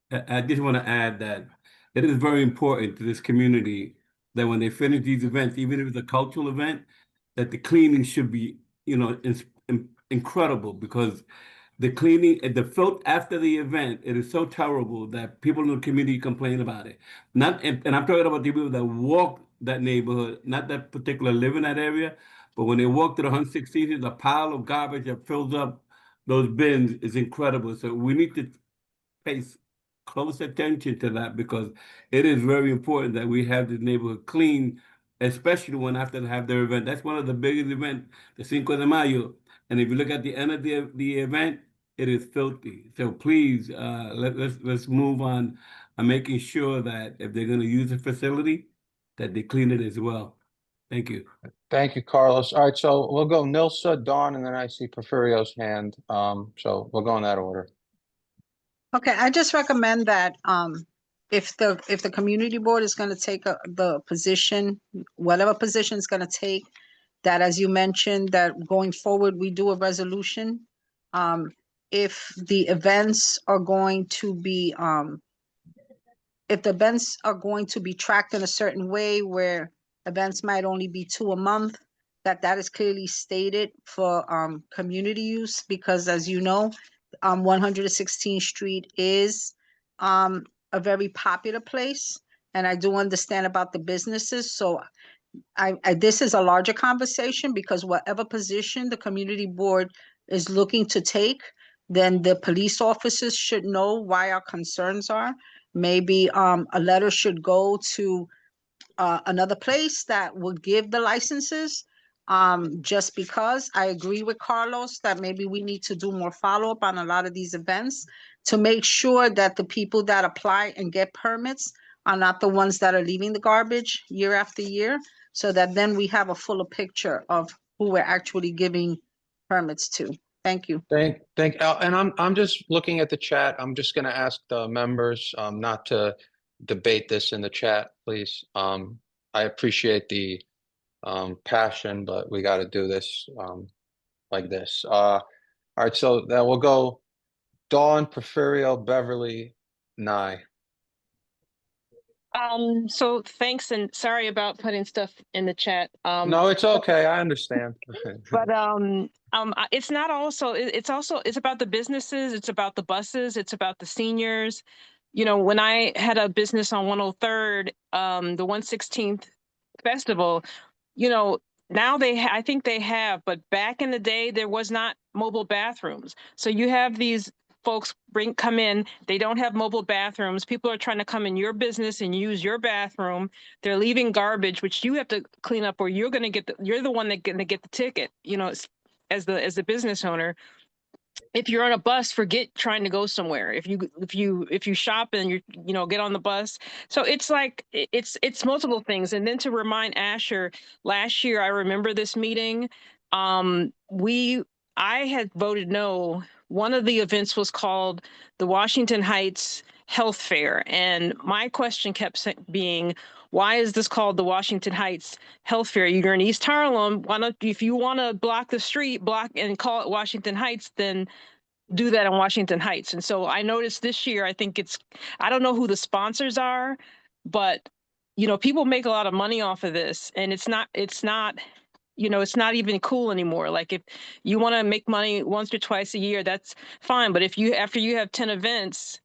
Carlos. I just want to add that it is very important to this community that when they finish these events, even if it's a cultural event, that the cleaning should be, incredible, because the cleaning, the filth after the event, it is so terrible that people in the community complain about it. And I'm talking about the people that walk that neighborhood, not that particular live in that area, but when they walk to the 116th, the pile of garbage that fills up those bins is incredible. So we need to pay close attention to that, because it is very important that we have the neighborhood clean, especially when after they have their event. That's one of the biggest events, the Cinco de Mayo. And if you look at the end of the event, it is filthy. So please, let's move on making sure that if they're going to use the facility, that they clean it as well. Thank you. Thank you, Carlos. All right, so we'll go Nilsa, Dawn, and then I see Porfirio's hand. So we'll go in that order. Okay, I just recommend that if the community board is going to take the position, whatever position it's going to take, that as you mentioned, that going forward we do a resolution. If the events are going to be tracked in a certain way where events might only be 2 a month, that is clearly stated for community use, because as you know, 116th Street is a very popular place, and I do understand about the businesses. So this is a larger conversation, because whatever position the community board is looking to take, then the police officers should know why our concerns are. Maybe a letter should go to another place that would give the licenses. Just because I agree with Carlos that maybe we need to do more follow-up on a lot of these events to make sure that the people that apply and get permits are not the ones that are leaving the garbage year after year, so that then we have a fuller picture of who we're actually giving permits to. Thank you. And I'm just looking at the chat. I'm just going to ask the members not to debate this in the chat, please. I appreciate the passion, but we got to do this like this. All right, so then we'll go Dawn, Porfirio, Beverly, Nye. So thanks, and sorry about putting stuff in the chat. No, it's okay. I understand. But it's not also, it's about the businesses, it's about the buses, it's about the seniors. You know, when I had a business on 103rd, the 116th festival, you know, now I think they have, but back in the day, there was not mobile bathrooms. So you have these folks come in, they don't have mobile bathrooms. People are trying to come in your business and use your bathroom. They're leaving garbage, which you have to clean up, or you're going to you're the one that's going to get the ticket, you know, as the business owner. If you're on a bus, forget trying to go somewhere. If you shop and you know, get on the bus. So it's like it's multiple things. And then to remind Asher, last year I remember this meeting. I had voted no. One of the events was called the Washington Heights Health Fair, and my question kept being, why is this called the Washington Heights Health Fair? You're in East Harlem. Why not, if you want to block the street, block and call it Washington Heights, then do that in Washington Heights. And so I noticed this year, I think I don't know who the sponsors are, but you know, people make a lot of money off of this, and it's not, you know, it's not even cool anymore. Like if you want to make money once or twice a year, that's fine. But if after you have 10 events,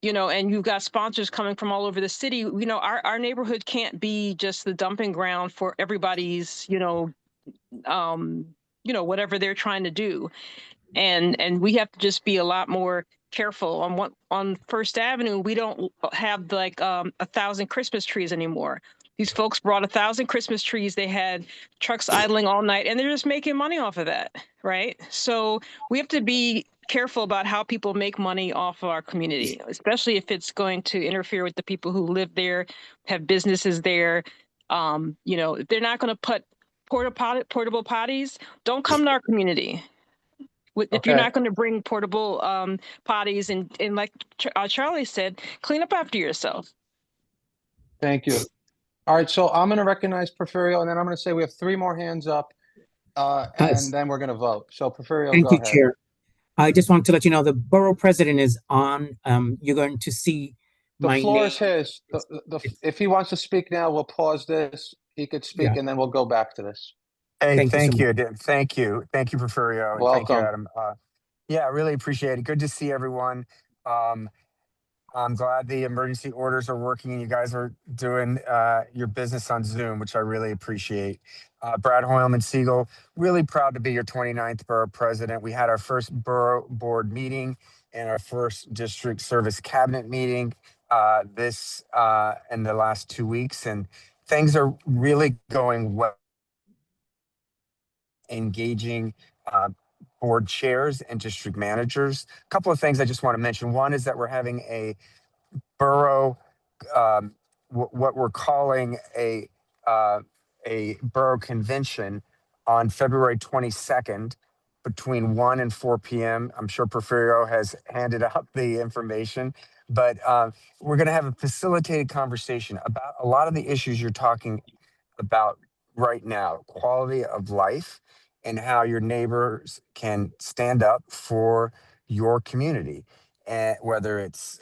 you know, and you've got sponsors coming from all over the city, you know, our neighborhood can't be just the dumping ground for everybody's, you know, whatever they're trying to do. And we have to just be a lot more careful. On First Avenue, we don't have like 1,000 Christmas trees anymore. These folks brought 1,000 Christmas trees. They had trucks idling all night, and they're just making money off of that, right? So we have to be careful about how people make money off of our community, especially if it's going to interfere with the people who live there, have businesses there. You know, if they're not going to put portable potties, don't come to our community. If you're not going to bring portable potties, and like Charlie said, clean up after yourself. Thank you. All right, so I'm going to recognize Porfirio, and then I'm going to say we have 3 more hands up, and then we're going to vote. So Porfirio, Thank go you, ahead. Chair. I just want to let you know the borough president is on. You're going to see the floor is his. If he wants to speak now, we'll pause this. He could speak, and then we'll go back to this. Hey, thank you. Thank you, Porfirio, and thank you, Adam. Yeah, I really appreciate it. Good to see everyone. I'm glad the emergency orders are working and you guys are doing your business on Zoom, which I really appreciate. Brad Hoylman Siegel, really proud to be your 29th borough president. We had our first borough board meeting and our first district service cabinet meeting in the last 2 weeks, and things are really going well. Engaging board chairs and district managers. A couple of things I just want to mention. One is that we're having a borough, what we're calling a a borough convention on February 22nd between 1 and 4 p.m. I'm sure Porfirio has handed out the information, but we're going to have a facilitated conversation about a lot of the issues you're talking about right now, quality of life, and how your neighbors can stand up for your community, and whether it's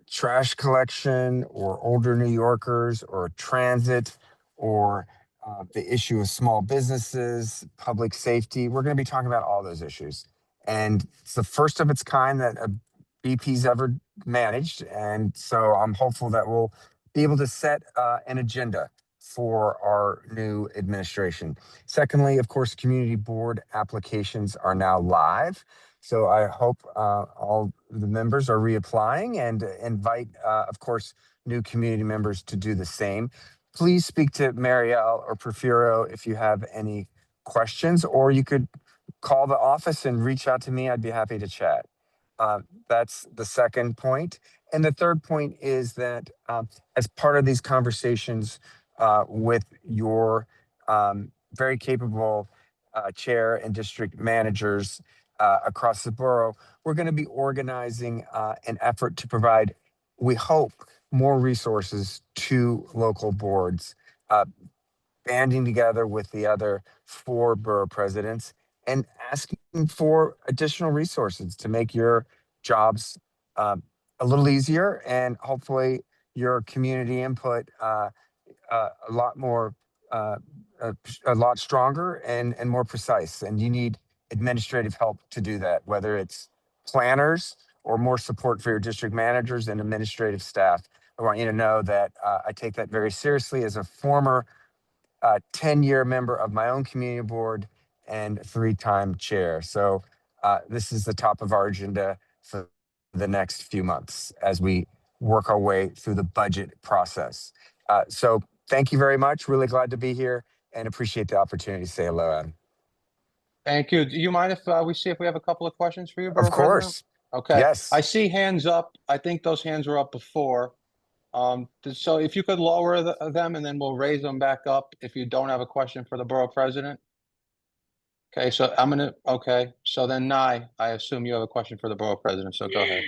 trash collection or older New Yorkers or transit or the issue of small businesses, public safety. We're going to be talking about all those issues. And it's the first of its kind that a BP's ever managed. And so I'm hopeful that we'll be able to set an agenda for our new administration. Secondly, of course, community board applications are now live. So I hope all the members are reapplying and invite, of course, new community members to do the same. Please speak to Marielle or Porfirio if you have any questions, or you could call the office and reach out to me. I'd be happy to chat. That's the second point. And the third point is that as part of these conversations with your very capable chair and district managers across the borough, we're going to be organizing an effort to provide, we hope, more resources to local boards, banding together with the other 4 borough presidents and asking for additional resources to make your jobs a little easier and hopefully your community input a lot more, a lot stronger and more precise. And you need administrative help to do that, whether it's planners or more support for your district managers and administrative staff. I want you to know that I take that very seriously as a former 10-year member of my own community board and 3-time chair. So this is the top of our agenda for the next few months as we work our way through the budget process. So thank you very much. Really glad to be here and appreciate the opportunity to say hello, Adam. Thank you. Do you mind if we see if we have a couple of questions for you, Borough Of course. President? Okay. Yes. I see hands up. I think those hands were up before. So if you could lower them and then we'll raise them back up if you don't have a question for the Borough President. Okay, so okay. So then Nye, I assume you have a question for the Borough President, so go ahead.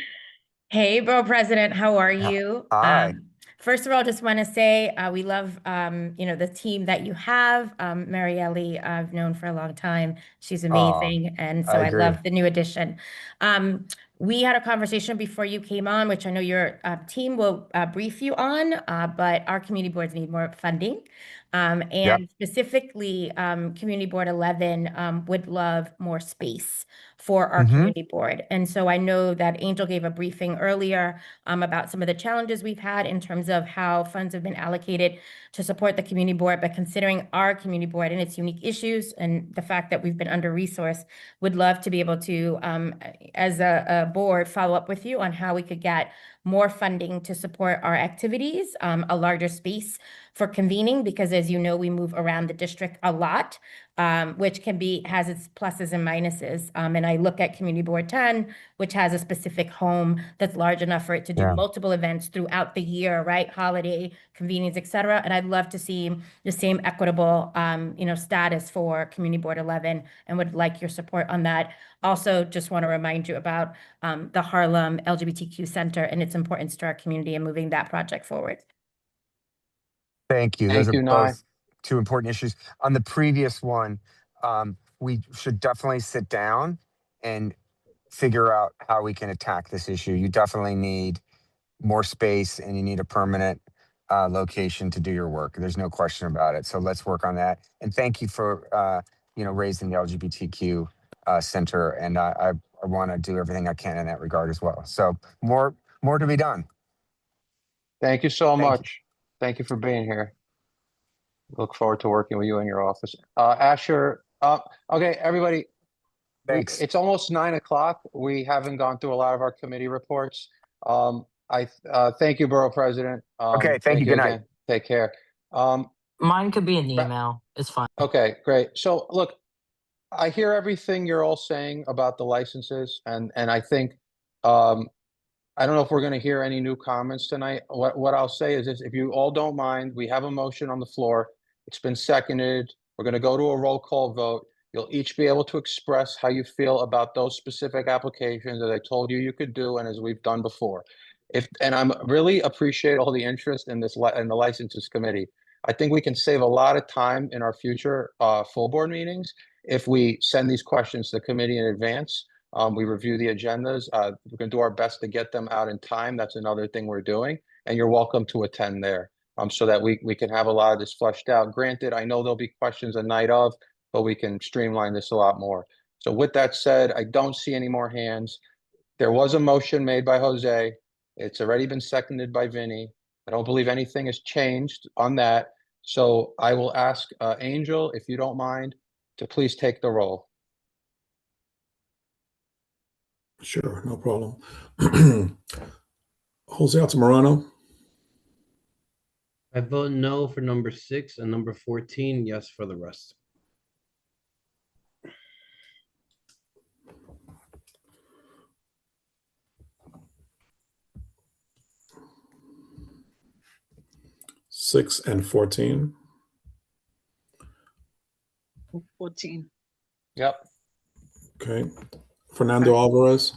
Hey, Borough President, how are you? Hi. First of all, just want to say we love the team that you have. Marielle, I've known for a long time. She's amazing, and so I love the new addition. We had a conversation before you came on, which I know your team will brief you on, but our community boards need more funding. And specifically, Community Board 11 would love more space for our community board. And so I know that Angel gave a briefing earlier about some of the challenges we've had in terms of how funds have been allocated to support the community board, but considering our community board and its unique issues and the fact that we've been under-resourced, would love to be able to, as a board, follow up with you on how we could get more funding to support our activities, a larger space for convening, because as you know, we move around the district a lot, which has its pluses and minuses. And I look at Community Board 10, which has a specific home that's large enough for it to do multiple events throughout the year, right? Holiday, convenience, et cetera. And I'd love to see the same equitable, status for Community Board 11 and would like your support on that. Also, just want to remind you about the Harlem LGBTQ Center and its importance to our community and moving that project forward. Thank you. Thank Those you, are Nye. both 2 important issues. On the previous one, we should definitely sit down and figure out how we can attack this issue. You definitely need more space and you need a permanent location to do your work. There's no question about it. So let's work on that. And thank you for raising the LGBTQ center. And I want to do everything I can in that regard as well. So more to be done. Thank you so much. Thank you for being here. Look forward to working with you in your office. Asher, okay, everybody. Thanks. It's almost 9 o'clock. We haven't gone through a lot of our committee reports. I thank you, Borough President. Okay, thank you. Good night. Again. Take care. Mine could be an email. It's fine. Okay, great. So look, I hear everything you're all saying about the licenses, and I think I don't know if we're going to hear any new comments tonight. What I'll say is this: if you all don't mind, we have a motion on the floor It's been seconded. We're going to go to a roll call vote. You'll each be able to express how you feel about those specific applications that I told you could do, and as we've done before. And I'm really appreciate all the interest in this in the licenses committee. I think we can save a lot of time in our future full board meetings if we send these questions to the committee in advance. We review the agendas. We're going to do our best to get them out in time. That's another thing we're doing, and you're welcome to attend there. So that we can have a lot of this fleshed out. Granted, I know there'll be questions a night of, but we can streamline this a lot more. So with that said, I don't see any more hands. There was a motion made by Jose. It's already been seconded by Vinny. I don't believe anything has changed on that. So I will ask Angel, if you don't mind, to please take the roll. Sure, no problem. Jose Altamirano. I vote no for number 6 and number 14, yes for the rest. Six and 14. 14. Yep. Okay. Fernando Alvarez.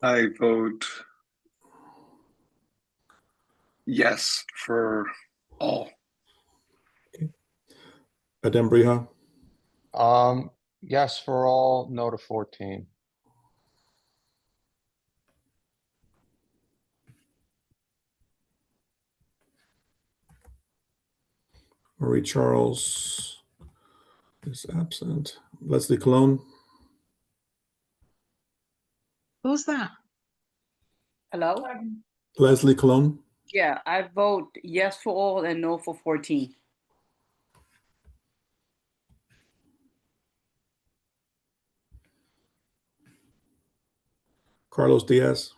I vote yes for all. Okay. Adem Brija. Yes for all, no to 14. Marie Charles is absent. Leslie Colon. Who's that? Hello? Leslie Colon. Yeah, I vote yes for all and no for 14. Carlos Diaz.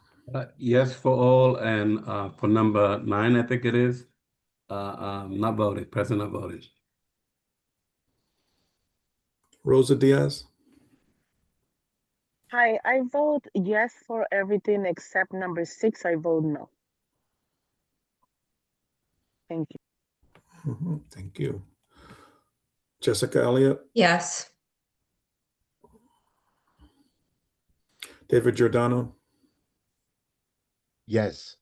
Yes for all, and for number 9, I think it is. Not voted. Present, not voted. Rosa Diaz. Hi, I vote yes for everything except number 6. I vote no. Thank you. Thank you. Jessica Elliott. Yes. David Giordano. Yes.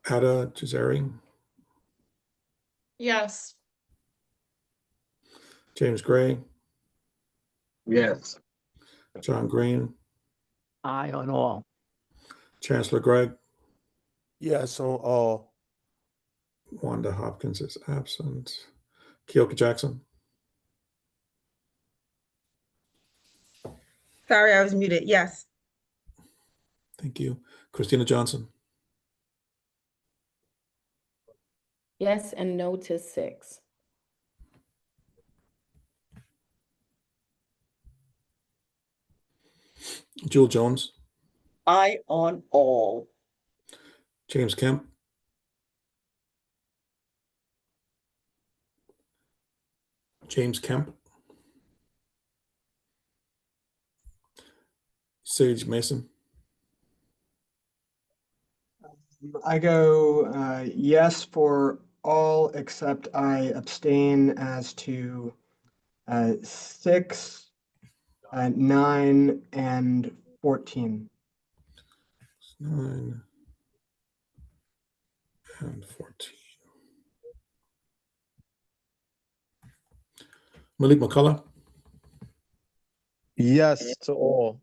Ada Cesari. Yes. James Gray. Yes. John Green. Aye on all. Chancellor Gregg. Yes on all. Wanda Hopkins is absent. Keoka Jackson. Sorry, I was muted. Yes. Thank you. Christina Johnson. Yes and no to 6. Jewel Jones. Aye on all. James Kemp. James Kemp. Sage Mason. I go yes for all except I abstain as to 6, 9, and 14. 9 and 14. Malik McCullough. Yes to all.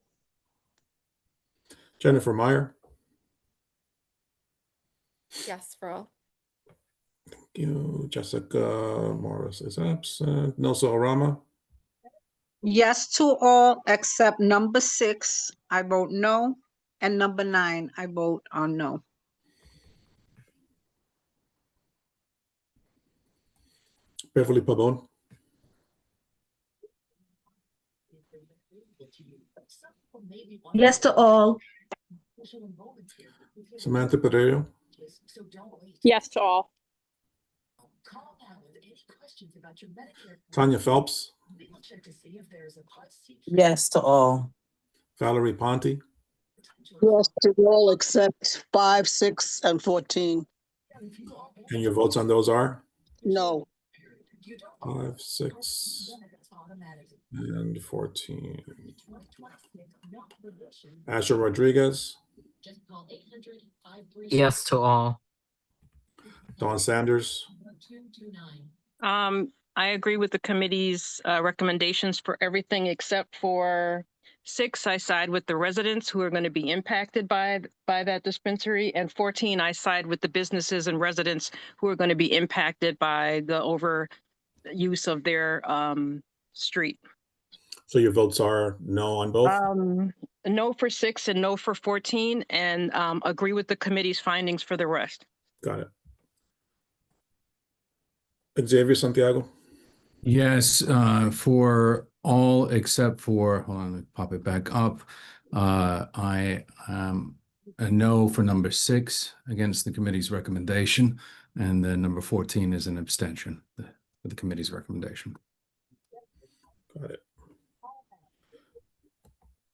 Jennifer Meyer. Yes for all. Thank you. Jessica Morris is absent. Nosa Orama. Yes to all except number 6. I vote no. And number 9, I vote on no. Beverly Pabon. Yes to all. Samantha Pereira. Yes to all. Tanya Phelps. Yes to all. Valerie Ponte. Yes to all except 5, 6, and 14. And your votes on those are? No. 5, 6, and 14. Asher Rodriguez, Yes to all. Dawn Sanders, I agree with the committee's recommendations for everything except for 6. I side with the residents who are going to be impacted by that dispensary, and 14, I side with the businesses and residents who are going to be impacted by the overuse of their street. so your votes are no on both? No for 6 and no for 14, and agree with the committee's findings for the rest. Got it. Xavier Santiago? Yes, for all except for, hold on, let me pop it back up. I am a no for number 6 against the committee's recommendation, and then number 14 is an abstention for the committee's recommendation. Got it.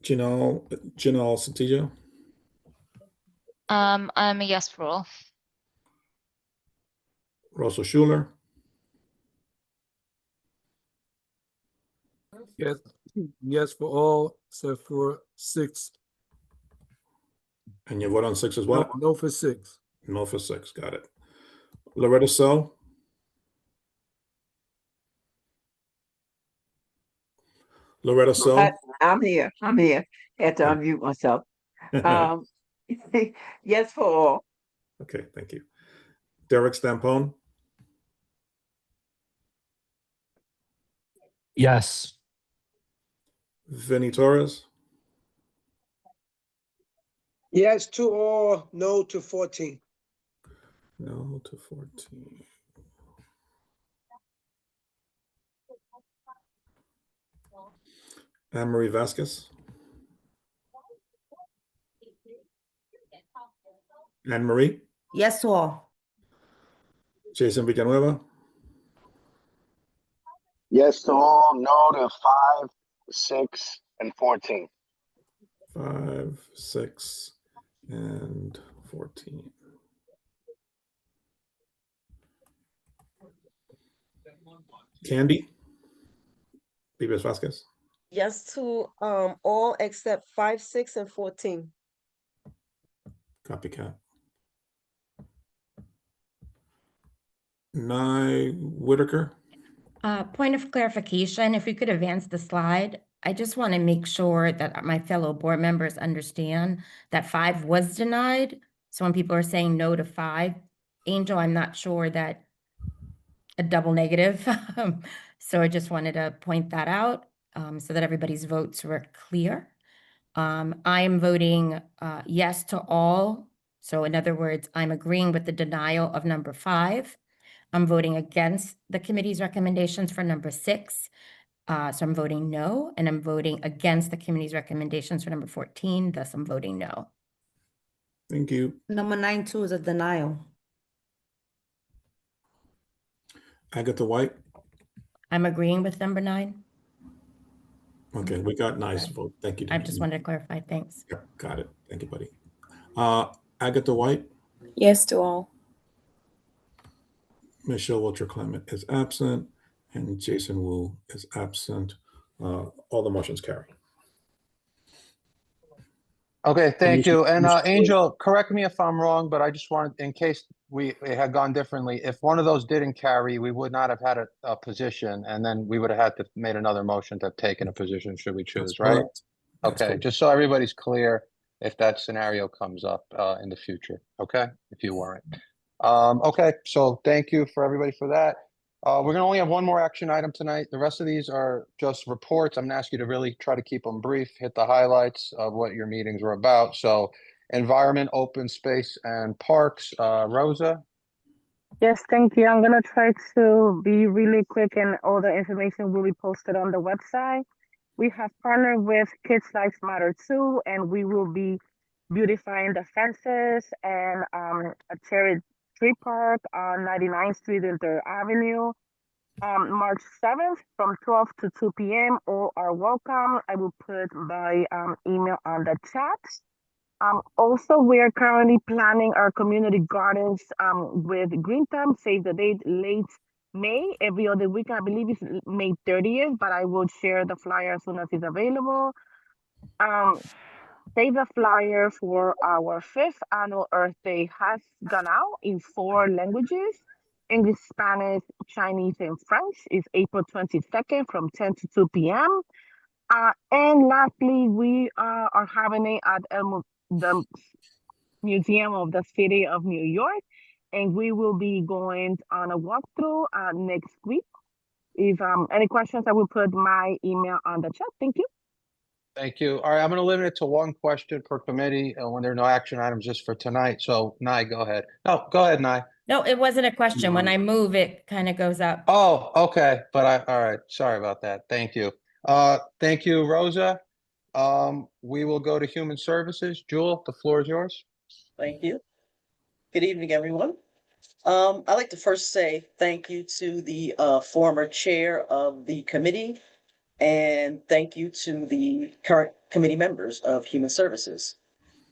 Janelle Santillo? I'm a yes for all. Russell Schuler? Yes for all except for 6. And you vote on 6 as well? No for 6. No for 6, got it. Loretta So? Loretta So? I'm here. I'm here. Had to unmute myself. Yes for all. Okay, thank you. Derek Stampone? Yes. Vinnie Torres? Yes to all, no to 14. No to 14. Anne-Marie Vasquez? Anne-Marie? Yes to all. Jason Villanueva? Yes to all, no to 5, 6, and 14. 5, 6, and 14. Candy? Vives Vasquez? Yes to all except 5, 6, and 14. Copycat. Nye Whitaker? Point of clarification, if we could advance the slide, I just want to make sure that my fellow board members understand that 5 was denied. So when people are saying no to 5, Angel, I'm not sure that a double negative. So I just wanted to point that out so that everybody's votes were clear. I am voting yes to all. So in other words, I'm agreeing with the denial of number 5. I'm voting against the committee's recommendations for number 6. So I'm voting no, and I'm voting against the committee's recommendations for number 14. Thus, I'm voting no. Thank you. Number 9 too is a denial. Agatha White? I'm agreeing with number 9. Okay, we got nice vote. Thank you. I just wanted to clarify. Thanks. Yep, got it. Thank you, buddy. Agatha White? Yes to all. Michelle Wilcher Clement is absent, and Jason Wu is absent. All the motions carry. Okay, thank you. And Angel, correct me if I'm wrong, but I just wanted, in case it had gone differently, if one of those didn't carry, we would not have had a position, and then we would have had to made another motion to have taken a position should we choose, That's right? correct. That's Okay, correct. just so everybody's clear if that scenario comes up in the future, okay? If you weren't. Okay, so thank you for everybody for that. We're gonna only have one more action item tonight. The rest of these are just reports. I'm gonna ask you to really try to keep them brief, hit the highlights of what your meetings were about. So environment, open space and parks, Rosa? Yes, thank you. I'm gonna try to be really quick, and all the information will be posted on the website. We have partnered with Kids Lives Matter too, and we will be beautifying the fences and a cherry tree park on 99th Street and 3rd Avenue. March 7th from 12 to 2 p.m. All are welcome. I will put my email on the chat. Also, we are currently planning our community gardens with Green Thumb. Save the date late May, every other week. I believe it's May 30th, but I will share the flyer as soon as it's available. Save the flyer for our 5th annual Earth Day has gone out in 4 languages: English, Spanish, Chinese, and French. It's April 22nd from 10 to 2 p.m. And lastly, we are having it at the Museum of the City of New York, and we will be going on a walkthrough next week. If any questions, I will put my email on the chat. Thank you. Thank you. All right, I'm going to limit it to one question per committee when there are no action items just for tonight. So, Nye, go ahead. No, go ahead, Nye. No, it wasn't a question. When I move, it kind of goes up. Oh, okay. All right. Sorry about that. Thank you. Thank you, Rosa. We will go to Human Services. Jewel, the floor is yours. Thank you. Good evening, everyone. I'd like to first say thank you to the former chair of the committee, and thank you to the current committee members of Human Services.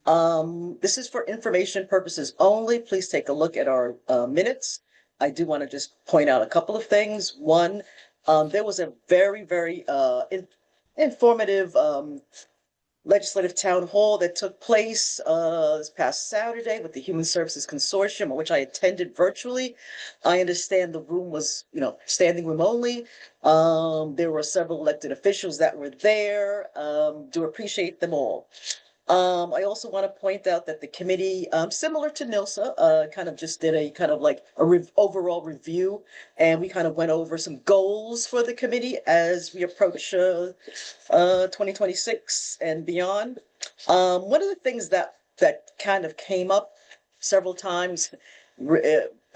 This is for information purposes only. Please take a look at our minutes. I do want to just point out a couple of things. One, there was a very, very informative legislative town hall that took place this past Saturday with the Human Services Consortium, which I attended virtually. I understand the room was, standing room only. There were several elected officials that were there. Do appreciate them all. I also want to point out that the committee, similar to NILSA, kind of just did a kind of like overall review, and we kind of went over some goals for the committee as we approach 2026 and beyond. One of the things that kind of came up several times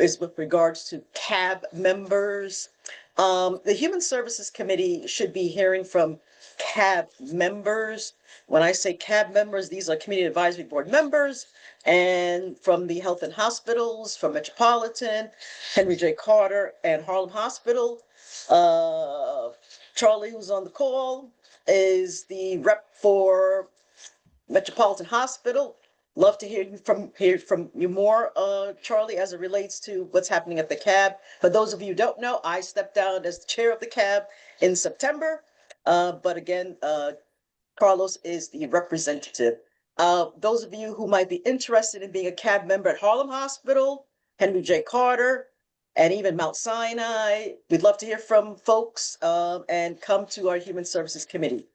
is with regards to CAB members. The Human Services Committee should be hearing from CAB members. When I say CAB members, these are Community Advisory Board members, and from the Health and Hospitals, from Metropolitan, Henry J. Carter, and Harlem Hospital. Charlie, who's on the call, is the rep for Metropolitan Hospital. Love to hear from you more, Charlie, as it relates to what's happening at the CAB. For those of you who don't know, I stepped down as the chair of the CAB in September. But again, Carlos is the representative. Those of you who might be interested in being a CAB member at Harlem Hospital, Henry J. Carter, and even Mount Sinai, we'd love to hear from folks and come to our Human Services Committee.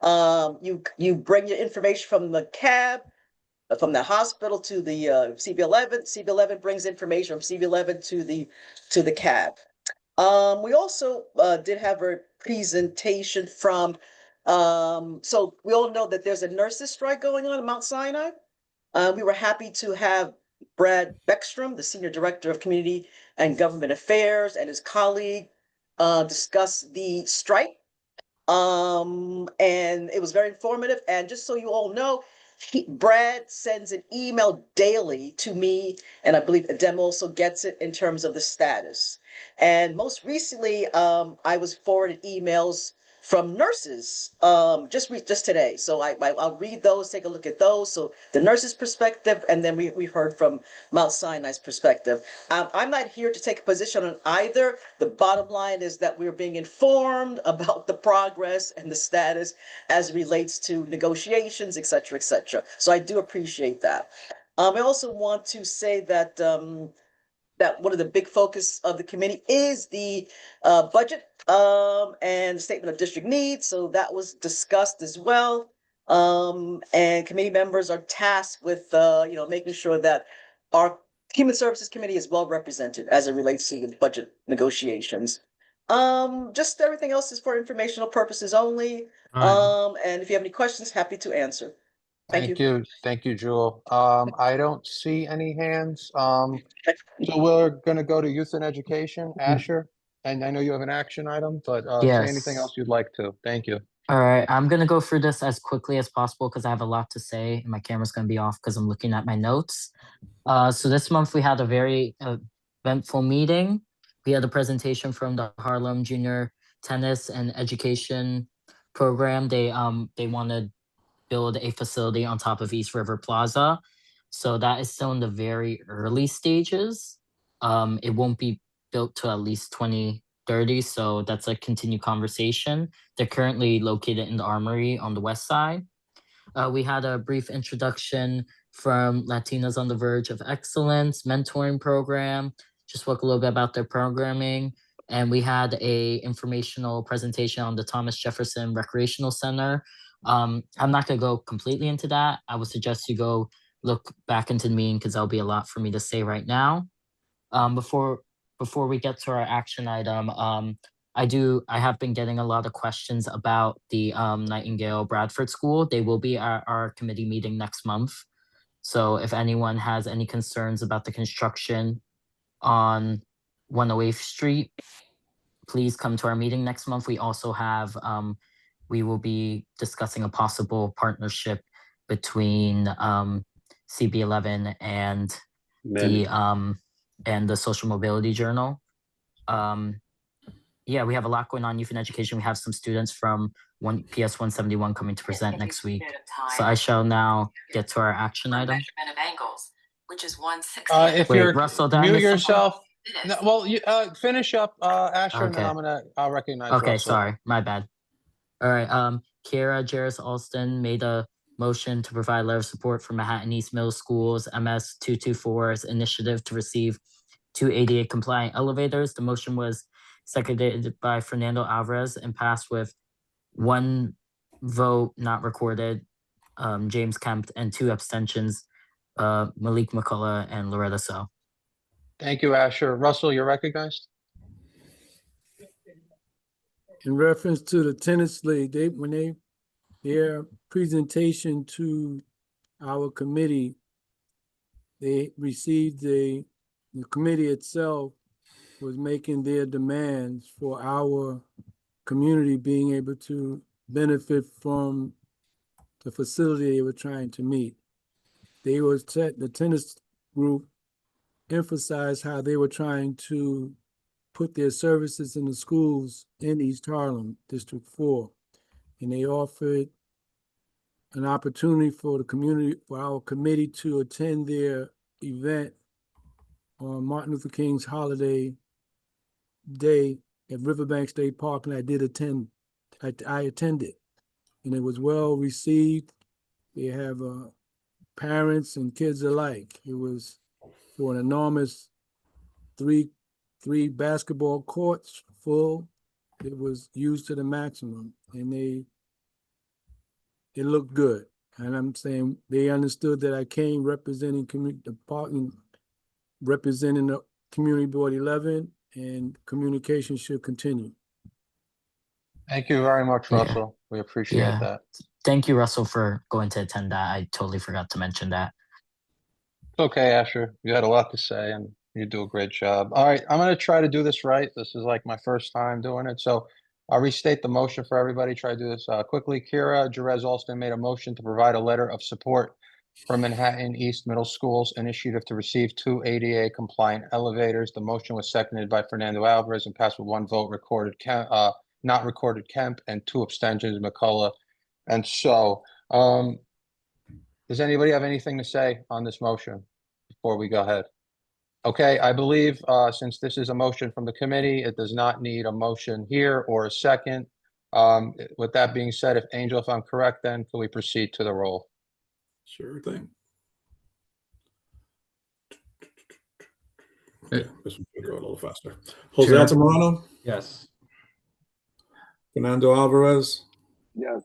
You bring your information from the CAB, from the hospital to the CB11. CB11 brings information from CB11 to the CAB. We also did have a presentation from, so we all know that there's a nurses strike going on at Mount Sinai. We were happy to have Brad Beckstrom, the Senior Director of Community and Government Affairs, and his colleague discuss the strike. And it was very informative. And just so you all know, Brad sends an email daily to me, and I believe Adem also gets it in terms of the status. And most recently, I was forwarded emails from nurses just today. So I'll read those, take a look at those. So the nurses' perspective, and then we've heard from Mount Sinai's perspective. I'm not here to take a position on either. The bottom line is that we're being informed about the progress and the status as it relates to negotiations, et cetera, et cetera. So I do appreciate that. I also want to say that that one of the big focus of the committee is the budget and the statement of district needs. So that was discussed as well. And committee members are tasked with, making sure that our Human Services Committee is well represented as it relates to the budget negotiations. Just everything else is for informational purposes only. And if you have any questions, happy to answer. Thank you. Thank you, Jewel. I don't see any hands. So we're going to go to Youth and Education, Asher. And I know you have an action item, but say anything else you'd like to. Thank you. All right, I'm going to go through this as quickly as possible because I have a lot to say and my camera's going to be off because I'm looking at my notes. So this month we had a very eventful meeting. We had a presentation from the Harlem Junior Tennis and Education Program. They want to build a facility on top of East River Plaza. So that is still in the very early stages. It won't be built to at least 2030. So that's a continued conversation. They're currently located in the Armory on the west side. We had a brief introduction from Latinas on the Verge of Excellence mentoring program. Just spoke a little bit about their programming. And we had a informational presentation on the Thomas Jefferson Recreational Center. I'm not gonna go completely into that. I would suggest you go look back into the meeting because that'll be a lot for me to say right now. Before we get to our action item, I have been getting a lot of questions about the Nightingale Bradford School. They will be at our committee meeting next month. So if anyone has any concerns about the construction on 108th Street, please come to our meeting next month. We also have, we will be discussing a possible partnership between CB11 and the Social Mobility Journal. Yeah, we have a lot going on youth and education. We have some students from PS 171 coming to present next week. So I shall now get to our action item. Which is 160. If Wait, you're Russell, did I mute miss something? yourself. No, well, you finish up, Asher, and then Okay. I'll recognize Okay, Russell. sorry, my bad. All right, Kiera Jarris Alston made a motion to provide letter of support for Manhattan East Middle School's MS 224's initiative to receive 2 ADA compliant elevators. The motion was seconded by Fernando Alvarez and passed with 1 vote not recorded, James Kemp, and 2 abstentions, Malik McCullough and Loretta So. Thank you, Asher. Russell, you're recognized. In reference to the tennis league, their presentation to our committee, they received the committee itself was making their demands for our community being able to benefit from the facility they were trying to meet. The tennis group emphasized how they were trying to put their services in the schools in East Harlem, District 4. And they offered an opportunity for the community, for our committee to attend their event on Martin Luther King's holiday day at Riverbank State Park, and I did attend. I attended, and it was well received. They have parents and kids alike. It was for an enormous three basketball courts full. It was used to the maximum, and it looked good. And I'm saying they understood that I came representing representing the Community Board 11, and communication should continue. Thank you very much, Yeah. Russell. We appreciate Yeah. that. Thank you, Russell, for going to attend that. I totally forgot to mention that. It's okay, Asher. You had a lot to say, and you do a great job. All right, I'm going to try to do this right. This is like my first time doing it. So I'll restate the motion for everybody. Try to do this quickly. Kiera Jerez Alston made a motion to provide a letter of support for Manhattan East Middle School's initiative to receive 2 ADA compliant elevators. The motion was seconded by Fernando Alvarez and passed with 1 vote recorded, not recorded Kemp, and 2 abstentions, McCullough. And so, does anybody have anything to say on this motion before we go ahead? Okay, I believe since this is a motion from the committee, it does not need a motion here or a second. With that being said, Angel, if I'm correct, then can we proceed to the roll? Sure thing. Okay, this one will go a little faster. Jose Chair. Altamirano, Yes. Fernando Alvarez, Yes.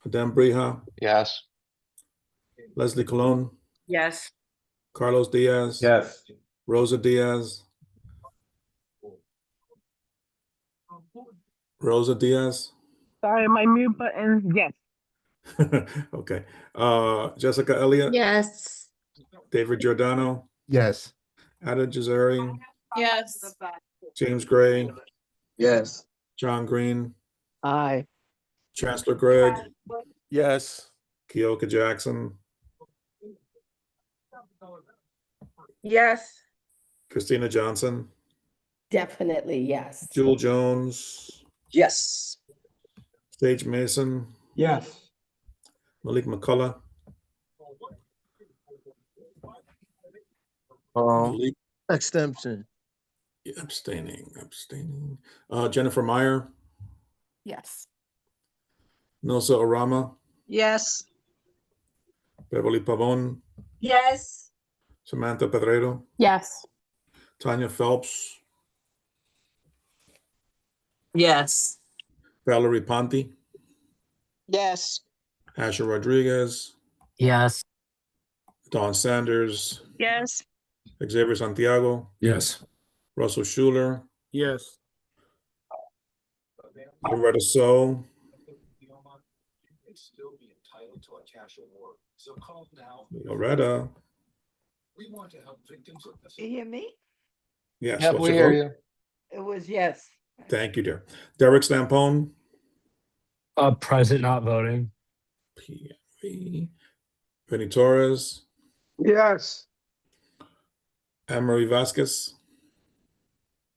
Adem Brija, Yes. Leslie Colon, Yes. Carlos Diaz, Yes. Rosa Diaz, Sorry, my mute button, yes. okay. Jessica Elliott, Yes. David Giordano, Yes. Ada Jazari, Yes. James Gray, Yes. John Green, Aye. Chancellor Gregg, Yes. Keoka Jackson, Yes. Christina Johnson, Definitely, yes. Jewel Jones, Yes. Sage Mason, Yes. Malik McCullough. Malik Extension. abstaining. Jennifer Meyer, Yes. Nilsa Orama, Yes. Beverly Pavon, Yes. Samantha Pedrero, Yes. Tanya Phelps, Yes. Valerie Ponte, Yes. Asher Rodriguez, Yes. Don Sanders, Yes. Xavier Santiago, Yes. Russell Schuler, Yes. Loretta So, Loretta. You hear me? Yes, Yep, what's we your hear vote? you. It was yes. Thank you, dear. Derek Stampone, Present, not voting. PMV, Vinnie Torres, Yes. Anne-Marie Vasquez,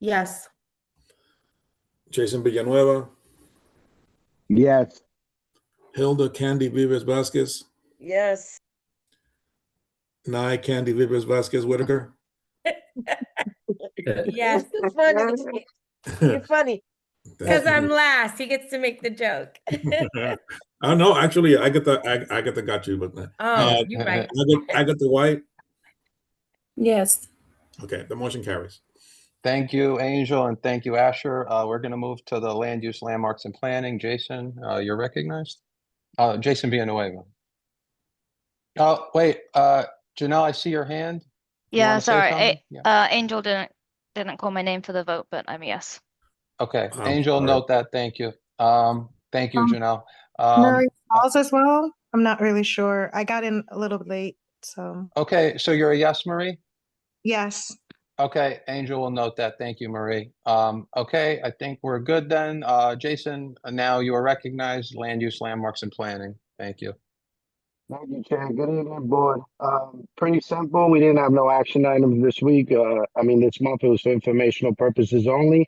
Yes. Jason Villanueva, Yes. Hilda Candy Vives Vasquez, Yes. Nye Candy Vives Vasquez Whitaker. Yes, You're funny. You're funny. because I'm last. He gets to make the joke. I know. Actually, I get the got you, but Oh, you're right. I get the white. Yes. Okay, the motion carries. Thank you, Angel, and thank you, Asher. We're going to move to the land use, landmarks, and planning. Jason, you're recognized. Jason Villanueva. Oh, wait, Janelle, I see your hand. You Yeah, wanna say sorry. something? Yeah. Angel didn't call my name for the vote, but I'm a yes. Okay, I'm Angel, sorry. note that. Thank you. Thank you, Janelle. Murray Falls as well? I'm not really sure. I got in a little late, so Okay, so you're a yes, Marie? yes. Okay, Angel will note that. Thank you, Marie. Okay, I think we're good then. Jason, now you are recognized. Land use, landmarks, and planning. Thank you. Thank you, Chair. Good evening, board. Pretty simple. We didn't have no action items this week. This month it was for informational purposes only.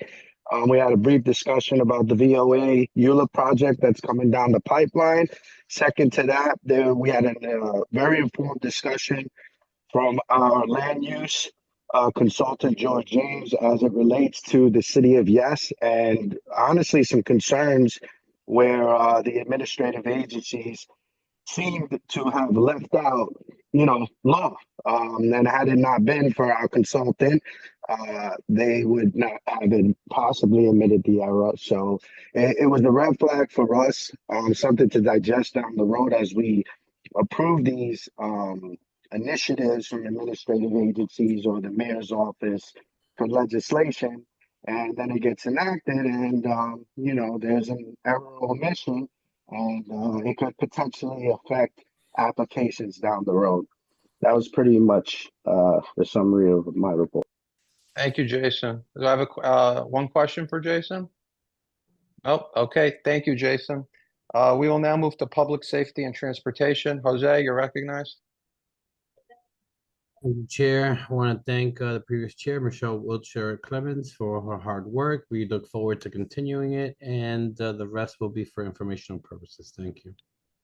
We had a brief discussion about the VOA EULA project that's coming down the pipeline. Second to that, we had a very informed discussion from our land use consultant, George James, as it relates to the city of Yes, and honestly, some concerns where the administrative agencies seemed to have left out, law. And had it not been for our consultant, they would not have possibly admitted the error. So it was a red flag for us, something to digest down the road as we approve these initiatives from administrative agencies or the mayor's office for legislation. And then it gets enacted, and there's an error or omission, and it could potentially affect applications down the road. That was pretty much the summary of my report. Thank you, Jason. Do I have one question for Jason? Oh, okay. Thank you, Jason. We will now move to public safety and transportation. Jose, you're recognized. Thank you, Chair. I want to thank the previous chair, Michelle Wiltshire Clemens, for her hard work. We look forward to continuing it, and the rest will be for informational purposes. Thank you.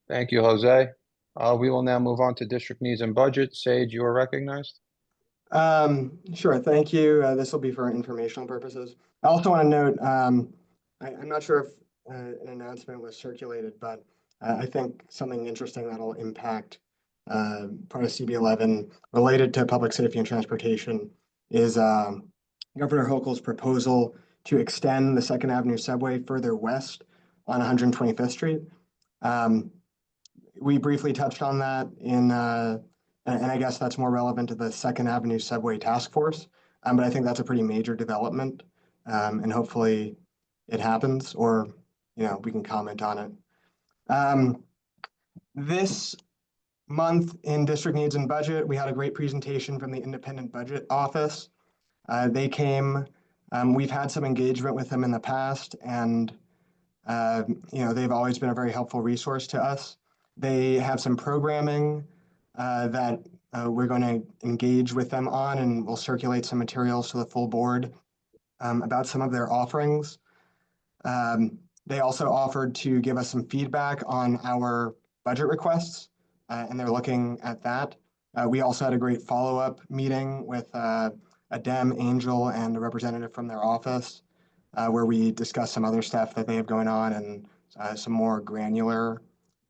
Thank you, Jose. We will now move on to district needs and budget. Sage, you are recognized. Sure, thank you. This will be for informational purposes. I also want to note, I'm not sure if an announcement was circulated, but I think something interesting that'll impact part of CB11 related to public safety and transportation is Governor Hochul's proposal to extend the 2nd Avenue subway further west on 125th Street. We briefly touched on that and I guess that's more relevant to the 2nd Avenue subway task force. But I think that's a pretty major development, and hopefully it happens, or we can comment on it. This month in district needs and budget, we had a great presentation from the Independent Budget Office. They came. We've had some engagement with them in the past, and they've always been a very helpful resource to us. They have some programming that we're going to engage with them on, and we'll circulate some materials to the full board about some of their offerings. They also offered to give us some feedback on our budget requests, and they're looking at that. We also had a great follow-up meeting with Adem, Angel, and a representative from their office, where we discussed some other stuff that they have going on and some more granular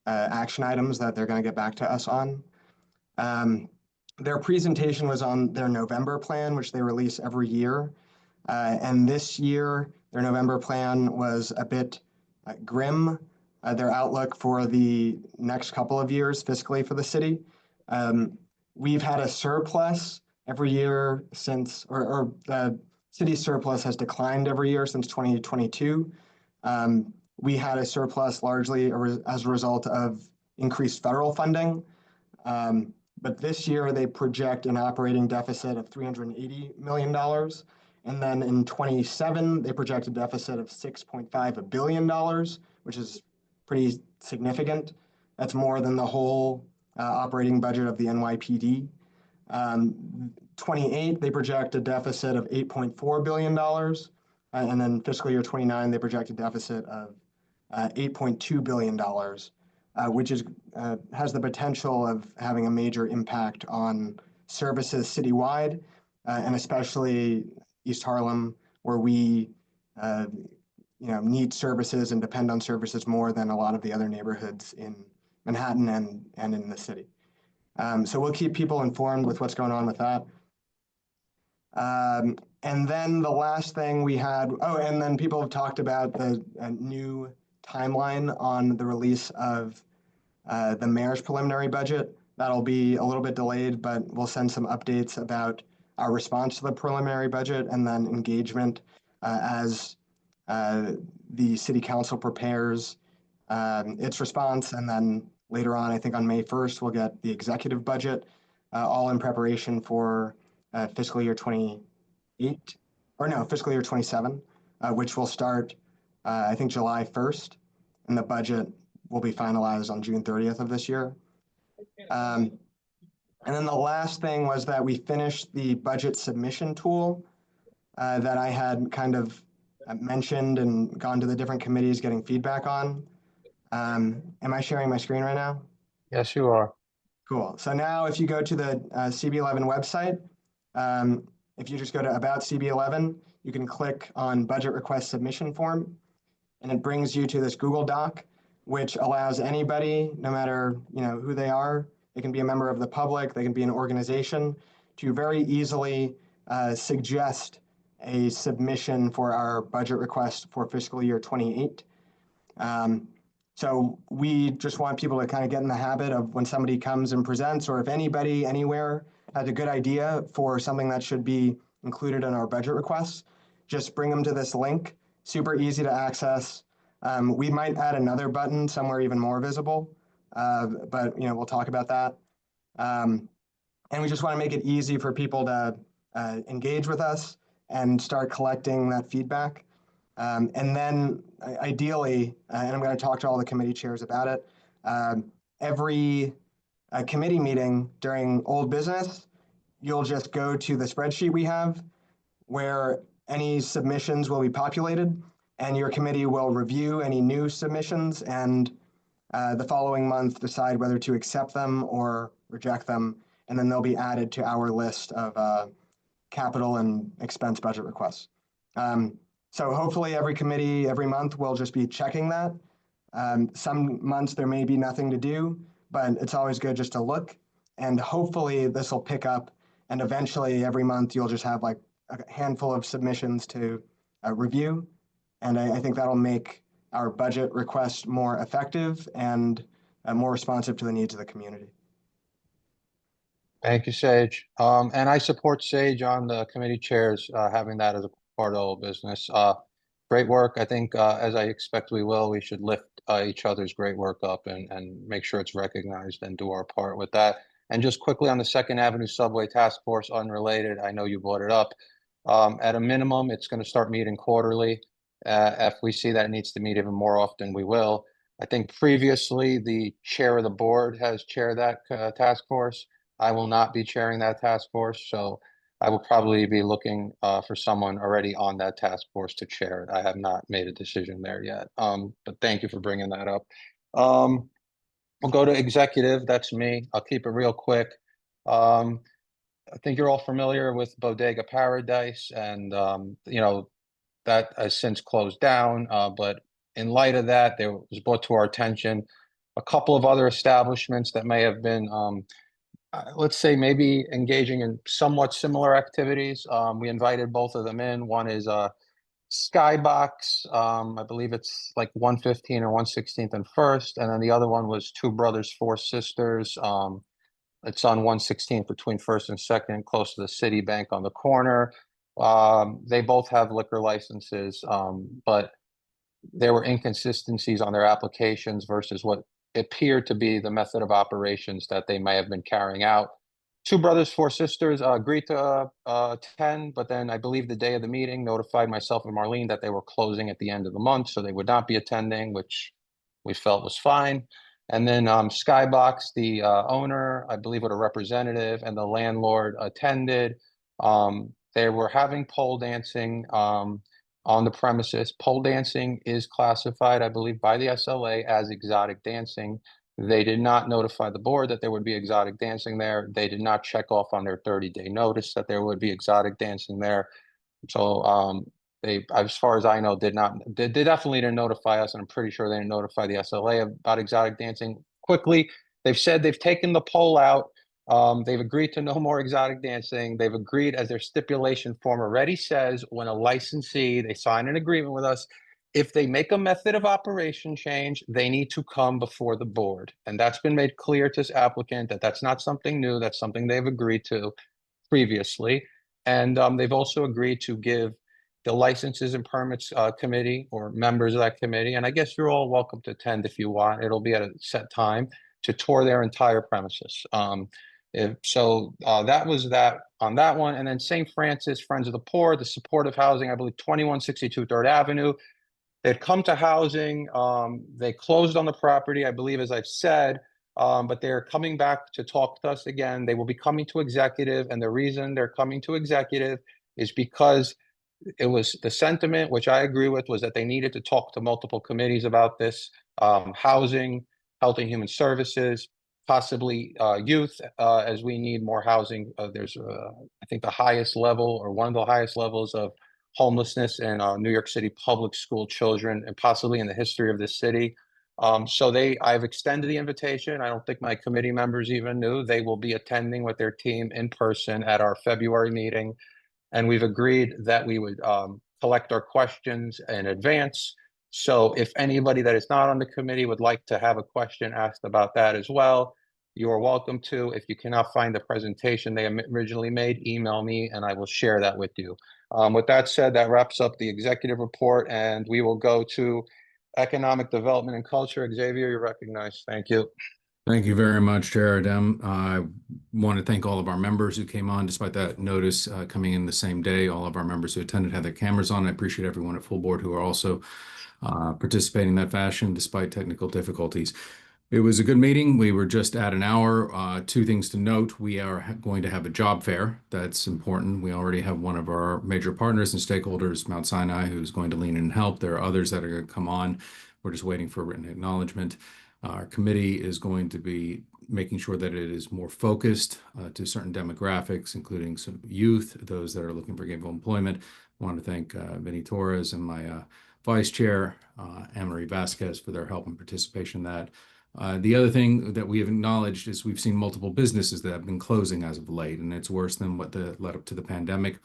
action items that they're going to get back to us on. Their presentation was on their November plan, which they release every year. And this year, their November plan was a bit grim. Their outlook for the next couple of years fiscally for the city. We've had a surplus every year since, or the city surplus has declined every year since 2022. We had a surplus largely as a result of increased federal funding. But this year they project an operating deficit of $380 million. And then in 27, they project a deficit of $6.5 billion, which is pretty significant. That's more than the whole operating budget of the NYPD. 28, they project a deficit of $8.4 billion. And then fiscal year 29, they project a deficit of $8.2 billion, which is has the potential of having a major impact on services citywide, and especially East Harlem, where we need services and depend on services more than a lot of the other neighborhoods in Manhattan and in the city. So we'll keep people informed with what's going on with that. And then the last thing we had, and then people have talked about the new timeline on the release of the mayor's preliminary budget. That'll be a little bit delayed, but we'll send some updates about our response to the preliminary budget and then engagement as the city council prepares its response. And then later on, I think on May 1st, we'll get the executive budget, all in preparation for fiscal year 28, or no, fiscal year 27, which will start, I think, July 1st. And the budget will be finalized on June 30th of this year. And then the last thing was that we finished the budget submission tool that I had kind of mentioned and gone to the different committees getting feedback on. Am I sharing my screen right now? Yes, you are. Cool. So now if you go to the CB11 website, if you just go to About CB11, you can click on Budget Request Submission Form, and it brings you to this Google Doc, which allows anybody, no matter who they are, they can be a member of the public, they can be an organization, to very easily suggest a submission for our budget request for fiscal year 28. So we just want people to kind of get in the habit of when somebody comes and presents, or if anybody anywhere has a good idea for something that should be included in our budget requests, just bring them to this link. Super easy to access. We might add another button somewhere even more visible, but we'll talk about that. And we just want to make it easy for people to engage with us and start collecting that feedback. And then ideally, and I'm going to talk to all the committee chairs about it, every committee meeting during old business, you'll just go to the spreadsheet we have where any submissions will be populated, and your committee will review any new submissions and the following month decide whether to accept them or reject them, and then they'll be added to our list of capital and expense budget requests. So hopefully every committee every month will just be checking that. Some months there may be nothing to do, but it's always good just to look, and hopefully this will pick up, and eventually every month you'll just have like a handful of submissions to review. And I think that'll make our budget request more effective and more responsive to the needs of the community. Thank you, Sage. And I support Sage on the committee chairs, having that as a part of the whole business. Great work. I think, as I expect we will, we should lift each other's great work up and make sure it's recognized and do our part with that. And just quickly on the Second Avenue Subway Task Force, unrelated, I know you brought it up. At a minimum, it's going to start meeting quarterly. If we see that it needs to meet even more often, we will. I think previously the chair of the board has chaired that task force. I will not be chairing that task force, so I will probably be looking for someone already on that task force to chair it. I have not made a decision there yet, but thank you for bringing that up. We'll go to executive. That's me. I'll keep it real quick. I think you're all familiar with Bodega Paradise, and that has since closed down. But in light of that, there was brought to our attention a couple of other establishments that may have been, let's say, maybe engaging in somewhat similar activities. We invited both of them in. One is Skybox. I believe it's like 115 or 116th and First, and then the other one was Two Brothers, Four Sisters. It's on 116th between First and Second, close to the Citibank on the corner. They both have liquor licenses, but there were inconsistencies on their applications versus what appeared to be the method of operations that they may have been carrying out. Two Brothers, Four Sisters agreed to attend, but then I believe the day of the meeting notified myself and Marlene that they were closing at the end of the month, so they would not be attending, which we felt was fine. And then Skybox, the owner, I believe with a representative, and the landlord attended. They were having pole dancing on the premises. Pole dancing is classified, I believe, by the SLA as exotic dancing. They did not notify the board that there would be exotic dancing there. They did not check off on their 30-day notice that there would be exotic dancing there. So they, as far as I know, they definitely didn't notify us, and I'm pretty sure they didn't notify the SLA about exotic dancing. Quickly, they've said they've taken the poll out. They've agreed to no more exotic dancing. They've agreed, as their stipulation form already says, when a licensee, they sign an agreement with us, if they make a method of operation change, they need to come before the board. And that's been made clear to this applicant that that's not something new. That's something they've agreed to previously. And they've also agreed to give the licenses and permits committee or members of that committee, and I guess you're all welcome to attend if you want. It'll be at a set time to tour their entire premises. That was that on that one. And then St. Francis Friends of the Poor, the supportive housing, I believe 2162 3rd Avenue. They'd come to housing. They closed on the property, I believe, as I've said, but they're coming back to talk to us again. They will be coming to executive, and the reason they're coming to executive is because it was the sentiment, which I agree with, was that they needed to talk to multiple committees about this, housing, health and human services, possibly youth, as we need more housing. There's, I think, the highest level or one of the highest levels of homelessness in New York City public school children, and possibly in the history of this city. I've extended the invitation. I don't think my committee members even knew. They will be attending with their team in person at our February meeting. And we've agreed that we would collect our questions in advance. So if anybody that is not on the committee would like to have a question asked about that as well, you are welcome to. If you cannot find the presentation they originally made, email me and I will share that with you. With that said, that wraps up the executive report, and we will go to economic development and culture. Xavier, you're recognized. Thank you. Thank you very much, Chair Adem. I want to thank all of our members who came on despite that notice coming in the same day. All of our members who attended had their cameras on. I appreciate everyone at full board who are also participating in that fashion despite technical difficulties. It was a good meeting. We were just at an hour. Two things to note. We are going to have a job fair. That's important. We already have one of our major partners and stakeholders, Mount Sinai, who's going to lean in and help. There are others that are going to come on. We're just waiting for written acknowledgement. Our committee is going to be making sure that it is more focused to certain demographics, including some youth, those that are looking for gainful employment. I want to thank Vinny Torres and my vice chair, Anne-Marie Vasquez, for their help and participation in that. The other thing that we have acknowledged is we've seen multiple businesses that have been closing as of late, and it's worse than what led up to the pandemic.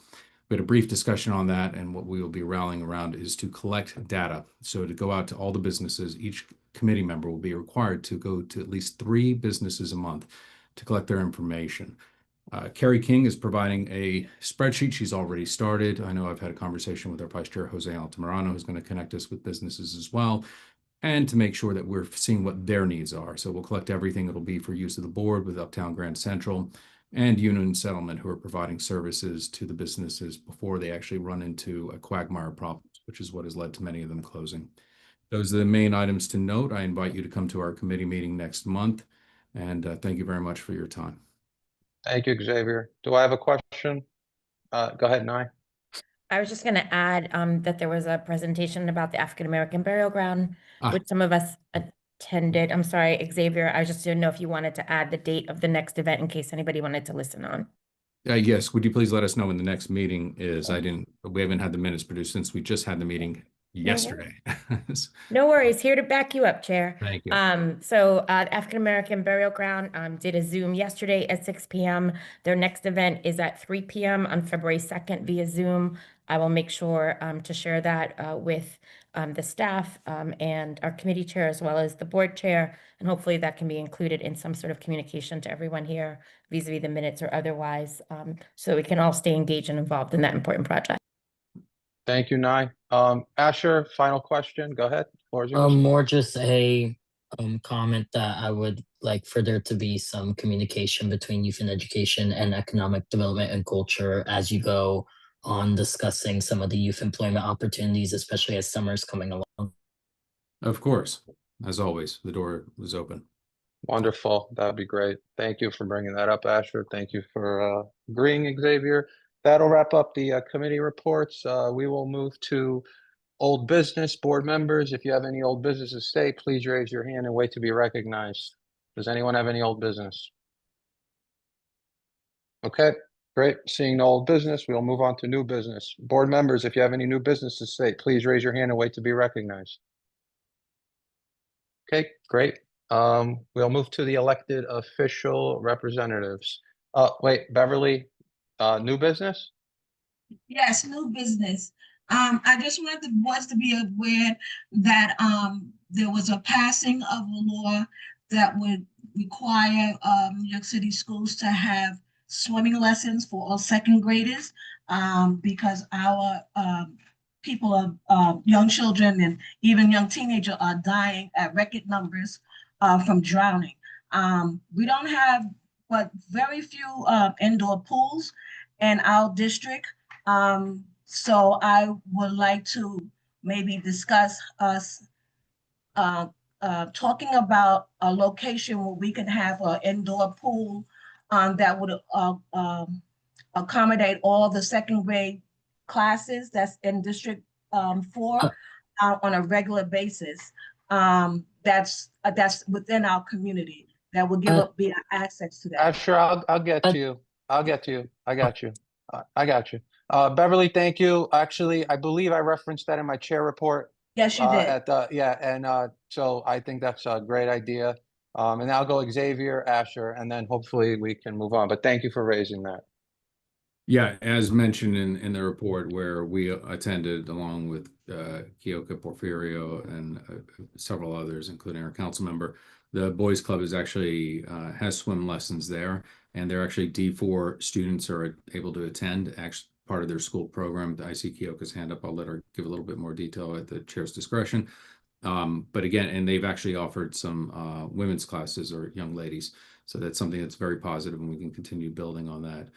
We had a brief discussion on that, and what we will be rallying around is to collect data. So to go out to all the businesses, each committee member will be required to go to at least 3 businesses a month to collect their information. Carrie King is providing a spreadsheet. She's already started. I know I've had a conversation with our vice chair, Jose Altamirano, who's going to connect us with businesses as well, and to make sure that we're seeing what their needs are. So we'll collect everything that'll be for use of the board with Uptown Grand Central and Union Settlement, who are providing services to the businesses before they actually run into a quagmire problems, which is what has led to many of them closing. Those are the main items to note. I invite you to come to our committee meeting next month, and thank you very much for your time. Thank you, Xavier. Do I have a question? Go ahead, Nye. I was just going to add that there was a presentation about the African American burial ground, which some of us attended. I'm sorry, Xavier, I just didn't know if you wanted to add the date of the next event in case anybody wanted to listen on. Yes, would you please let us know when the next meeting is? We haven't had the minutes produced since we just had the meeting yesterday. No worries, here to back you up, Chair. Thank you. The African American Burial Ground did a Zoom yesterday at 6 p.m. Their next event is at 3 p.m. on February 2nd via Zoom. I will make sure to share that with the staff and our committee chair as well as the board chair, and hopefully that can be included in some sort of communication to everyone here vis-a-vis the minutes or otherwise, so we can all stay engaged and involved in that important project. Thank you, Nye. Asher, final question. Go ahead. Floor is yours. More just a comment that I would like for there to be some communication between youth and education and economic development and culture as you go on discussing some of the youth employment opportunities, especially as summer's coming along. Of course, as always, the door is open. Wonderful. That'd be great. Thank you for bringing that up, Asher. Thank you for agreeing, Xavier. That'll wrap up the committee reports. We will move to old business. Board members, if you have any old business to say, please raise your hand and wait to be recognized. Does anyone have any old business? Okay, great. Seeing no old business, we'll move on to new business. Board members, if you have any new business to say, please raise your hand and wait to be recognized. Okay, great. We'll move to the elected official representatives. Wait, Beverly, new business? Yes, new business. I just wanted the boards to be aware that there was a passing of a law that would require New York City schools to have swimming lessons for all second graders because our people are young children and even young teenagers are dying at record numbers from drowning. We don't have but very few indoor pools in our district. So I would like to maybe discuss us talking about a location where we can have an indoor pool that would accommodate all the second grade classes that's in District 4 on a regular basis. That's within our community. That will give be access to that. Sure, I'll get to you. I'll get to you. I got you. I got you. Beverly, thank you. Actually, I believe I referenced that in my chair report. Yes, you did. So I think that's a great idea. And I'll go Xavier, Asher, and then hopefully we can move on. But thank you for raising that. Yeah, as mentioned in the report where we attended along with Kioka Porfirio and several others, including our council member, the Boys Club is actually has swim lessons there, and they're actually D4 students are able to attend, actually part of their school program. I see Kioka's hand up. I'll let her give a little bit more detail at the chair's discretion. But again, and they've actually offered some women's classes or young ladies. So that's something that's very positive and we can continue building on that.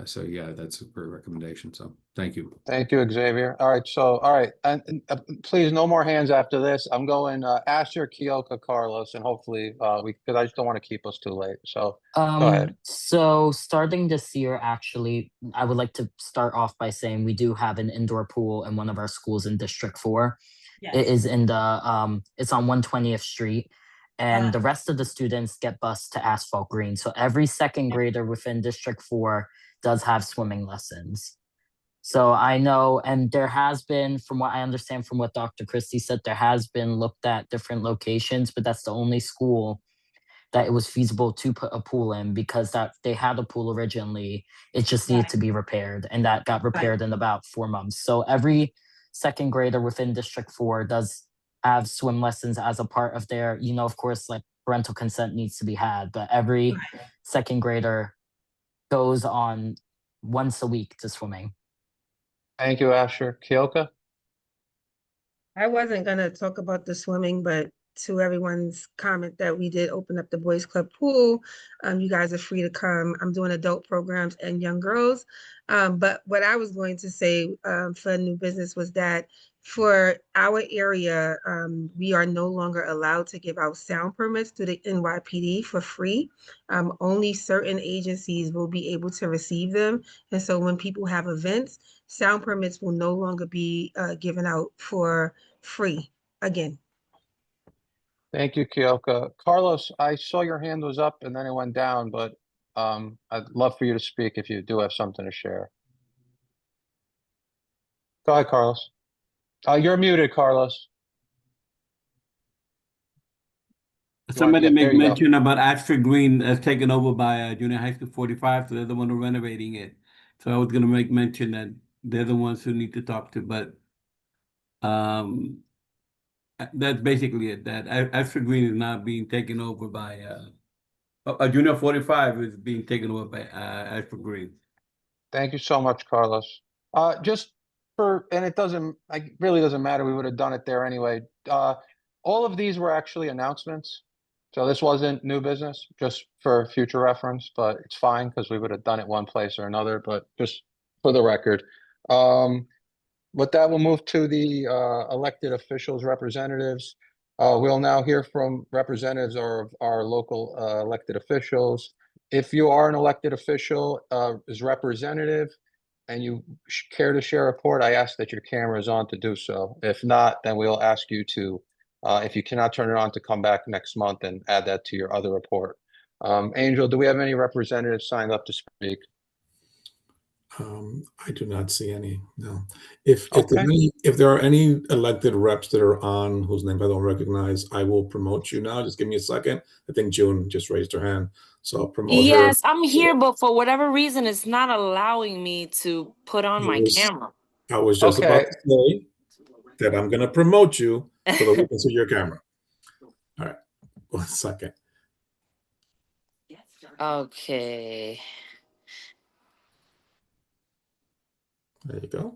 So yeah, that's a great recommendation. So thank you. Thank you, Xavier. All right. And please, no more hands after this. I'm going Asher, Kioka, Carlos, and hopefully because I just don't want to keep us too late. So go ahead. So starting this year, actually, I would like to start off by saying we do have an indoor pool in one of our schools in District 4. Yes. It is in the it's on 120th Street. And the rest of the students get bused to Asphalt Green. So every second grader within District 4 does have swimming lessons. So I know, and there has been, from what I understand from what Dr. Christie said, there has been looked at different locations, but that's the only school that it was feasible to put a pool in because that they had a pool originally. It just needed to be repaired, and that got repaired in about 4 months. So every second grader within District 4 does have swim lessons as a part of their, of course, like parental consent needs to be had, but every second grader goes on once a week to swimming. Thank you, Asher. Kioka? I wasn't gonna talk about the swimming, but to everyone's comment that we did open up the Boys Club pool, you guys are free to come. I'm doing adult programs and young girls. But what I was going to say for new business was that for our area, we are no longer allowed to give out sound permits to the NYPD for free. Only certain agencies will be able to receive them. And so when people have events, sound permits will no longer be given out for free again. Thank you, Kyoka. Carlos, I saw your hand was up and then it went down, but I'd love for you to speak if you do have something to share. Go ahead, Carlos. You're muted, Carlos. Somebody Yep, there make you go. mention about Ashford Green as taken over by Junior High School 45, so they're the one who renovating it. So I was gonna make mention that they're the ones who need to talk to, but that's basically it. That Ashford Green is not being taken over by Junior 45 is being taken over by Ashford Green. Thank you so much, Carlos. Just and it really doesn't matter. We would have done it there anyway. All of these were actually announcements. So this wasn't new business, just for future reference, but it's fine because we would have done it one place or another, but just for the record. With that, we'll move to the elected officials representatives. We'll now hear from representatives of our local elected officials. If you are an elected official as representative and you care to share a report, I ask that your camera is on to do so. If not, then we'll ask you to, if you cannot turn it on, to come back next month and add that to your other report. Angel, do we have any representatives signed up to speak? I do not see any, no. If there are any elected reps that are on whose name I don't recognize, I will promote you now. Just give me a second. I think June just raised her hand, so I'll promote her. Yes, I'm here, but for whatever reason, it's not allowing me to put on my camera. I was just about to say that I'm going to promote you so that we can see your camera. All right, 1 second. Okay. There you go.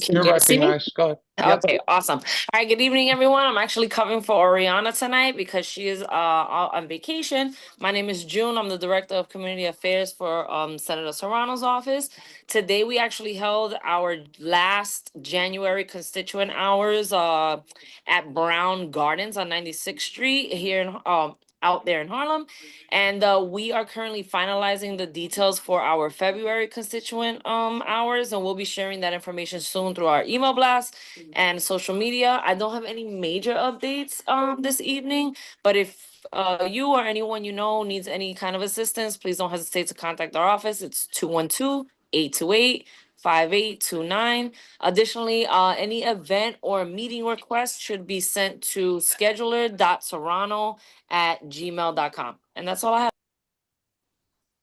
You're recognized. Go ahead. Yep. Okay, awesome. All right, good evening, everyone. I'm actually covering for Oriana tonight because she is on vacation. My name is June. I'm the Director of Community Affairs for Senator Serrano's office. Today, we actually held our last January constituent hours at Brown Gardens on 96th Street here in out there in Harlem. And we are currently finalizing the details for our February constituent hours, and we'll be sharing that information soon through our email blast and social media. I don't have any major updates this evening, but if you or anyone you know needs any kind of assistance, please don't hesitate to contact our office. It's 212-828-5829. Additionally, any event or meeting request should be sent to scheduler.serrano@gmail.com. And that's all I have.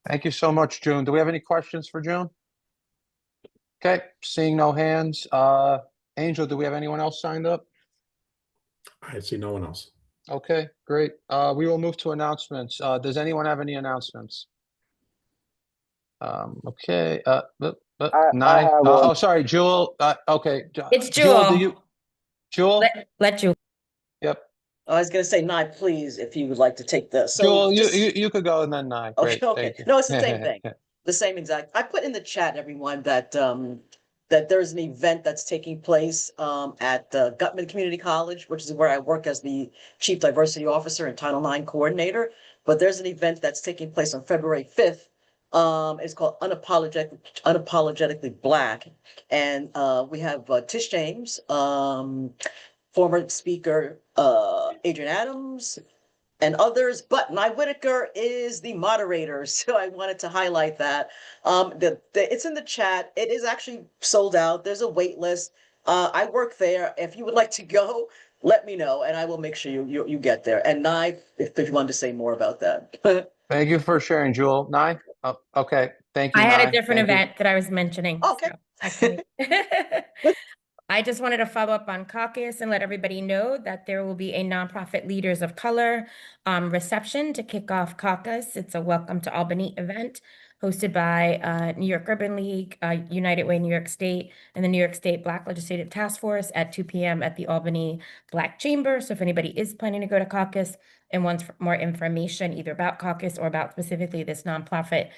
Thank you so much, June. Do we have any questions for June? Okay, seeing no hands. Angel, do we have anyone else signed up? I see no one else. Okay, great. We will move to announcements. Does anyone have any announcements? Okay. Nine. have one. Oh, sorry, Jewel. Okay. It's Jewel, do Jewel. you? Jewel? Let Jewel. Yep. I was going to say, Nye, please, if you would like to take this. So Jewel, just- you could go and then Nye. Great. Okay. Thank you. No, it's the same thing. The same exact. I put in the chat, everyone, that that there's an event that's taking place at Gutman Community College, which is where I work as the Chief Diversity Officer and Title IX Coordinator. But there's an event that's taking place on February 5th. It's called Unapologetically Black. And we have Tish James, former speaker Adrian Adams, and others, but Nye Whitaker is the moderator, so I wanted to highlight that. It's in the chat. It is actually sold out. There's a wait list. I work there. If you would like to go, let me know, and I will make sure you get there. And Nye, if you wanted to say more about that. Thank you for sharing, Jewel. Nye? Oh, okay. Thank you, I had Nye. a different Thank you. event that I was mentioning. Okay. So I just wanted to follow up on caucus and let everybody know that there will be a nonprofit Leaders of Color reception to kick off caucus. It's a Welcome to Albany event hosted by New York Urban League, United Way New York State, and the New York State Black Legislative Task Force at 2 p.m. at the Albany Black Chamber. So if anybody is planning to go to caucus and wants more information either about caucus or about specifically this nonprofit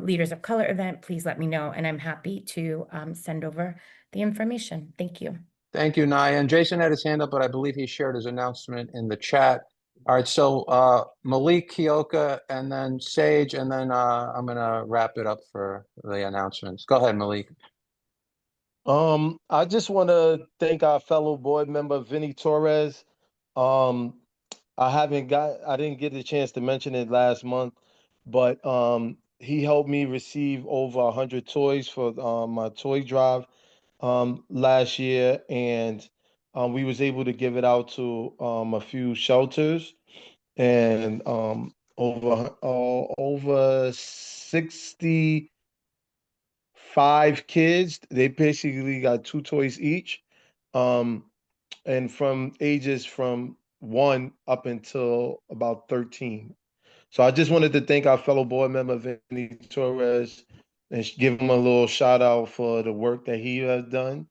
Leaders of Color event, please let me know, and I'm happy to send over the information. Thank you. Thank you, Nye. And Jason had his hand up, but I believe he shared his announcement in the chat. All right, so Malik, Kyoka, and then Sage, and then I'm going to wrap it up for the announcements. Go ahead, Malik. I just want to thank our fellow board member Vinny Torres. I didn't get the chance to mention it last month, but he helped me receive over 100 toys for my toy drive last year, and we was able to give it out to a few shelters, and over 65 kids. They basically got 2 toys each, and from ages from 1 up until about 13. So I just wanted to thank our fellow board member Vinny Torres and give him a little shout out for the work that he has done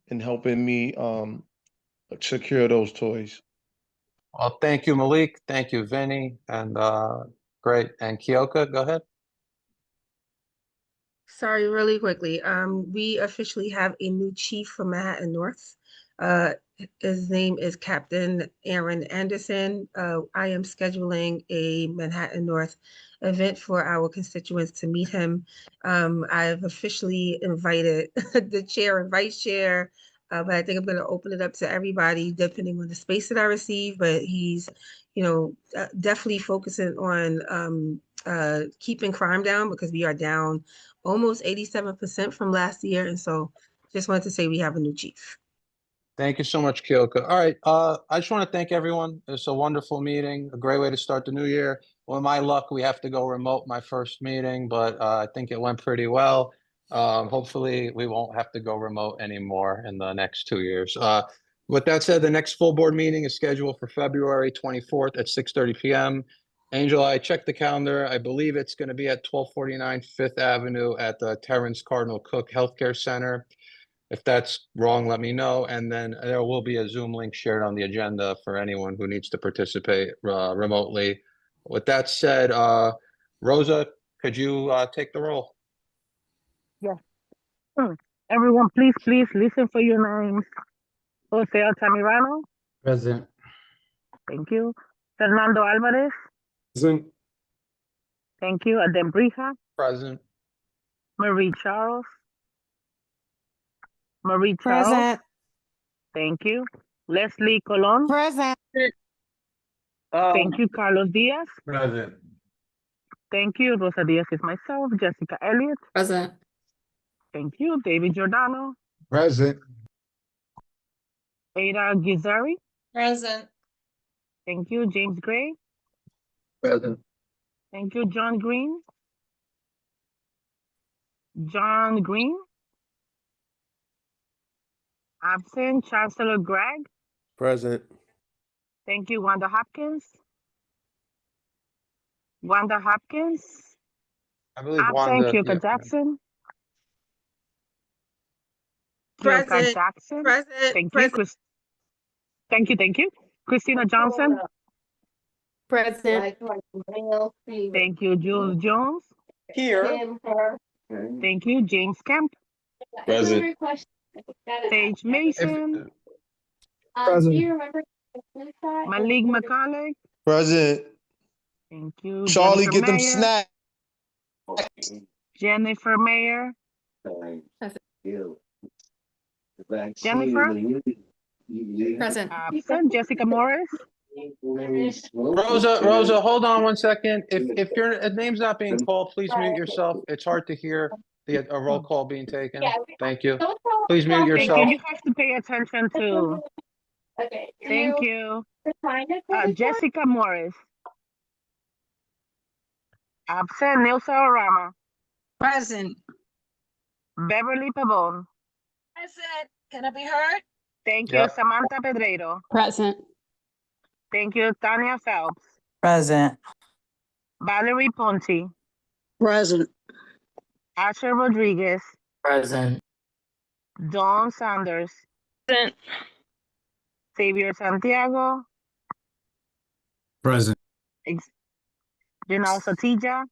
in helping me secure those toys. Well, thank you, Malik. Thank you, Vinny. And great. And Kyoka, go ahead. Sorry, really quickly. We officially have a new chief for Manhattan North. His name is Captain Aaron Anderson. I am scheduling a Manhattan North event for our constituents to meet him. I've officially invited the chair and vice chair, but I think I'm going to open it up to everybody depending on the space that I receive. But he's, definitely focusing on keeping crime down because we are down almost 87% from last year. And so just wanted to say we have a new chief. Thank you so much, Kyoka. All right. I just want to thank everyone. It's a wonderful meeting, a great way to start the new year. Well, my luck, we have to go remote my first meeting, but I think it went pretty well. Hopefully we won't have to go remote anymore in the next 2 years. With that said, the next full board meeting is scheduled for February 24th at 6:30 p.m. Angela, I checked the calendar. I believe it's going to be at 1249 Fifth Avenue at the Terrence Cardinal Cook Healthcare Center. If that's wrong, let me know. And then there will be a Zoom link shared on the agenda for anyone who needs to participate remotely. With that said, Rosa, could you take the roll? Yes. Everyone, please listen for your names. Jose Altamirano. Present. Thank you. Fernando Alvarez. Present. Thank you. Adem Brija. Present. Marie Charles. Marie Charles. Present. Thank you. Leslie Colon. Present. Thank you. Carlos Diaz. Present. Thank you. Rosa Diaz is myself. Jessica Elliott. Present. Thank you. David Giordano. Present. Ada Gizari. Present. Thank you. James Gray. Present. Thank you. John Green. John Green. Absent. Chancellor Gregg. Present. Thank you. Wanda Hopkins. Wanda Hopkins. I believe Absent. Wanda. Kyoka Yeah. Jackson. Kyoka Present. Jackson. Present. Thank you. Present. Thank you. Christina Johnson. Present. Thank you. Jules Jones. Here. Thank you. James Kemp. Present. Sage Mason. Present. Malik McCullough. Present. Thank you. Charlie, Jennifer get them Mayer. snacks. Jennifer Mayer. Jennifer. Present. Absent. Jessica Morris. Rosa, hold on one second. If your name's not being called, please mute yourself. It's hard to hear a roll call being taken. Thank you. Please mute Thank yourself. you. You have to pay attention to. Thank you. Jessica Morris. Absent. Nilsa Orama. Present. Beverly Pavon. Present. Can I be heard? Thank you. Yep. Samantha Pedreiro. Present. Thank you. Tanya Phelps. Present. Valerie Ponti. Present. Asher Rodriguez. Present. Dawn Sanders. Present. Xavier Santiago. Present. Janelle Satija.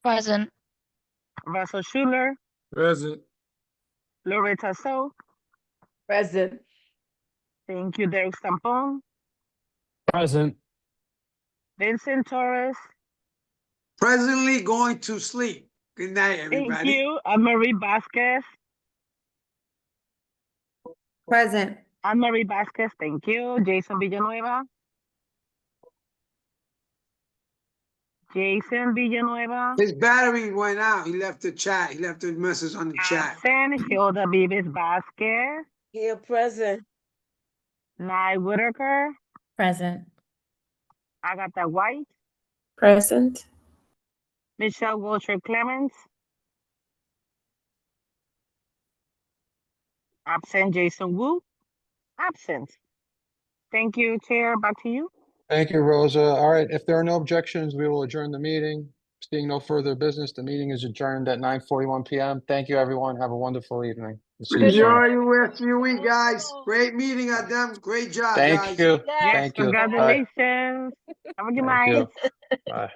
Present. Russell Schuler. Present. Loretta So. Present. Thank you. Derek Stampon. Present. Vincent Torres. Presently going to sleep. Good night, Thank you. Marie Vasquez. Present. Anne Marie Vasquez, thank you. Jason Villanueva. Jason Villanueva. His battery went out. He left the chat. He left a message on the chat. Absent. Hilda Vives Vasquez. Here, present. Nye Whitaker. Present. Agatha White. Present. Michelle Wilcher Clemens. Absent. Jason Wu. Absent. Thank you, Chair. Back to you. Thank you, Rosa. All right, if there are no objections, we will adjourn the meeting. Seeing no further business, the meeting is adjourned at 9:41 p.m. Thank you, everyone. Have a wonderful evening. We'll see you soon. Enjoy the rest of your week, guys. Great meeting at them. Great job, Thank guys. you. Yes, Thank you. Bye. congratulations. Have a good Thank night. you. Bye.